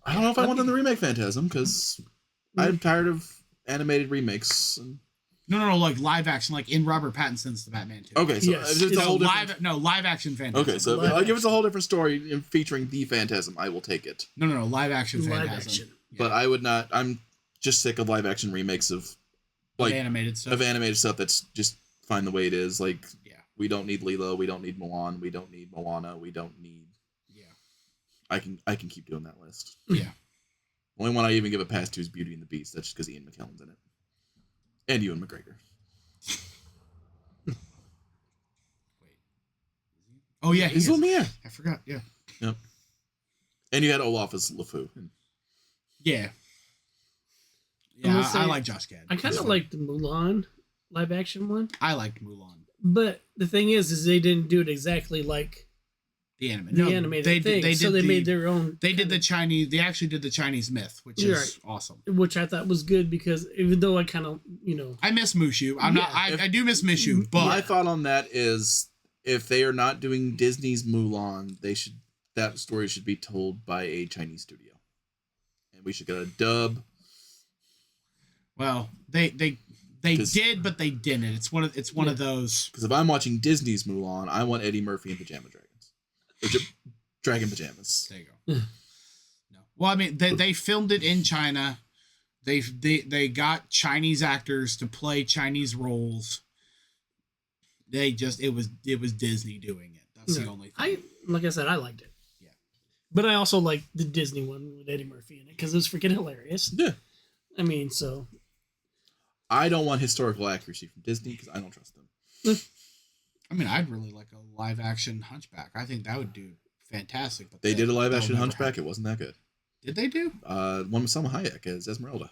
I don't know if I want them to remake Phantasm because I'm tired of animated remakes. No, like live action, like in Robert Pattinson's The Batman 2. Okay, so it's a whole different... live action Phantasm. Okay, so like if it's a whole different story featuring the Phantasm, I will take it. No, live action Phantasm. Live action. Yeah. But I would not. I'm just sick of live action remakes of animated stuff that's just fine the way it is. Like, yeah, we don't need Lilo, we don't need Mulan, we don't need Moana, we don't need. Yeah, I can keep doing that list. Yeah. Only one I even give a pass to is Beauty and the Beast. That's just because Ian McKellen's in it, and Ewan McGregor. Wait. Oh yeah, he's on the air. I forgot. Yeah. Yep. And you had Olaf as LeFou. Yeah. Yeah, I like Josh Gad. I kind of like the Mulan live action one. I liked Mulan. But the thing is they didn't do it exactly like the animated thing. They made their own. They did the Chinese. They actually did the Chinese myth, which is awesome. Which I thought was good because even though I kind of I miss Mushu. I do miss Mushu. But my thought on that is if they are not doing Disney's Mulan, that story should be told by a Chinese studio, and we should get a dub. Well, they did, but they didn't. It's one of those. Because if I'm watching Disney's Mulan, I want Eddie Murphy in pajama dragons, or dragon pajamas. There you go. No, well, I mean, they filmed it in China. They got Chinese actors to play Chinese roles. It was Disney doing it. That's the only thing. Like I said, I liked it. Yeah, but I also liked the Disney one with Eddie Murphy in it because it was freaking hilarious. Yeah, I mean, so. I don't want historical accuracy from Disney because I don't trust them. I mean, I'd really like a live action Hunchback. I think that would do fantastic. But they did a live action Hunchback. It wasn't that good. Did they do? One with Salma Hayek as Esmeralda.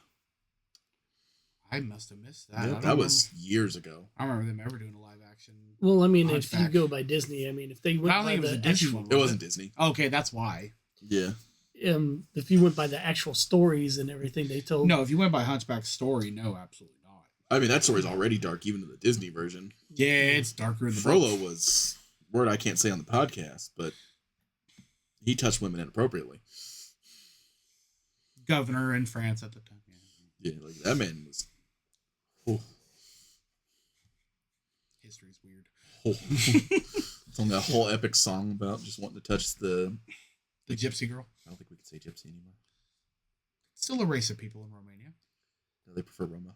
I must have missed that. Yeah, that was years ago. I don't remember them ever doing a live action. Well, I mean, if you Hunchback. go by Disney, I mean, if they But went I don't by think it was a the Disney actual, one. It wasn't Disney. Okay, that's why. Yeah. if you went by the actual stories and everything they told, No, if you went by Hunchback's story, no, absolutely not. I mean, that story's already dark, even in the Disney version. Yeah, it's darker in the Frollo book. was word I can't say on the podcast, but he touched women inappropriately. Governor in France at the time. Yeah, like that man was. Oh, History's weird. it's only a whole epic song about just wanting to touch the. The gypsy girl. I don't think we can say gypsy anymore. Still a race of people in Romania. No, they prefer Roma.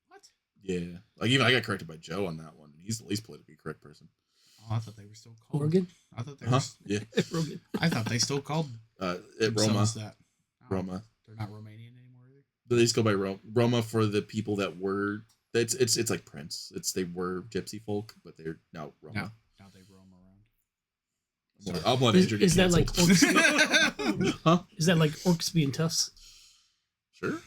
What? Yeah, like even I got corrected by Joe on that one. He's the least politically correct person. Oh, I thought they were still called. Oregon, I thought they Huh? were. Yeah. Rogan. I thought they still called Roma. themselves that. Oh, Roma. They're not Romanian anymore either. They just go by Roma for the people that were. It's like Prince. They were gypsy folk, but they're now Roma. Now they roam around. I'll let Andrew get Is that like canceled. orcs? Huh? Is that like orcs being toughs? Sure. I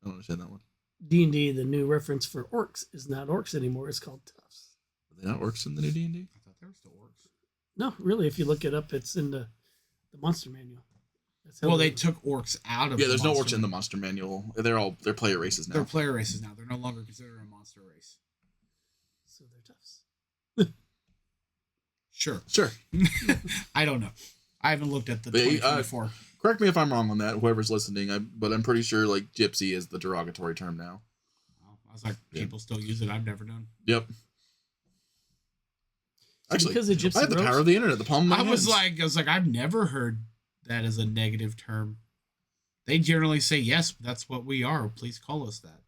don't understand that one. D&D, the new reference for orcs is not orcs anymore. It's called toughs. Are they not orcs in the new D&D? I thought they were still orcs. No, really, if you look it up, it's in the monster manual. That's how Well, they took orcs out of. Yeah, there's no monster orcs in the monster manual. They're player races now. They're player races now. They're no longer considered a monster race. So they're toughs. Sure. Sure. I don't know. I haven't looked at the They, 2024. Correct me if I'm wrong on that, whoever's listening, but I'm pretty sure like gypsy is the derogatory term now. I was like, people still use it. I've never done. Yep. Actually, because of gypsy I have the robes? power of the internet, the palm of my I was hands. like, I've never heard that as a negative term. They generally say, yes, that's what we are. Please call us that.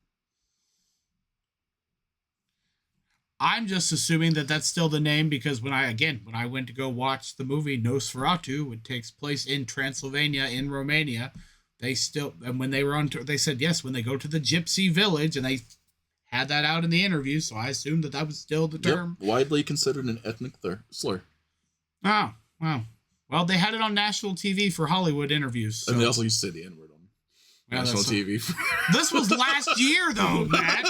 I'm just assuming that that's still the name because when I went to go watch the movie Nosferatu, it takes place in Transylvania in Romania. And when they were on tour, they said, yes, when they go to the gypsy village, and they had that out in the interview. So I assumed that was still the term. Yep, widely considered an ethnic slur. Oh, wow. Well, they had it on national TV for Hollywood interviews. So. And they also used to say the N-word on national TV. This was last year, though, Matt.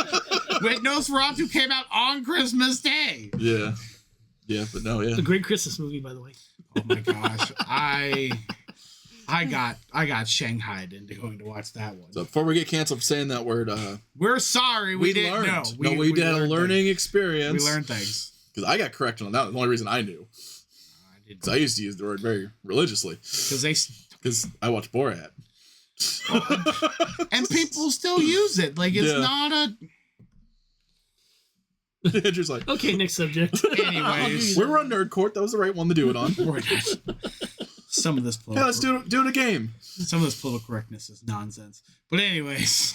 When Nosferatu came out on Christmas Day. Yeah. Yeah, but no, yeah. A great Christmas movie, by the way. Oh my gosh, I got shanghaied into going to watch that one. So before we get canceled for saying that word, We're sorry, we didn't learned. know. We did a learned learning things. experience. We learned things. Because I got corrected on that. The only reason I knew. I didn't. Because I used to use the word very religiously. Because I watched Borat. And people still use it. Like, it's not a... Andrew's like, Okay, next subject. Anyways. we were on Nerd Court. That was the right one to do it on. Some of this Hey, political... let's do it a game. Some of this political correctness is nonsense. But anyways...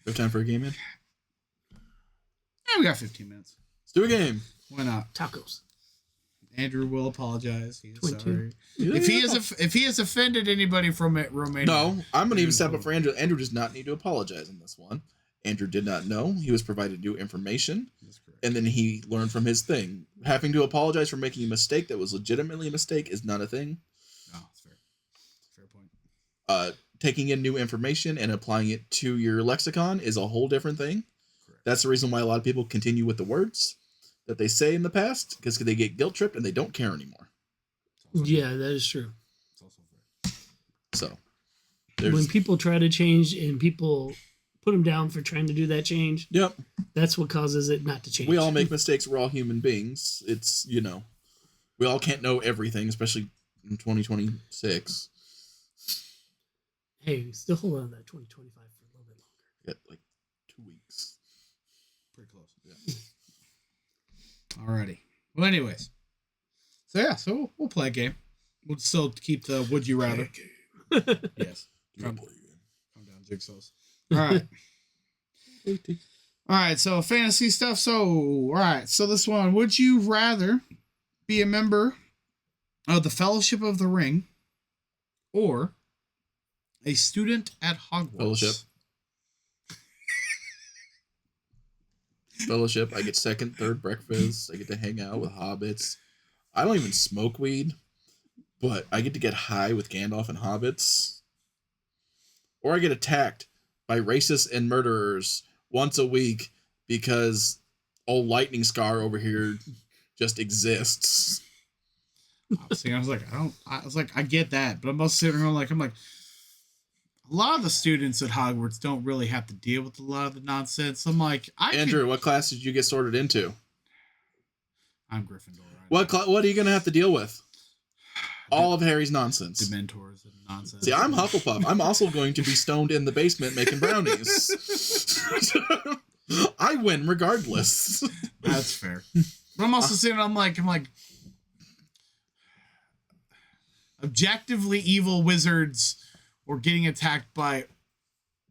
We have time for a game, man? Yeah, we got 15 minutes. Let's do a game. Why not? Tacos. Andrew will apologize. He is 22. sorry. Yeah. If he has offended anybody from Romania... No, I'm going to even step up for Andrew. Andrew does not need to apologize on this one. Andrew did not know. He was provided new information. That's correct. And then he learned from his thing. Having to apologize for making a mistake that was legitimately a mistake is not a thing. No, that's fair. Fair point. Taking in new information and applying it to your lexicon is a whole different thing. Correct. That's the reason why a lot of people continue with the words that they say in the past, because they get guilt tripped and they don't care anymore. Yeah, that is true. It's also fair. So, When there's... people try to change and people put them down for trying to do that change, Yep. that's what causes it not to change. We all make mistakes. We're all human beings. It's, we all can't know everything, especially in 2026. Hey, still hold on to that 2025 for a little bit longer. We got like 2 weeks. Pretty close. Yeah. Alrighty. Well, anyways. So we'll play a game. We'll still keep the would you rather. Yes. Come down, Jigsaw's. All right. All right. So fantasy stuff. So this one. Would you rather be a member of the Fellowship of the Ring or a student at Hogwarts? Fellowship. I get second, third breakfast. I get to hang out with hobbits. I don't even smoke weed, but I get to get high with Gandalf and hobbits. Or I get attacked by racists and murderers once a week because old lightning scar over here just exists. I was like, I get that, but I'm also sitting around I'm like, a lot of the students at Hogwarts don't really have to deal with a lot of the nonsense. I'm like, Andrew, what class did you get sorted into? I'm Gryffindor. Right What are you going to have to deal with? All of Harry's nonsense. Dementors and nonsense. See, I'm Hufflepuff. I'm also going to be stoned in the basement making brownies. I win regardless. That's fair. But I'm also sitting, I'm like, objectively evil wizards or getting attacked by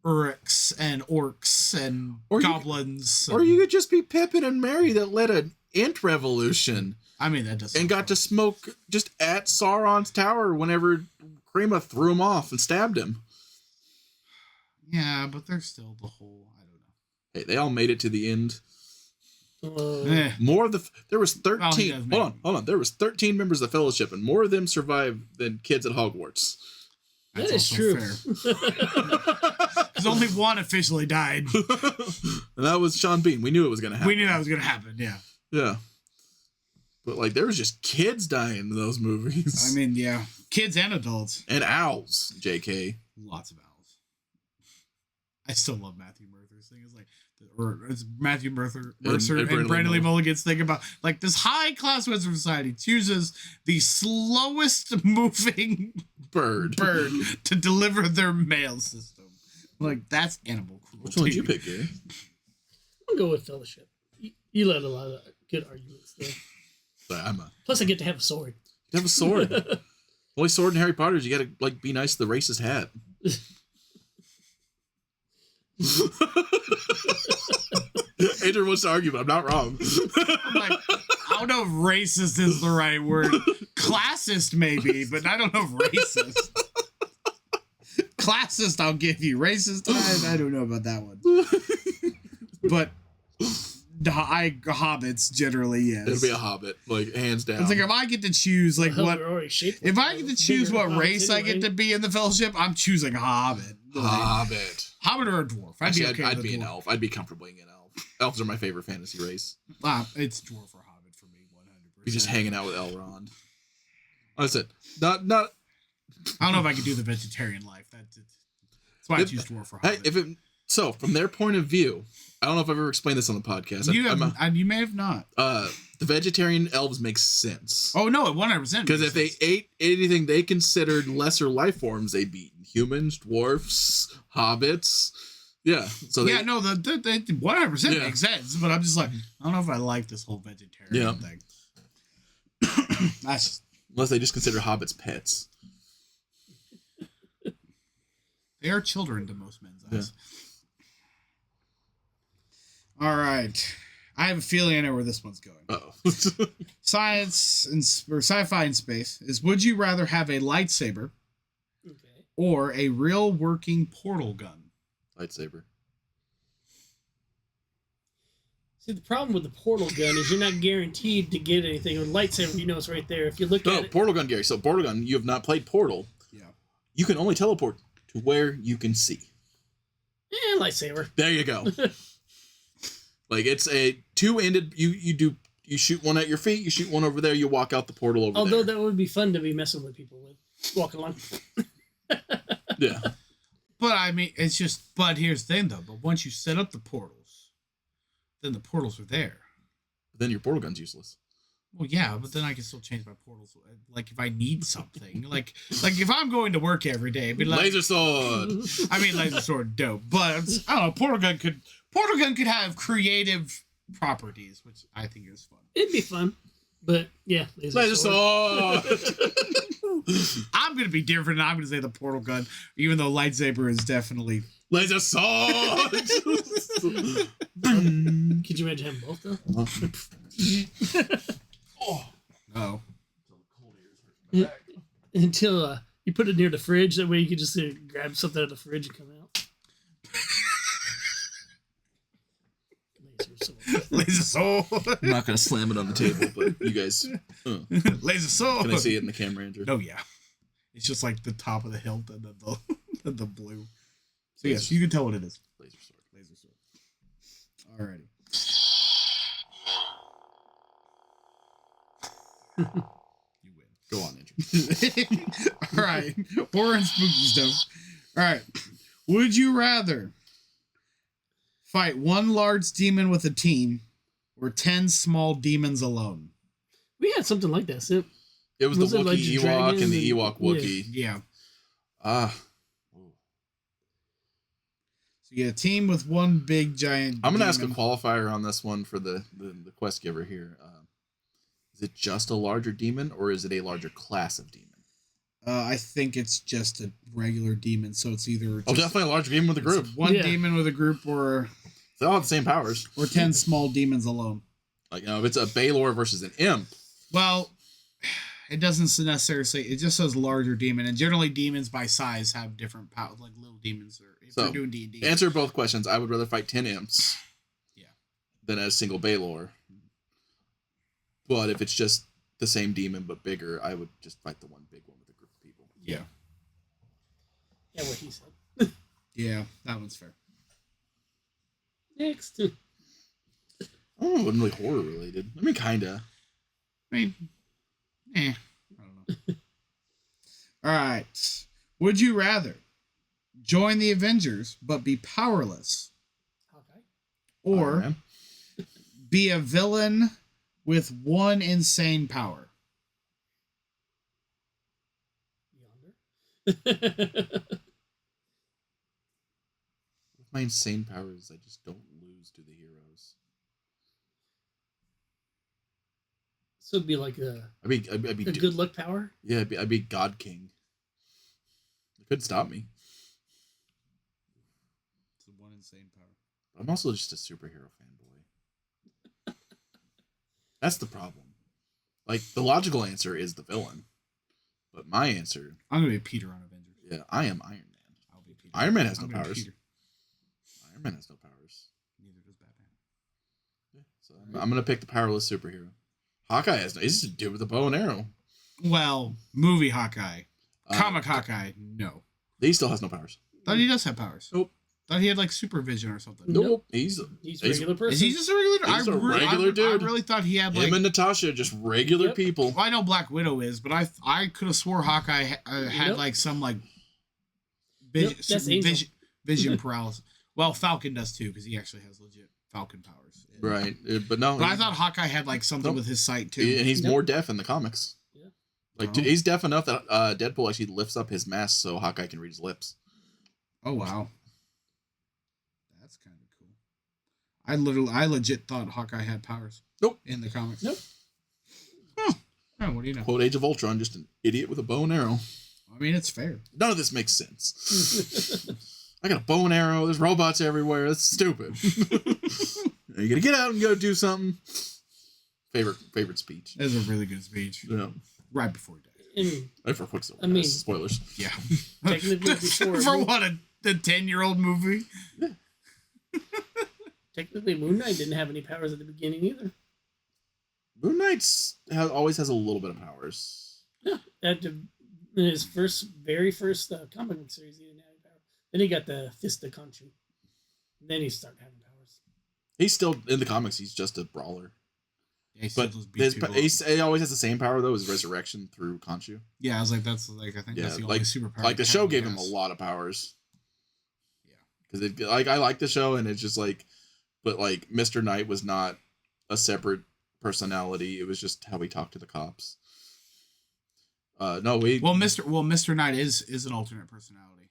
Uruks and orcs and goblins. Or you could just be Pippin and Merry that led an ant revolution. I mean, that doesn't. And got to smoke just at Sauron's tower whenever Crema threw him off and stabbed him. Yeah, but there's still the whole, I don't know. Hey, they all made it to the end. More of the there was 13. Hold on. There was 13 members of the Fellowship, and more of them survived than kids at Hogwarts. That is true. Because only one officially died. And that was Sean Bean. We knew it was going to happen. We knew that was going to happen. Yeah. Yeah. But like, there was just kids dying in those movies. I mean, yeah, kids and adults and owls. JK. Lots of owls. I still love Matthew Mercer's thing. It's like, or it's Matthew Mercer and Brandon Lee Mulligan's thing about like this high class Wizard Society chooses the slowest moving bird to deliver their mail system. Like, that's animal cruelty. Which one did you pick, Gary? I'll go with Fellowship. You led a lot of good arguments there. Plus, I get to have a sword. You have a sword. The only sword in Harry Potter is you gotta like be nice to the racist hat. Adrian wants to argue, but I'm not wrong. I'm like, I don't know if racist is the right word. Classist, maybe, but I don't know if racist. Classist, I'll give you. Racist, I don't know about that one. But hobbits generally, yes. It'll be a hobbit, like hands down. It's like if I get to choose, like what? If I get to choose what race I get to be in the Fellowship, I'm choosing a hobbit. Hobbit. Hobbit or a dwarf? I'd be an elf. I'd be comfortable being an elf. Elves are my favorite fantasy race. It's dwarf or hobbit for me, 100%. You're just hanging out with Elrond. That's it. Not. I don't know if I could do the vegetarian life. That's why I choose dwarf or hobbit. So, from their point of view, I don't know if I've ever explained this on the podcast. You may have not. The vegetarian elves make sense. Oh, no, it 100%. Because if they ate anything they considered lesser life forms, they'd be humans, dwarfs, hobbits. Yeah. So they 100% makes sense. But I'm just like, I don't know if I like this whole vegetarian thing. That's unless they just consider hobbits pets. They are children to most men's eyes. Yeah. All right. I have a feeling I know where this one's going. Uh-oh. Science or sci-fi in space is: would you rather have a lightsaber or a real working portal gun? Lightsaber. See, the problem with the portal gun is you're not guaranteed to get anything. With lightsaber, you know it's right there. If you look at it. Portal gun, Gary. So portal gun, you have not played Portal. Yeah. You can only teleport to where you can see. Lightsaber. There you go. Like, it's a two-ended. You shoot one at your feet. You shoot one over there. You walk out the portal over there. Although that would be fun to be messing with people with, walking along. Yeah. But I mean, it's just. But here's the thing, though. But once you set up the portals, then the portals are there. But then your portal gun's useless. Well, yeah, but then I can still change my portals. Like, if I need something, like if I'm going to work every day, it'd be like laser sword. I mean, laser sword, dope. But I don't know. Portal gun could have creative properties, which I think is fun. It'd be fun, but yeah, laser sword. I'm gonna be different. I'm gonna say the portal gun, even though lightsaber is definitely laser sword. Could you imagine having both though? Oh no! Until you put it near the fridge, that way you can just grab something out of the fridge and come out. Laser sword. I'm not gonna slam it on the table, but you guys. Laser sword. Can I see it in the camera, Andrew? Oh yeah, it's just like the top of the hilt and then the blue. So yes, you can tell what it is. Laser sword. Laser sword. Alrighty. You win. Go on, Andrew. All right. Horror and spooky stuff. All right. Would you rather fight one large demon with a team or 10 small demons alone? We had something like that. So It was the it like Wookiee Ewok dragon and the and- Ewok Wookiee. Yeah. So you get a team with one big giant I'm gonna ask a demon. qualifier on this one for the quest giver here. Is it just a larger demon, or is it a larger class of demon? I think it's just a regular demon, so it's either Oh, definitely a larger demon with a group. one Yeah. demon with a group or They all have the same powers. 10 small demons alone. Like, if it's a Baylor versus an imp, Well, it doesn't necessarily say, it just says larger demon, and generally demons by size have different powers, like little demons, or if So, you're doing D&D. answer both questions. I would rather fight 10 imps, Yeah. than a single Baylor. But if it's just the same demon but bigger, I would just fight the one big one with a group of people. Yeah. Yeah, what he said. Yeah, that one's fair. Next. Oh, it wasn't really horror related. I mean, kinda. I mean, I don't know. All right. Would you rather join the Avengers but be powerless, Okay. or Iron Man. be a villain with one insane power? Yonder. With my insane powers, I just don't lose to the heroes. So it'd be like a I'd be good luck power. Yeah, I'd be God King. It couldn't stop me. It's one insane power. I'm also just a superhero fanboy. That's the problem. Like, the logical answer is the villain. But my answer, I'm gonna be Peter on Avengers. yeah, I am Iron Man. I'll be Peter. Iron Man has I'm no gonna be powers. Peter. Iron Man has no powers. Neither does Batman. Yeah, so I'm going to pick the powerless superhero. Hawkeye has no. He's just a dude with a bow and arrow. Well, movie Hawkeye. Comic Uh, Hawkeye, no. He still has no powers. Thought he does have powers. Nope. Thought he had like supervision or something. Nope. He's He's a regular person. Is he just a regular? He's a regular dude. I really thought he had like. him and Natasha, just regular Yep. people. Well, I know Black Widow is, but I could have swore Hawkeye had Nope. like some like Nope, that's Angel. vision paralysis. Well, Falcon does too because he actually has legit Falcon powers. Right. But no. But I thought Hawkeye had like something Nope. with his sight too. And he's Nope. more deaf in the comics. Yeah. Like, Oh. he's deaf enough that Deadpool actually lifts up his mask so Hawkeye can read his lips. Oh wow, that's kind of cool. I legit thought Hawkeye had powers. Nope. In the comics. Nope. Oh, what do you know? Quote Age of Ultron, just an idiot with a bow and arrow. I mean, it's fair. None of this makes sense. I got a bow and arrow. There's robots everywhere. That's stupid. You gotta get out and go do something. Favorite speech. That's a really good speech. Yeah. Right before he died. And Right for Quicksilver. I mean- guys. Spoilers. Yeah. Technically before- For what, the 10-year-old movie? technically, Moon Knight didn't have any powers at the beginning either. Moon Knight's always has a little bit of powers. Yeah, in his very first comic book series, he didn't have any power. Then he got the Fist of Khonshu. Then he started having powers. He's still in the comics. He's just a brawler. Yeah, he still But just beats people up. he always has the same power though. His resurrection through Khonshu. Yeah, I was like, that's like, I think Yeah, that's the like- only superpower. Like the he show had, gave I him a guess. lot of powers. Yeah. Because I like the show and it's just like, but like Mr. Knight was not a separate personality. It was just how he talked to the cops. Well, Mr. Knight is an alternate personality.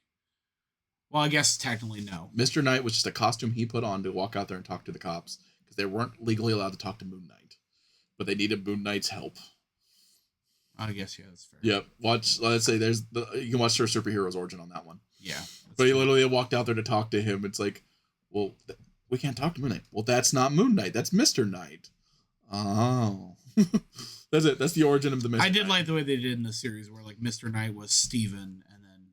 Well, I guess technically no. Mr. Knight was just a costume he put on to walk out there and talk to the cops because they weren't legally allowed to talk to Moon Knight, but they needed Moon Knight's help. I guess yeah, that's fair. Yep. Let's say you can watch her superhero's origin on that one. Yeah. But he literally walked out there to talk to him. It's like, well, we can't talk to Moon Knight. Well, that's not Moon Knight. That's Mr. Knight. Oh. That's it. That's the origin of the Mr. I did Knight. like the way they did in the series where like Mr. Knight was Steven and then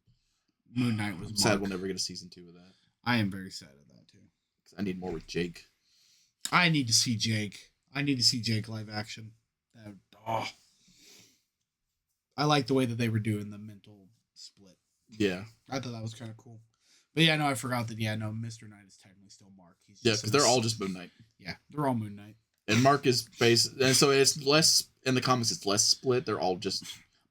Moon Knight was I'm Mark. sad we'll never get a season 2 of that. I am very sad of that too. 'Cause I need more with Jake. I need to see Jake. I need to see Jake live action. I like the way that they were doing the mental split. Yeah. I thought that was kind of cool. But yeah, no, I forgot that. Yeah, no, Mr. Knight is technically still Mark. He's Yeah, just because they're all just Moon Knight. Yeah, they're all Moon Knight. And Mark is based, and so it's less in the comics. It's less split. They're all just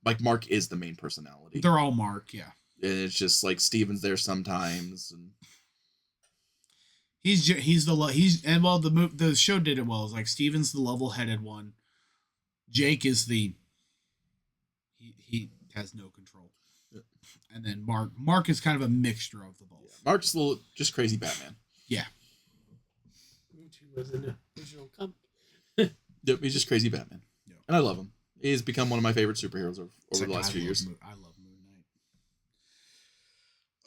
like Mark is the main personality. They're all Mark. Yeah. And it's just like Steven's there sometimes, and the show did it well. It's like Steven's the level-headed one. Jake is he has no control. Yeah. And then Mark is kind of a mixture of the both. Yeah. Mark's just crazy Batman. Yeah. Which was in the original comic. Yep, he's just crazy Batman. Yep. And I love him. He's become one of my favorite superheroes over the last few years. I love Moon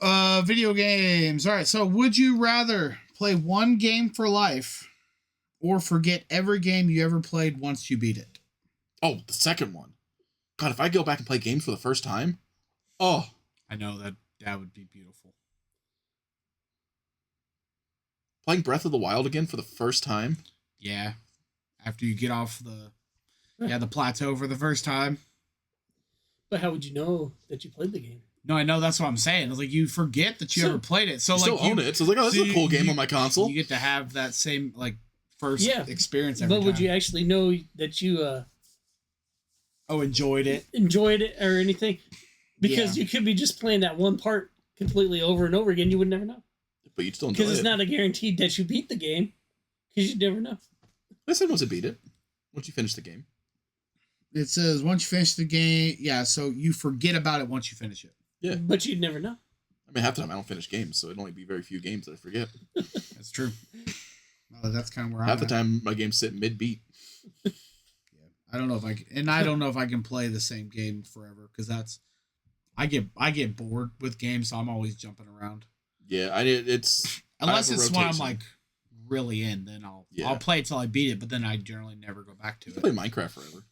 Knight. Video games. All right, so would you rather play one game for life or forget every game you ever played once you beat it? Oh, the second one. God, if I go back and play games for the first time, oh. I know that would be beautiful. Playing Breath of the Wild again for the first time? Yeah. After you get off the plateau for the first time. But how would you know that you played the game? No, I know, that's what I'm saying. It's like you forget that you ever played it. So you like still own it. So it's like, oh, this is a cool game on my console. You get to have that same like first experience every but time. would you actually know that you enjoyed it or anything? Because you could be just playing that one part completely over and over again. You would never know. But you'd still enjoy it. Because it's not a guarantee that you beat the game. Because you'd never know. I said once you beat it. Once you finish the game. It says once you finish the game, so you forget about it once you finish it. Yeah. But you'd never know. I mean, half the time I don't finish games, so it'd only be very few games that I forget. That's true. Well, that's kind of where half the time my games sit mid-beat. I don't know if I don't know if I can play the same game forever because I get bored with games, so I'm always jumping around. Yeah, it's unless it's when I'm like really in, then I'll play it till I beat it, but then I generally never go back to it. Play Minecraft forever.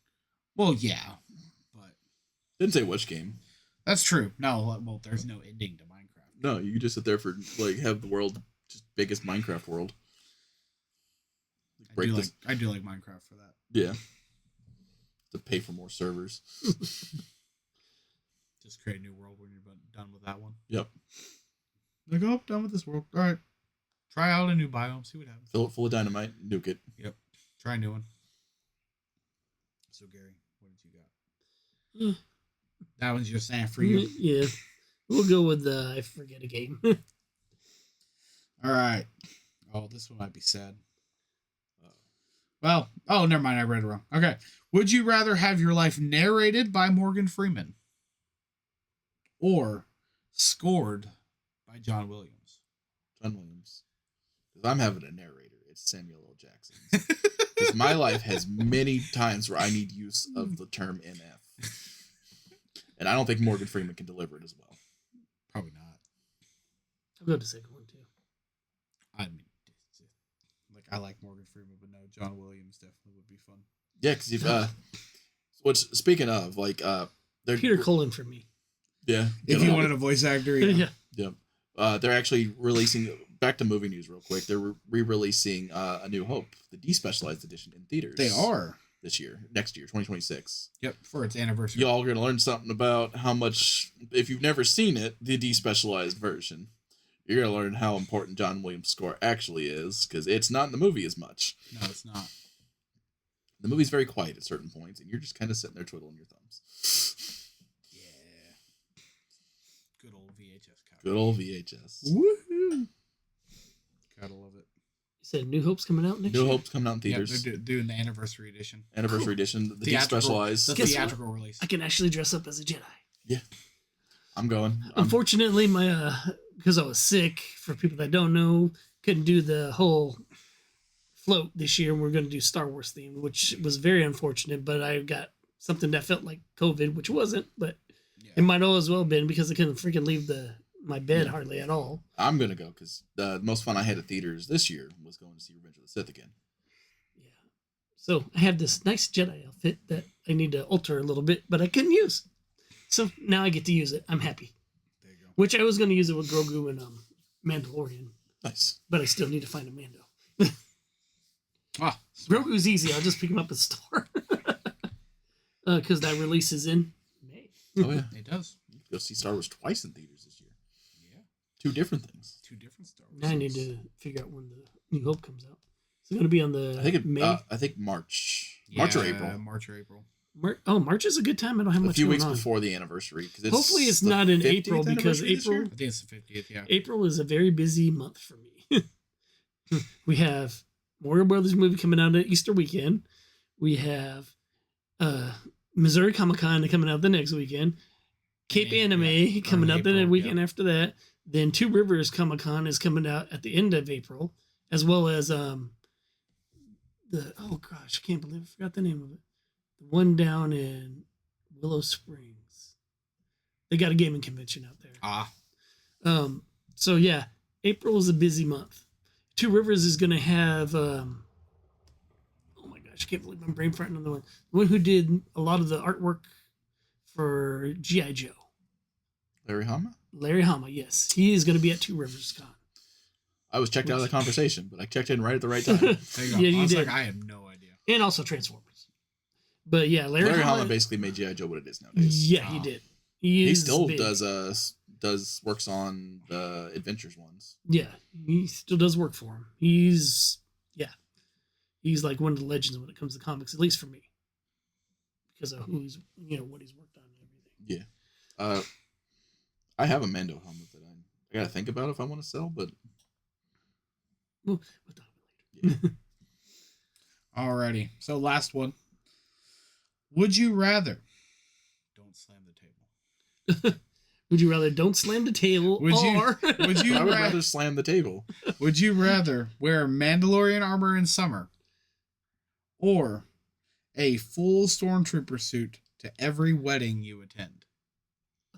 Well, yeah, but didn't say which game. That's true. No, well, there's no ending to Minecraft. No, you can just sit there for like have the world just biggest Minecraft world. I do like Minecraft for that. Yeah. To pay for more servers. Just create a new world when you're done with that one. Yep. Like, oh, done with this world. All right. Try out a new biome. See what happens. Fill it full of dynamite. Nuke it. Yep. Try a new one. So, Gary, what did you got? That one's your saying for you. Yeah. We'll go with the I forget a game. All right. Oh, this one might be sad. Well, never mind. I read it wrong. Okay. Would you rather have your life narrated by Morgan Freeman or scored by John Williams? John Williams. Because I'm having a narrator. It's Samuel L. Jackson. Because my life has many times where I need use of the term NF. And I don't think Morgan Freeman can deliver it as well. Probably not. I'll go to the second one, too. I mean, I like Morgan Freeman, but no, John Williams definitely would be fun. Yeah, because you've speaking of Peter Cullen for me. Yeah, if you wanted a voice actor, yeah. They're actually releasing back to movie news real quick. They're re-releasing A New Hope, the despecialized edition in theaters. They are next year, 2026. Yep, for its anniversary. Y'all are gonna learn something about how much, if you've never seen it, the despecialized version. You're going to learn how important John Williams' score actually is, because it's not in the movie as much. No, it's not. The movie's very quiet at certain points, and you're just kind of sitting there twiddling your thumbs. Yeah. Good old VHS cover. Good old VHS. Woohoo! Gotta love it. You said New Hope's coming out next year? New Hope's coming out in theaters. Yeah, they're doing the anniversary edition. Anniversary edition. The despecialized. The theatrical release. I can actually dress up as a Jedi. Yeah. I'm going. Unfortunately, my because I was sick, for people that don't know, couldn't do the whole float this year. We're going to do Star Wars themed, which was very unfortunate, but I got something that felt like COVID, which wasn't, but it might all as well been because I couldn't freaking leave my bed hardly at all. I'm going to go because the most fun I had at theaters this year was going to see Revenge of the Sith again. Yeah. So I have this nice Jedi outfit that I need to alter a little bit, but I couldn't use. So now I get to use it. I'm happy. There you go. Which I was going to use it with Grogu and Mandalorian. Nice. But I still need to find a Mando. Grogu's easy. I'll just pick him up at the store. Because that releases in May. Oh, yeah. It does. You'll see Star Wars twice in theaters this year. Yeah. 2 different things. 2 different Star Wars. Now I need to figure out when the New Hope comes out. Is it going to be on the May? I think March. March or April. March or April. March is a good time. I don't have much a few going weeks on. before the anniversary. Hopefully it's not in April because April. I think it's the 50th. Yeah. April is a very busy month for me. We have Mario Brothers movie coming out at Easter weekend. We have Missouri Comic-Con coming out the next weekend. Cape Anime coming out the weekend after that. Then Two Rivers Comic-Con is coming out at the end of April, as well as oh gosh, I can't believe I forgot the name of it. The one down in Willow Springs. They got a gaming convention out there. So yeah, April is a busy month. Two Rivers is going to have oh my gosh, I can't believe I'm brain farting on the one who did a lot of the artwork for G.I. Joe. Larry Hama, yes. He is going to be at Two Rivers Con. I was checked out of the conversation, but I checked in right at the right time. Yeah, you did. I have no idea. And also Transformers. But yeah, Larry Hama basically made G.I. Joe what it is nowadays. Yeah, he did. He still does works on the Adventures ones. Yeah, he still does work for him. He's like one of the legends when it comes to comics, at least for me, because of who he's what he's worked on and everything. Yeah, I have a Mando helmet that I gotta think about if I want to sell, but we'll talk about it later. Yeah. Alrighty, so last one. Would you rather? Don't slam the table. Would you rather don't slam the table, would you I would rather slam the table. Would you rather wear Mandalorian armor in summer, or a full stormtrooper suit to every wedding you attend?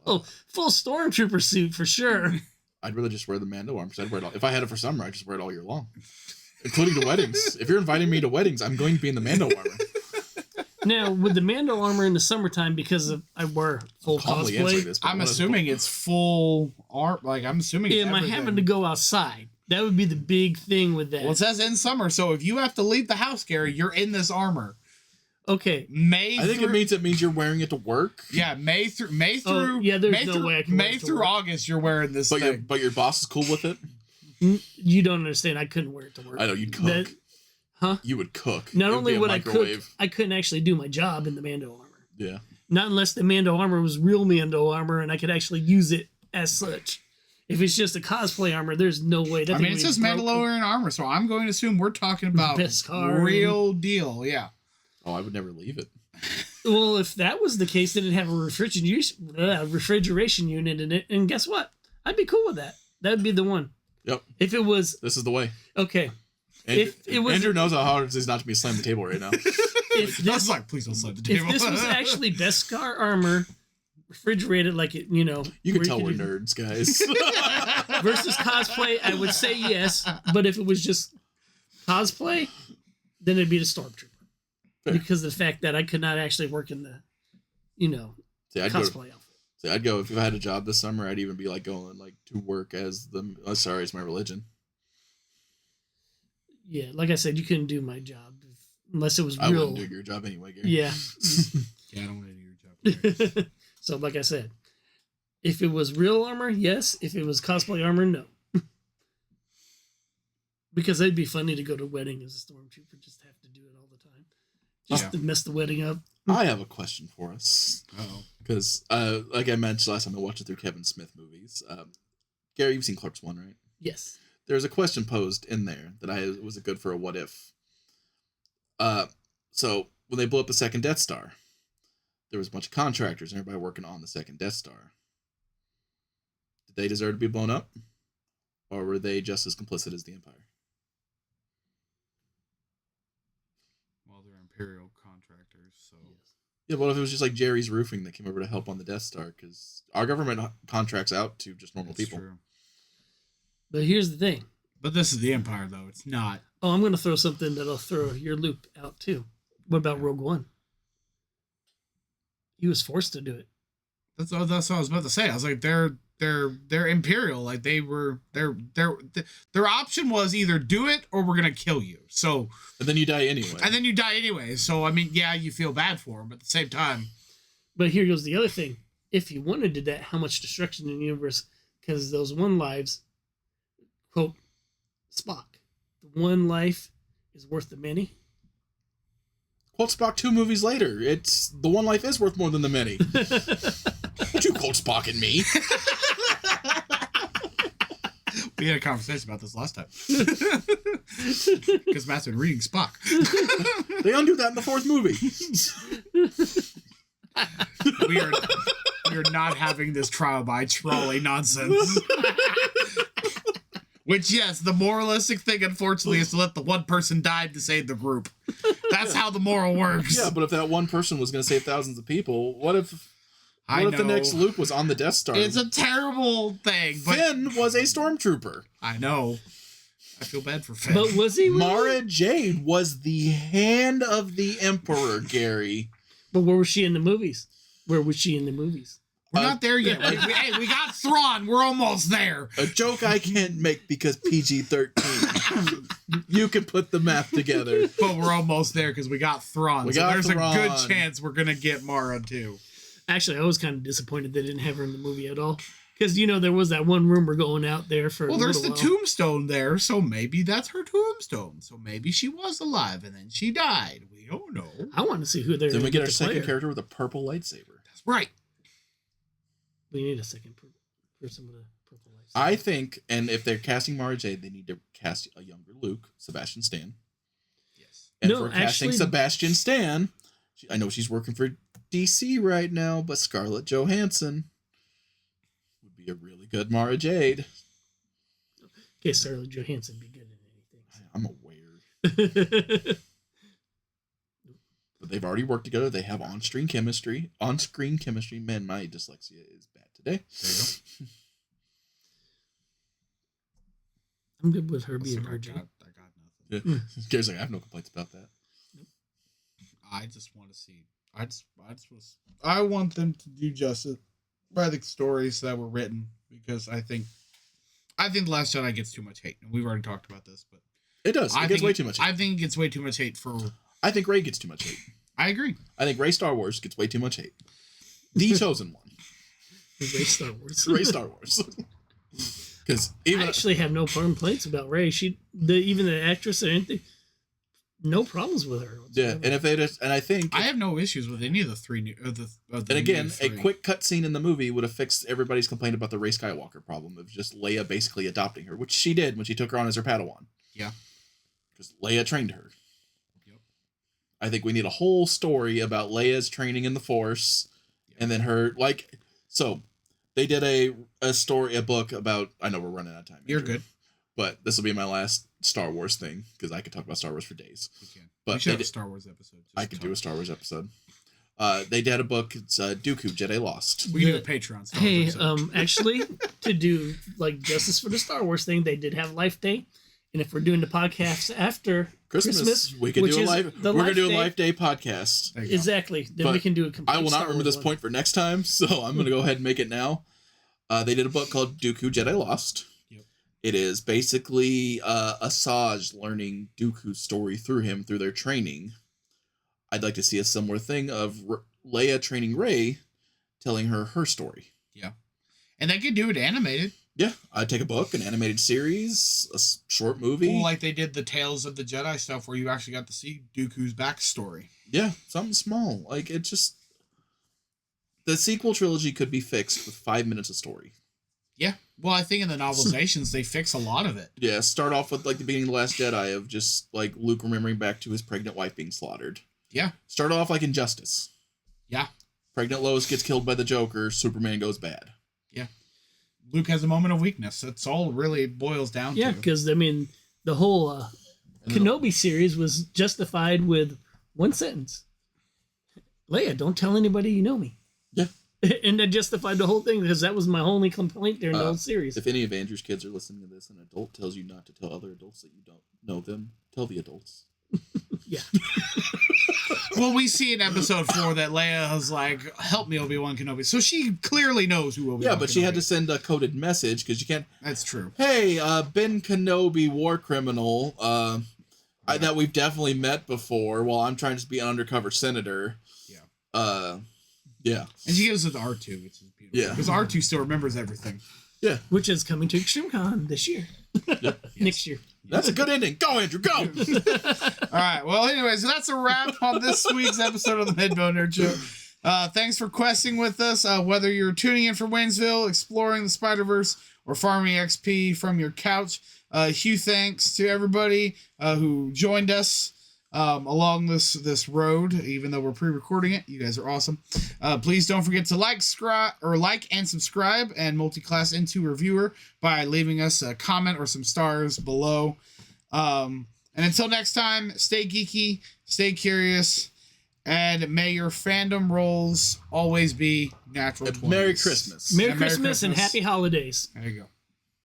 Oh, full stormtrooper suit for sure. I'd rather just wear the Mando armor. I'd wear it all. If I had it for summer, I'd just wear it all year long, including the weddings. If you're inviting me to weddings, I'm going to be in the Mando armor. Now, with the Mando armor in the summertime, because I wear full cosplay, I'm assuming it's full art. Like, I'm assuming am I having to go outside? That would be the big thing with that. Well, it says in summer, so if you have to leave the house, Gary, you're in this armor. Okay. I think it means you're wearing it to work. Yeah, May through there's no way I can May through August, you're wearing this thing. But your boss is cool with it? You don't understand. I couldn't wear it to work. I know, you'd cook. Huh? You would cook. Not only would I cook, I couldn't actually do my job in the Mando armor. Yeah. Not unless the Mando armor was real Mando armor and I could actually use it as such. If it's just a cosplay armor, there's no way. I mean, it says Mandalorian armor, so I'm going to assume we're talking about real deal. Yeah. Oh, I would never leave it. Well, if that was the case, then it'd have a refrigeration unit in it. And guess what? I'd be cool with that. That'd be the one. Yep. If it was... This is the way. Okay. Andrew knows how hard it is not to be slammed the table right now. Please don't slam the table. If this was actually Beskar armor, refrigerated like it, You can tell we're nerds, guys. Versus cosplay, I would say yes. But if it was just cosplay, then it'd be the Stormtrooper. Fair. Because of the fact that I could not actually work in the, cosplay outfit. I'd go, if I had a job this summer, I'd even be like going like to work as it's my religion. Yeah, like I said, you couldn't do my job unless it was real. I wouldn't do your job anyway, Gary. Yeah, Yeah. I don't want to do your job. So, like I said, if it was real armor, yes. If it was cosplay armor, no. Because it'd be funny to go to a wedding as a stormtrooper, just have to do it all the time. Just to mess the wedding up. I have a question for us. Uh-oh. Because, like I mentioned last time, I watched it through Kevin Smith movies. Gary, you've seen Clerks 1, right? Yes. There's a question posed in there that was good for a what if. So when they blew up the second Death Star, there was a bunch of contractors and everybody working on the second Death Star. Did they deserve to be blown up? Or were they just as complicit as the Empire? Well, they're Imperial contractors, so... Yeah, well, if it was just like Jerry's Roofing that came over to help on the Death Star, because our government contracts out to just normal people. True. But here's the thing. But this is the Empire, though. It's not. Oh, I'm going to throw something that'll throw your loop out, too. What about Rogue One? He was forced to do it. That's what I was about to say. I was like, they're Imperial. Like, their option was either do it or we're going to kill you. So... And then you die anyway. So, I mean, yeah, you feel bad for him, but at the same time... But here goes the other thing. If he wanted to do that, how much destruction in the universe because those one lives, quote, Spock, the one life is worth the many. Quote Spock 2 movies later. It's the one life is worth more than the many. Don't you quote Spock and me? We had a conversation about this last time. Because Matt's been reading Spock. They undo that in the 4th movie. We are not having this trial by trolley nonsense. Which, yes, the moralistic thing, unfortunately, is to let the one person die to save the group. That's how the moral works. Yeah, but if that one person was going to save thousands of people, what if the next Luke was on the Death Star? It's a terrible thing. But Finn was a stormtrooper. I know. I feel bad for Finn. But was he really? Mara Jade was the hand of the Emperor, Gary. But where was she in the movies? Where was she in the movies? We're not there yet. We got Thrawn. We're almost there. A joke I can't make because PG-13. You can put the math together. But we're almost there because we got Thrawn. There's Thrawn. a good chance we're going to get Mara, too. Actually, I was kind of disappointed they didn't have her in the movie at all. Because, there was that one rumor going out there for Well, a there's the little while. tombstone there, so maybe that's her tombstone. So maybe she was alive and then she died. We don't know. I want to see who they're Then going we to get get our to second play her. character with a purple lightsaber. That's right. We need a second person with a purple lightsaber. I think, and if they're casting Mara Jade, they need to cast a younger Luke, Sebastian Stan. Yes. And No, if we're casting actually- Sebastian Stan, I know she's working for DC right now, but Scarlett Johansson would be a really good Mara Jade. Okay, Scarlett Johansson be good in I'm aware. anything. But they've already worked together. They have on-screen chemistry. On-screen chemistry. Man, my dyslexia is bad today. There you go. I'm good with her I being got Marjorie. nothing. Yeah. Gary's like, I have no complaints about that. I just want to see. I want them to do justice by the stories that were written because I think The Last Jedi gets too much hate. And we've already talked about this, but It does. It gets way too much hate. I think it gets way too much hate for. I think Rey gets too much hate. I agree. I think Rey Star Wars gets way too much hate. The chosen one. Rey Star Wars. Rey Star Wars. Because I even actually have no complaints about Rey. Even the actress or anything, no problems with her. yeah, and if they just and I think I have no issues with any of the three new. and again, new a three. quick cut scene in the movie would have fixed everybody's complaint about the Rey Skywalker problem of just Leia basically adopting her, which she did when she took her on as her Padawan. Yeah. Because Leia trained her. Yep. I think we need a whole story about Leia's training in the Force, and then her so. They did a book about. I know we're running out of time. You're Andrew, good. but this will be my last Star Wars thing because I could talk about Star Wars for days. We can. But we should they have a did- Star Wars episode. I could do a Star Wars episode. They did a book. It's Dooku Jedi Lost. We can do a Patreon. Star Wars Hey, episode. actually, to do justice for the Star Wars thing, they did have Life Day, and if we're doing the podcast after Christmas, we could which do a is live. the We're gonna Life do a Day. Life Day podcast. There you go. Exactly, then we But can do a complete. I will not Star remember Wars this one. point for next time, so I'm gonna go ahead and make it now. They did a book called Dooku Jedi Lost. Yep. It is basically Asajj learning Dooku's story through their training. I'd like to see a similar thing of Leia training Rey, telling her story. And they could do it animated. Yeah, I'd take a book, an animated series, a short movie. Well, like they did the Tales of the Jedi stuff where you actually got to see Dooku's backstory. Yeah, something small. Like, it just... The sequel trilogy could be fixed with 5 minutes of story. Yeah. Well, I think in the novelizations, they fix a lot of it. Yeah, start off with, the beginning of The Last Jedi of just, Luke remembering back to his pregnant wife being slaughtered. Yeah. Start off like Injustice. Yeah. Pregnant Lois gets killed by the Joker, Superman goes bad. Yeah. Luke has a moment of weakness. That's all it really boils down Yeah, to. because the whole Kenobi series was justified with one sentence: Leia, don't tell anybody you know me. Yeah. And that justified the whole thing because that was my only complaint during the whole series. If any of Andrew's kids are listening to this, an adult tells you not to tell other adults that you don't know them, tell the adults. Yeah. Well, we see in episode 4 that Leia is like, help me, Obi-Wan Kenobi. So she clearly knows who Obi-Wan Yeah, but she had Kenobi to is. send a coded message because you can't... That's true. Hey, Ben Kenobi, war criminal, that we've definitely met before while I'm trying to be an undercover senator. Yeah. Yeah. And she gives it to R2, which is beautiful. Yeah. Because R2 still remembers everything. Yeah. Which is coming to ExtremeCon this year. Next year. That's a good ending. Go, Andrew, go! All right. Well, anyways, so that's a wrap on this week's episode of the MidMO Nerd Show. Thanks for questing with us. Whether you're tuning in for Waynesville, exploring the Spider-Verse, or farming XP from your couch, huge thanks to everybody who joined us along this road, even though we're pre-recording it. You guys are awesome. Please don't forget to like and subscribe and multi-class into reviewer by leaving us a comment or some stars below. And until next time, stay geeky, stay curious, and may your fandom roles always be natural 20s. Merry Christmas. Merry Christmas and happy holidays. There you go.